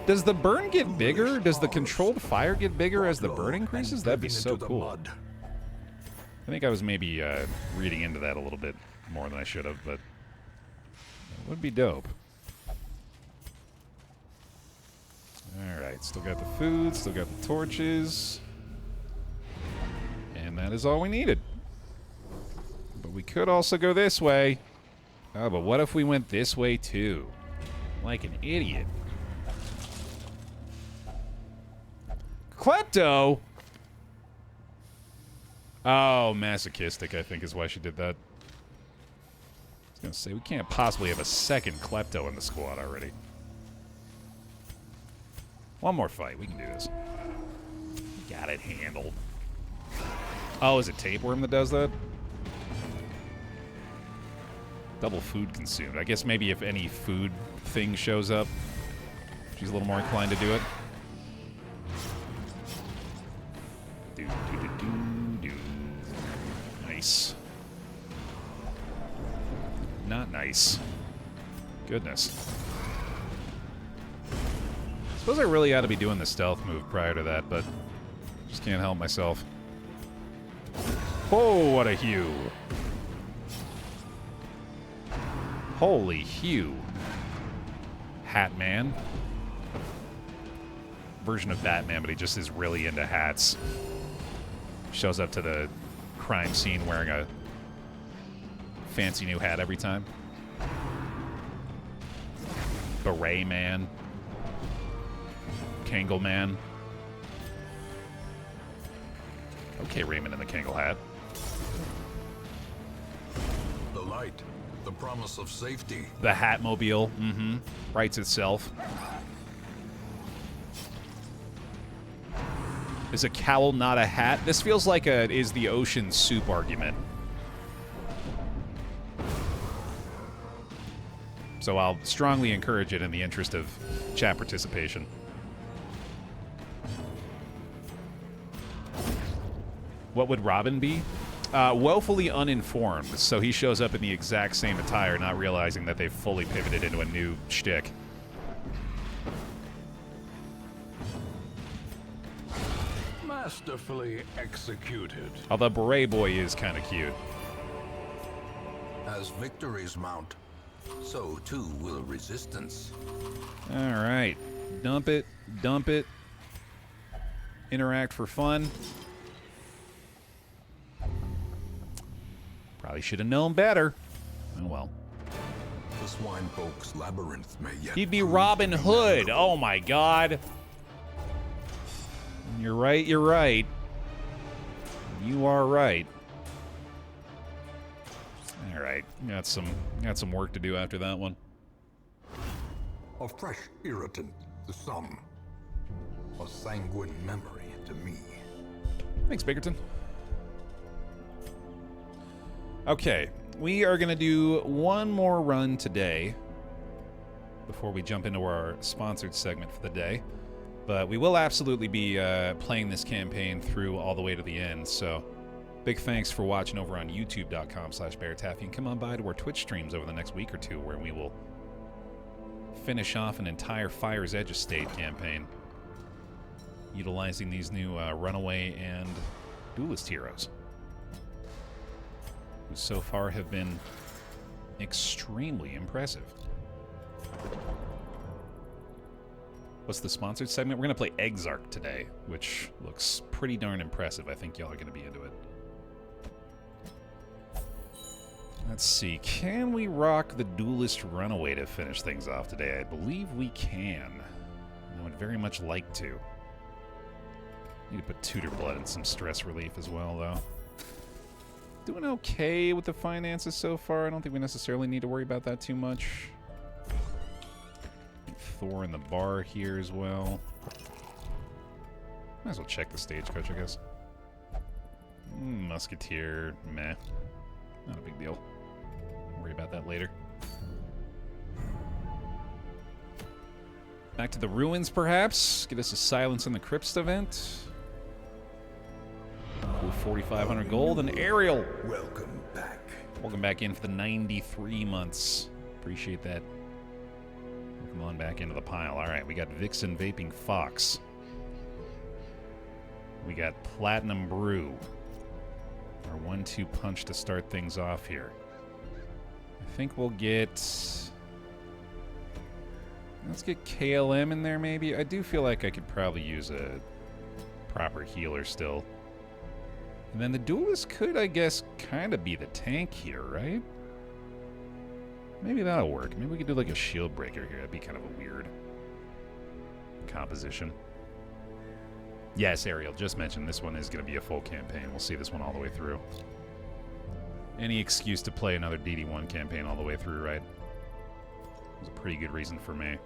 Does the burn get bigger? Does the controlled fire get bigger as the burn increases? That'd be so cool. I think I was maybe reading into that a little bit more than I should have, but it would be dope. Alright, still got the food, still got the torches. And that is all we needed. But we could also go this way. Oh, but what if we went this way too? Like an idiot. Klepto? Oh, masochistic, I think is why she did that. I was gonna say, we can't possibly have a second Klepto in the squad already. One more fight. We can do this. Got it handled. Oh, is it Tapeworm that does that? Double food consumed. I guess maybe if any food thing shows up, she's a little more inclined to do it. Nice. Not nice. Goodness. Suppose I really ought to be doing the stealth move prior to that, but just can't help myself. Oh, what a hue. Holy hue. Hat Man. Version of Batman, but he just is really into hats. Shows up to the crime scene wearing a fancy new hat every time. Beret Man. Kangle Man. Okay, Raymond in the Kangle hat. right. The promise of safety. The Hatmobile, writes itself. Is a cowl not a hat? This feels like a is the ocean soup argument. So I'll strongly encourage it in the interest of chat participation. What would Robin be? Woefully uninformed, so he shows up in the exact same attire, not realizing that they've fully pivoted into a new shtick. Masterfully executed. Although Beret Boy is kind of cute. As victories mount, so too will resistance. All right. Dump it. Dump it. Interact for fun. Probably should have known better. Oh, well. The swine folk's labyrinth may yet He'd be prove Robin to be Hood. memorable. Oh, my God. You're right. You're right. You are right. All right. Got some work to do after that one. A fresh irritant to some. A sanguine memory to me. Thanks, Bickerton. Okay, we are going to do one more run today before we jump into our sponsored segment for the day. But we will absolutely be playing this campaign through all the way to the end. So big thanks for watching over on youtube.com/BaerTaffy. And come on by to our Twitch streams over the next week or two where we will finish off an entire Fire's Edge Estate campaign utilizing these new Runaway and Duelist heroes, who so far have been extremely impressive. What's the sponsored segment? We're going to play Exarch today, which looks pretty darn impressive. I think y'all are going to be into it. Let's see. Can we rock the Duelist Runaway to finish things off today? I believe we can. I would very much like to. Need to put Tutor Blood in some stress relief as well, though. Doing okay with the finances so far. I don't think we necessarily need to worry about that too much. Thor in the bar here as well. Might as well check the stagecoach, I guess. Musketeer, meh. Not a big deal. Worry about that later. Back to the ruins, perhaps. Get us a Silence in the Crypts event. Cool 4,500 gold and Ariel. Welcome back. Welcome back in for the 93 months. Appreciate that. Come on back into the pile. All right, we got Vixen Vaping Fox. We got Platinum Brew. Our 1-2 punch to start things off here. I think we'll get... Let's get KLM in there, maybe. I do feel like I could probably use a proper healer still. And then the Duelist could, I guess, kind of be the tank here, right? Maybe that'll work. Maybe we could do like a shield breaker here. That'd be kind of a weird composition. Yes, Ariel, just mentioned this one is going to be a full campaign. We'll see this one all the way through. Any excuse to play another DD1 campaign all the way through, right? It was a pretty good reason for me.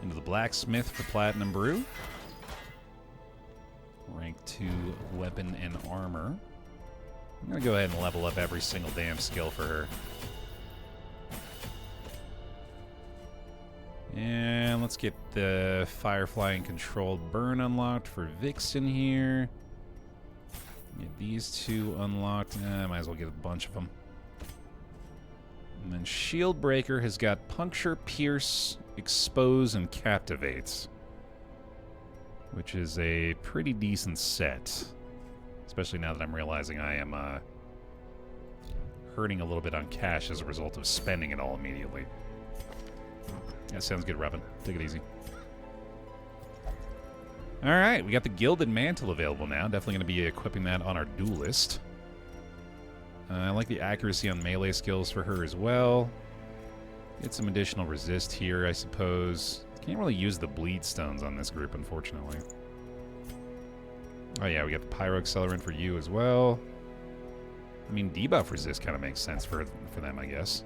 Into the Blacksmith for Platinum Brew. Rank 2 weapon and armor. I'm going to go ahead and level up every single damn skill for her. And let's get the Firefly and Controlled Burn unlocked for Vixen here. Get these two unlocked. I might as well get a bunch of them. And then Shield Breaker has got Puncture, Pierce, Expose, and Captivates, which is a pretty decent set. Especially now that I'm realizing I am hurting a little bit on cash as a result of spending it all immediately. That sounds good, Robin. Take it easy. All right, we got the Gilded Mantle available now. Definitely going to be equipping that on our Duelist. I like the accuracy on melee skills for her as well. Get some additional resist here, I suppose. Can't really use the bleed stones on this group, unfortunately. Oh yeah, we got the Pyro Accelerant for you as well. I mean, debuff resist kind of makes sense for them, I guess.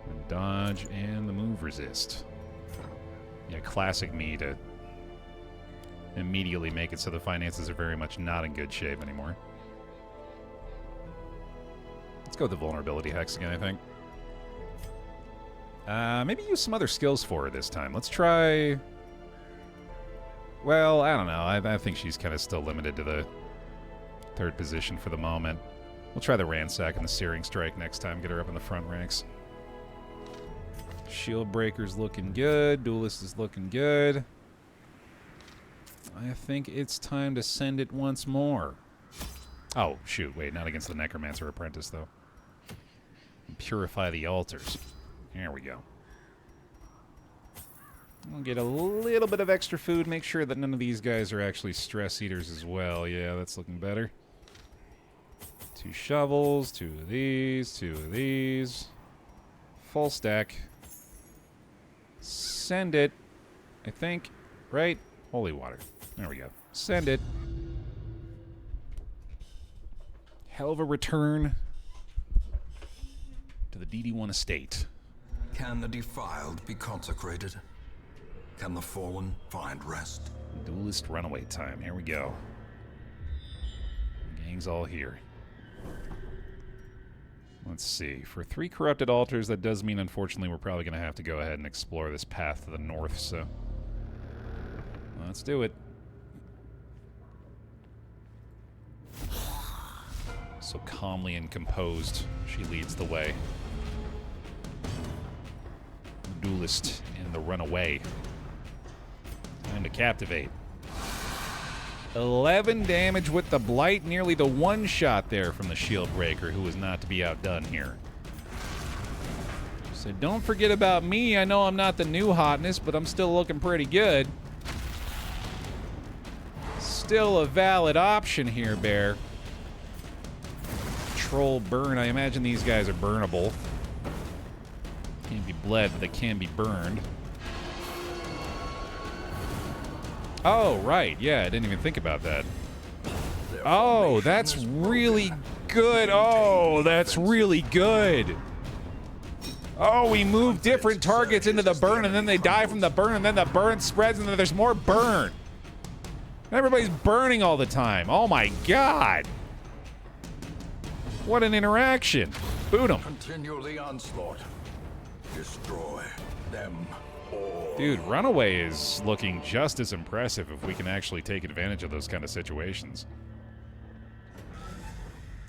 The dodge and the move resist. Yeah, classic me to immediately make it so the finances are very much not in good shape anymore. Let's go with the vulnerability hex again, I think. Maybe use some other skills for her this time. Let's try... Well, I don't know. I think she's kind of still limited to the third position for the moment. We'll try the Ransack and the Searing Strike next time. Get her up in the front ranks. Shieldbreaker's looking good. Duelist is looking good. I think it's time to send it once more. Oh, shoot. Wait, not against the Necromancer Apprentice, though. Purify the altars. There we go. We'll get a little bit of extra food. Make sure that none of these guys are actually stress eaters as well. Yeah, that's looking better. 2 shovels, 2 of these, 2 of these. Full stack. Send it. I think. Right? Holy water. There we go. Send it. Hell of a return to the DD1 estate. Can the defiled be consecrated? Can the fallen find rest? Duelist Runaway time. Here we go. Gang's all here. Let's see. For 3 corrupted altars, that does mean, unfortunately, we're probably going to have to go ahead and explore this path to the north, so... Let's do it. So calmly and composed, she leads the way. The Duelist and the Runaway. Time to captivate. 11 damage with the Blight, nearly the one-shot there from the Shieldbreaker, who was not to be outdone here. So don't forget about me. I know I'm not the new hotness, but I'm still looking pretty good. Still a valid option here, Baer. Troll burn. I imagine these guys are burnable. Can't be bled, but they can be burned. Oh, right. Yeah, I didn't even think about that. Oh, that's really good. Oh, that's really good. Oh, we move different targets into the burn, and then they die from the burn, and then the burn spreads, and then there's more burn. Everybody's burning all the time. Oh, my God. What an interaction. Boot 'em. Continue the onslaught. Destroy them all. Dude, Runaway is looking just as impressive if we can actually take advantage of those kind of situations.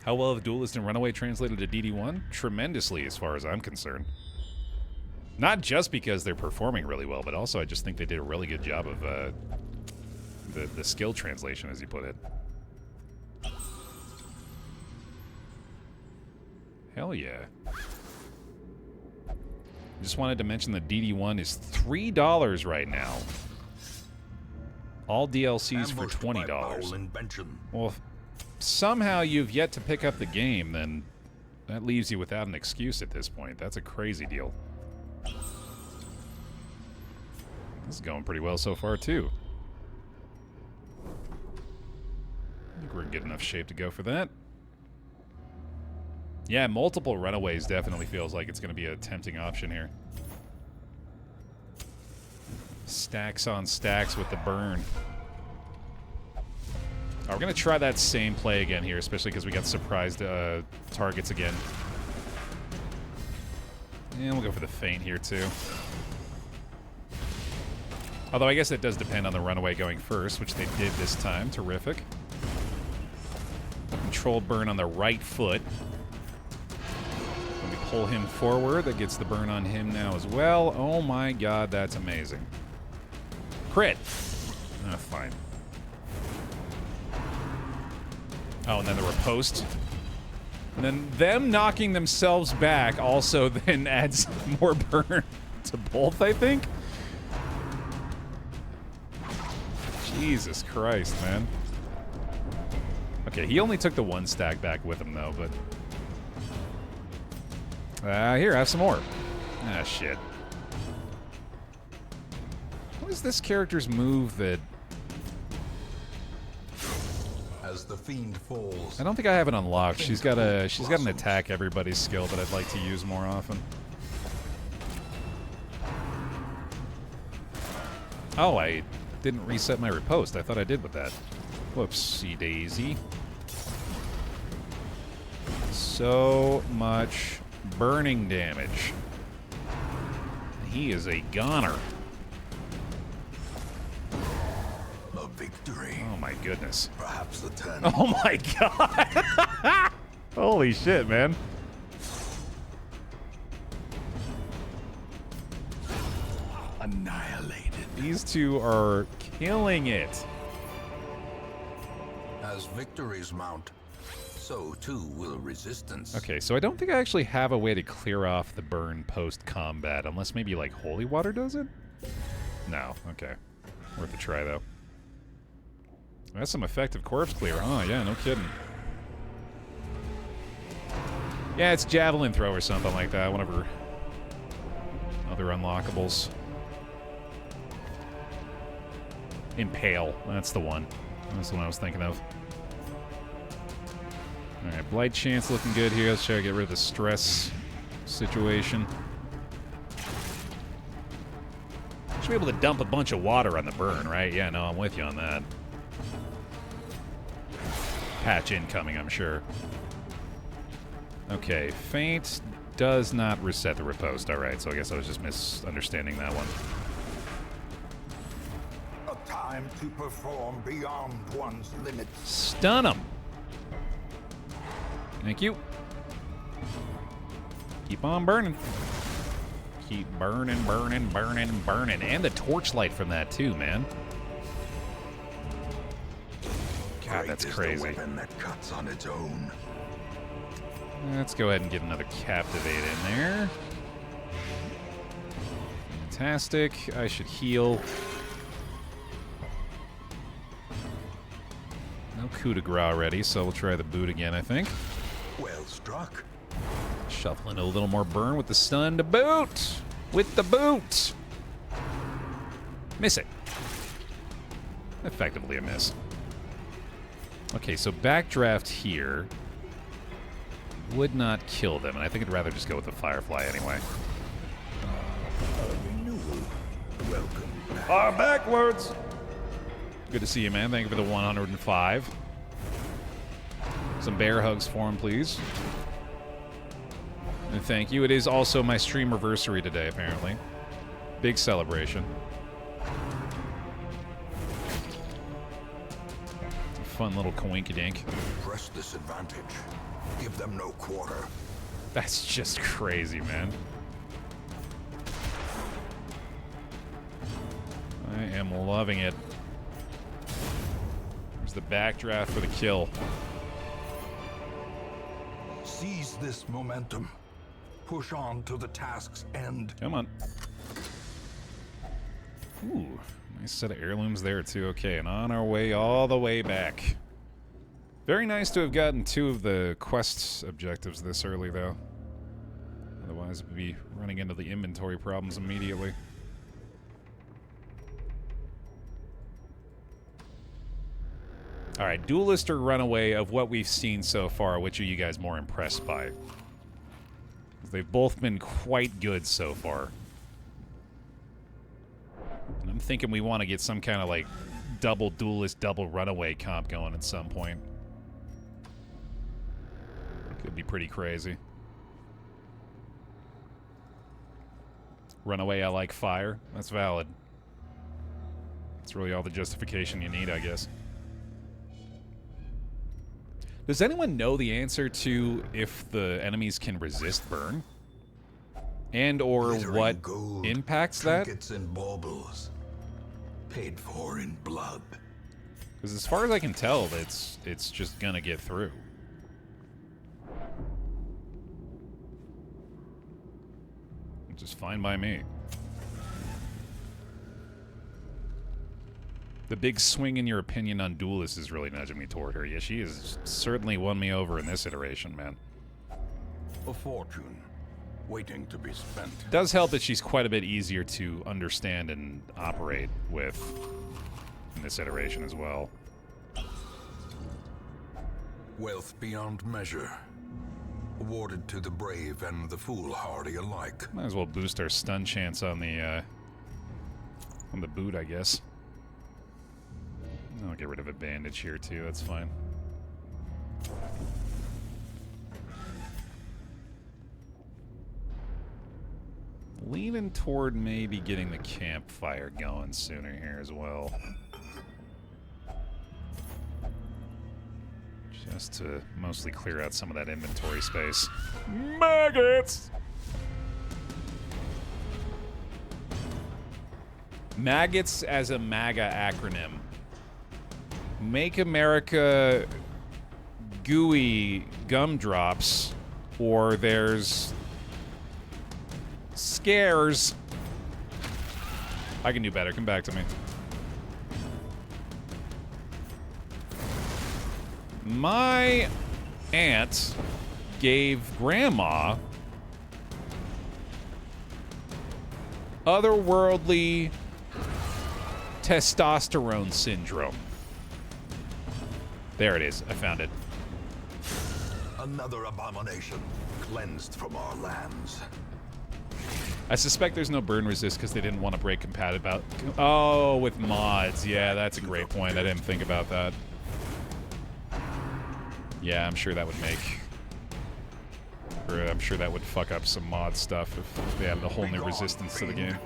How well have Duelist and Runaway translated to DD1? Tremendously, as far as I'm concerned. Not just because they're performing really well, but also I just think they did a really good job of the skill translation, as you put it. Hell yeah. Just wanted to mention that DD1 is $3 right now. All DLCs for $20. Well, if somehow you've yet to pick up the game, then that leaves you without an excuse at this point. That's a crazy deal. This is going pretty well so far, too. I think we're in good enough shape to go for that. Yeah, multiple Runaways definitely feels like it's going to be a tempting option here. Stacks on stacks with the burn. We're going to try that same play again here, especially because we got surprised targets again. And we'll go for the feint here, too. Although I guess it does depend on the Runaway going first, which they did this time. Terrific. Controlled burn on the right foot. When we pull him forward, that gets the burn on him now as well. Oh my God, that's amazing. Crit. Oh, fine. Oh, and then the riposte. And then them knocking themselves back also then adds more burn to both, I think. Jesus Christ, man. Okay, he only took the one stack back with him, though, but... here, have some more. Ah, shit. What is this character's move that... as the fiend falls. I don't think I have it unlocked. She's got an attack everybody's skill that I'd like to use more often. Oh, I didn't reset my riposte. I thought I did with that. Whoopsie daisy. So much burning damage. He is a goner. A victory. Oh my goodness. Perhaps the turn. Oh my god. Holy shit, man. Annihilated. These two are killing it. As victories mount, so too will resistance. Okay, so I don't think I actually have a way to clear off the burn post-combat, unless maybe, like, holy water does it? No, okay. Worth a try, though. That's some effective corpse clear, huh? Yeah, no kidding. Yeah, it's javelin throw or something like that, whatever. Other unlockables. Impale, that's the one. That's the one I was thinking of. Alright, Blight Chance looking good here. Let's try to get rid of the stress situation. Should be able to dump a bunch of water on the burn, right? Yeah, no, I'm with you on that. Patch incoming, I'm sure. Okay, Feint does not reset the riposte. Alright, so I guess I was just misunderstanding that one. A time to perform beyond one's limits. Stun him! Thank you. Keep on burning. Keep burning, burning, burning, burning. And the torchlight from that, too, man. God, that's crazy. The weapon that cuts on its own. Let's go ahead and get another Captivate in there. Fantastic. I should heal. No coup de grace already, so we'll try the boot again, I think. Well struck. Shuffling a little more burn with the stun to boot. With the boot. Miss it. Effectively a miss. Okay, so backdraft here would not kill them, and I think I'd rather just go with the Firefly anyway. Welcome. Backwards. Good to see you, man. Thank you for the 105. Some bear hugs for him, please. And thank you. It is also my streamiversary today, apparently. Big celebration. It's a fun little coinkydink. Press this advantage. Give them no quarter. That's just crazy, man. I am loving it. There's the backdraft for the kill. Seize this momentum. Push on to the task's end. Come on. Ooh, nice set of heirlooms there, too. Okay, and on our way all the way back. Very nice to have gotten 2 of the quest objectives this early, though. Otherwise, we'd be running into the inventory problems immediately. Alright, Duelist or Runaway, of what we've seen so far, which are you guys more impressed by? They've both been quite good so far. And I'm thinking we want to get some kind of, like, double Duelist, double Runaway comp going at some point. Could be pretty crazy. Runaway, I like fire. That's valid. That's really all the justification you need, I guess. Does anyone know the answer to if the enemies can resist burn? And or what gold, impacts that? Trinkets and baubles. Paid for in blood. Because as far as I can tell, it's just gonna get through. Which is fine by me. The big swing in your opinion on Duelist is really nudging me toward her. Yeah, she has certainly won me over in this iteration, man. A fortune waiting to be spent. It does help that she's quite a bit easier to understand and operate with in this iteration as well. Wealth beyond measure. Awarded to the brave and the foolhardy alike. Might as well boost our stun chance on the boot, I guess. I'll get rid of a bandage here too, that's fine. Leaning toward maybe getting the campfire going sooner here as well. Just to mostly clear out some of that inventory space. Maggots! Maggots as a MAGA acronym. Make America gooey gumdrops, or there's scares. I can do better. Come back to me. My aunt gave Grandma otherworldly testosterone syndrome. There it is. I found it. Another abomination cleansed from our lands. I suspect there's no burn resist because they didn't want to break compatibility. Oh, with mods. Yeah, that's a great point. I didn't think about that. Yeah, I'm sure that would make... Or I'm sure that would fuck up some mod stuff if they added a whole new resistance to the game.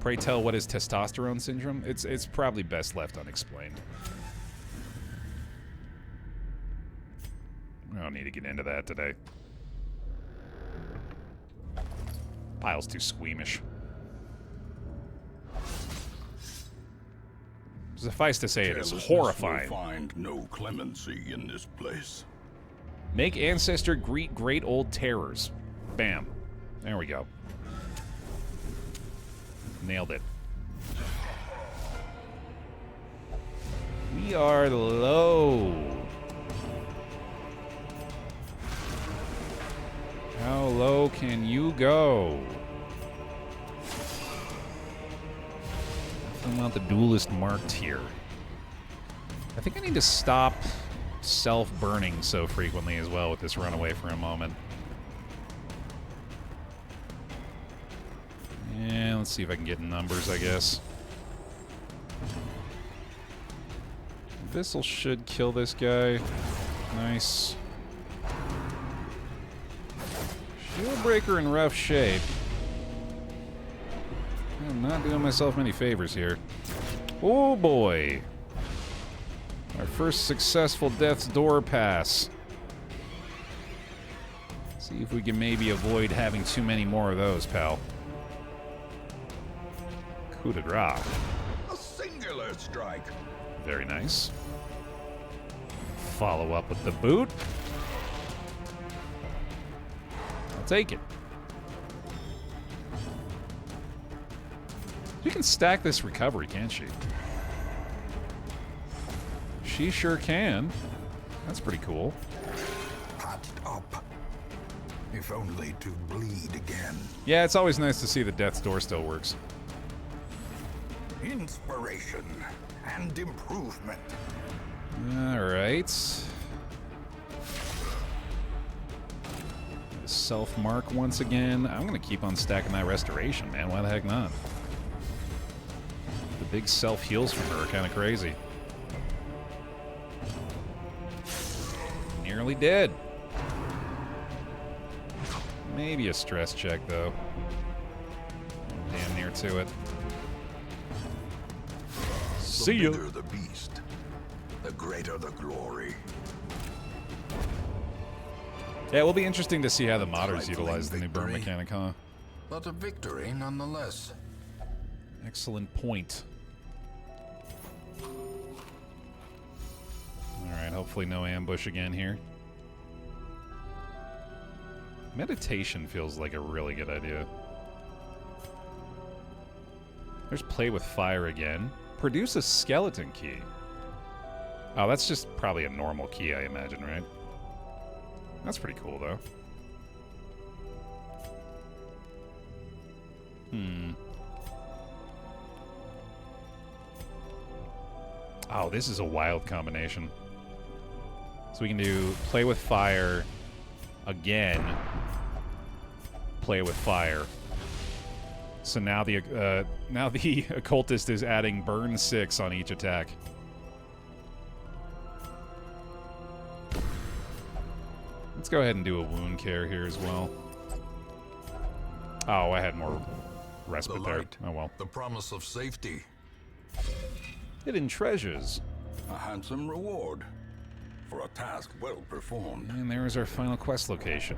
Pray tell, what is testosterone syndrome? It's probably best left unexplained. I don't need to get into that today. Pile's too squeamish. Suffice to say, it is horrifying. Find no clemency in this place. Make ancestor greet great old terrors. Bam. There we go. Nailed it. We are low. How low can you go? I want the duelist marked here. I think I need to stop self-burning so frequently as well with this runaway for a moment. Yeah, let's see if I can get numbers, I guess. This'll should kill this guy. Nice. Shieldbreaker in rough shape. I'm not doing myself many favors here. Oh boy. Our first successful Death's Door pass. See if we can maybe avoid having too many more of those, pal. Coup de grace. A singular strike. Very nice. Follow up with the boot. I'll take it. She can stack this recovery, can't she? She sure can. That's pretty cool. Patched up. If only to bleed again. Yeah, it's always nice to see that Death's Door still works. Inspiration and improvement. Alright. Self-mark once again. I'm going to keep on stacking that restoration, man. Why the heck not? The big self-heals from her are kind of crazy. Nearly dead. Maybe a stress check, though. Damn near to it. See ya. The bigger the beast, the greater the glory. Yeah, it will be interesting to see how the modders Trifling utilize the new burn victory. mechanic, huh? But a victory nonetheless. Excellent point. Alright, hopefully no ambush again here. Meditation feels like a really good idea. There's play with fire again. Produce a skeleton key. Oh, that's just probably a normal key, I imagine, right? That's pretty cool, though. Oh, this is a wild combination. So we can do play with fire, again, play with fire. So now the occultist is adding burn 6 on each attack. Let's go ahead and do a wound care here as well. Oh, I had more respite there. Oh well. The promise of safety. Hidden treasures. A handsome reward for a task well performed. And there is our final quest location.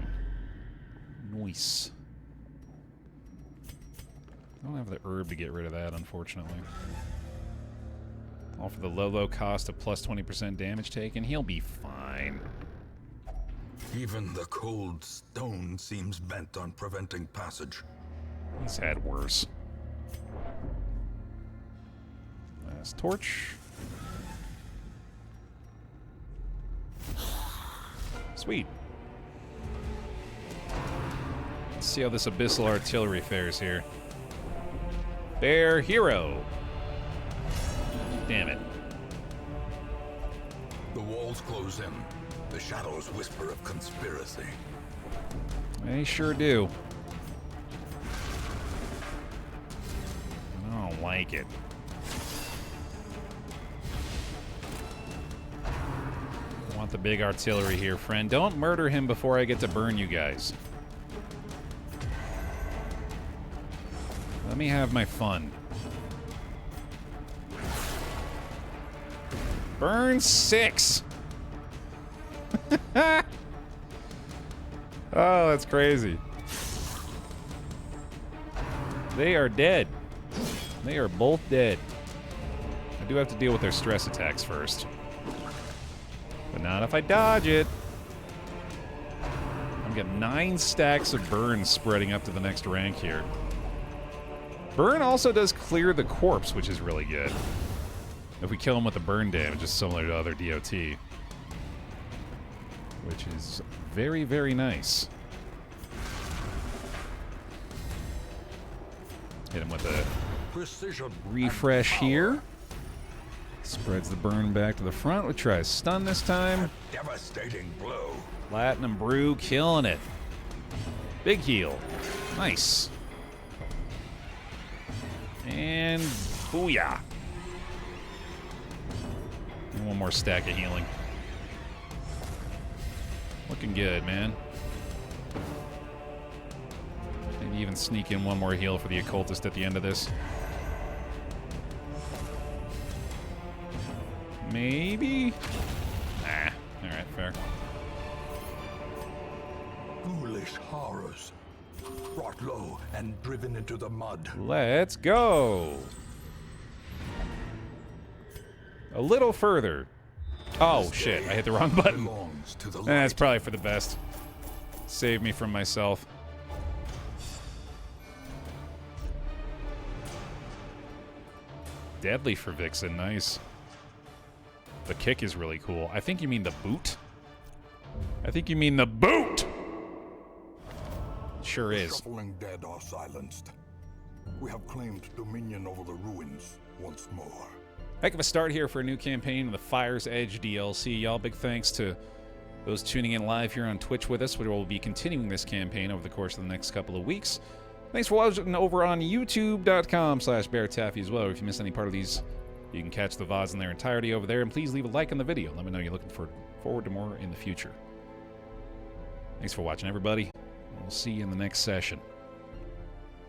Nice. I don't have the herb to get rid of that, unfortunately. All for the low cost of plus 20% damage taken. He'll be fine. Even the cold stone seems bent on preventing passage. He's had worse. Last torch. Sweet. Let's see how this abyssal artillery fares here. Baer hero. Damn it. The walls close in. The shadows whisper of conspiracy. They sure do. I don't like it. I want the big artillery here, friend. Don't murder him before I get to burn you guys. Let me have my fun. Burn 6! Oh, that's crazy. They are dead. They are both dead. I do have to deal with their stress attacks first. But not if I dodge it. I've got 9 stacks of burn spreading up to the next rank here. Burn also does clear the corpse, which is really good. If we kill him with the burn damage, it's similar to other DOT. Which is very, very nice. Hit him with a Precision refresh here. Spreads the burn back to the front. We'll try stun this time. Devastating blow. Platinum Brew killing it. Big heal. Nice. And booyah. And one more stack of healing. Looking good, man. Maybe even sneak in one more heal for the occultist at the end of this. Maybe? Nah. Alright, fair. Ghoulish horrors. Brought low and driven into the mud. Let's go. A little further. Oh, shit. I hit the wrong button. Belongs to the That's light. probably for the best. Save me from myself. Deadly for Vixen. Nice. The kick is really cool. I think you mean the boot. I think you mean the boot! Sure is. Shuffling dead are silenced. We have claimed dominion over the ruins once more. Heck of a start here for a new campaign in the Fire's Edge DLC. Y'all, big thanks to those tuning in live here on Twitch with us. We will be continuing this campaign over the course of the next couple of weeks. Thanks for watching over on youtube.com/BaerTaffy as well. If you missed any part of these, you can catch the VODs in their entirety over there. And please leave a like on the video. Let me know you're looking forward to more in the future. Thanks for watching, everybody. We'll see you in the next session.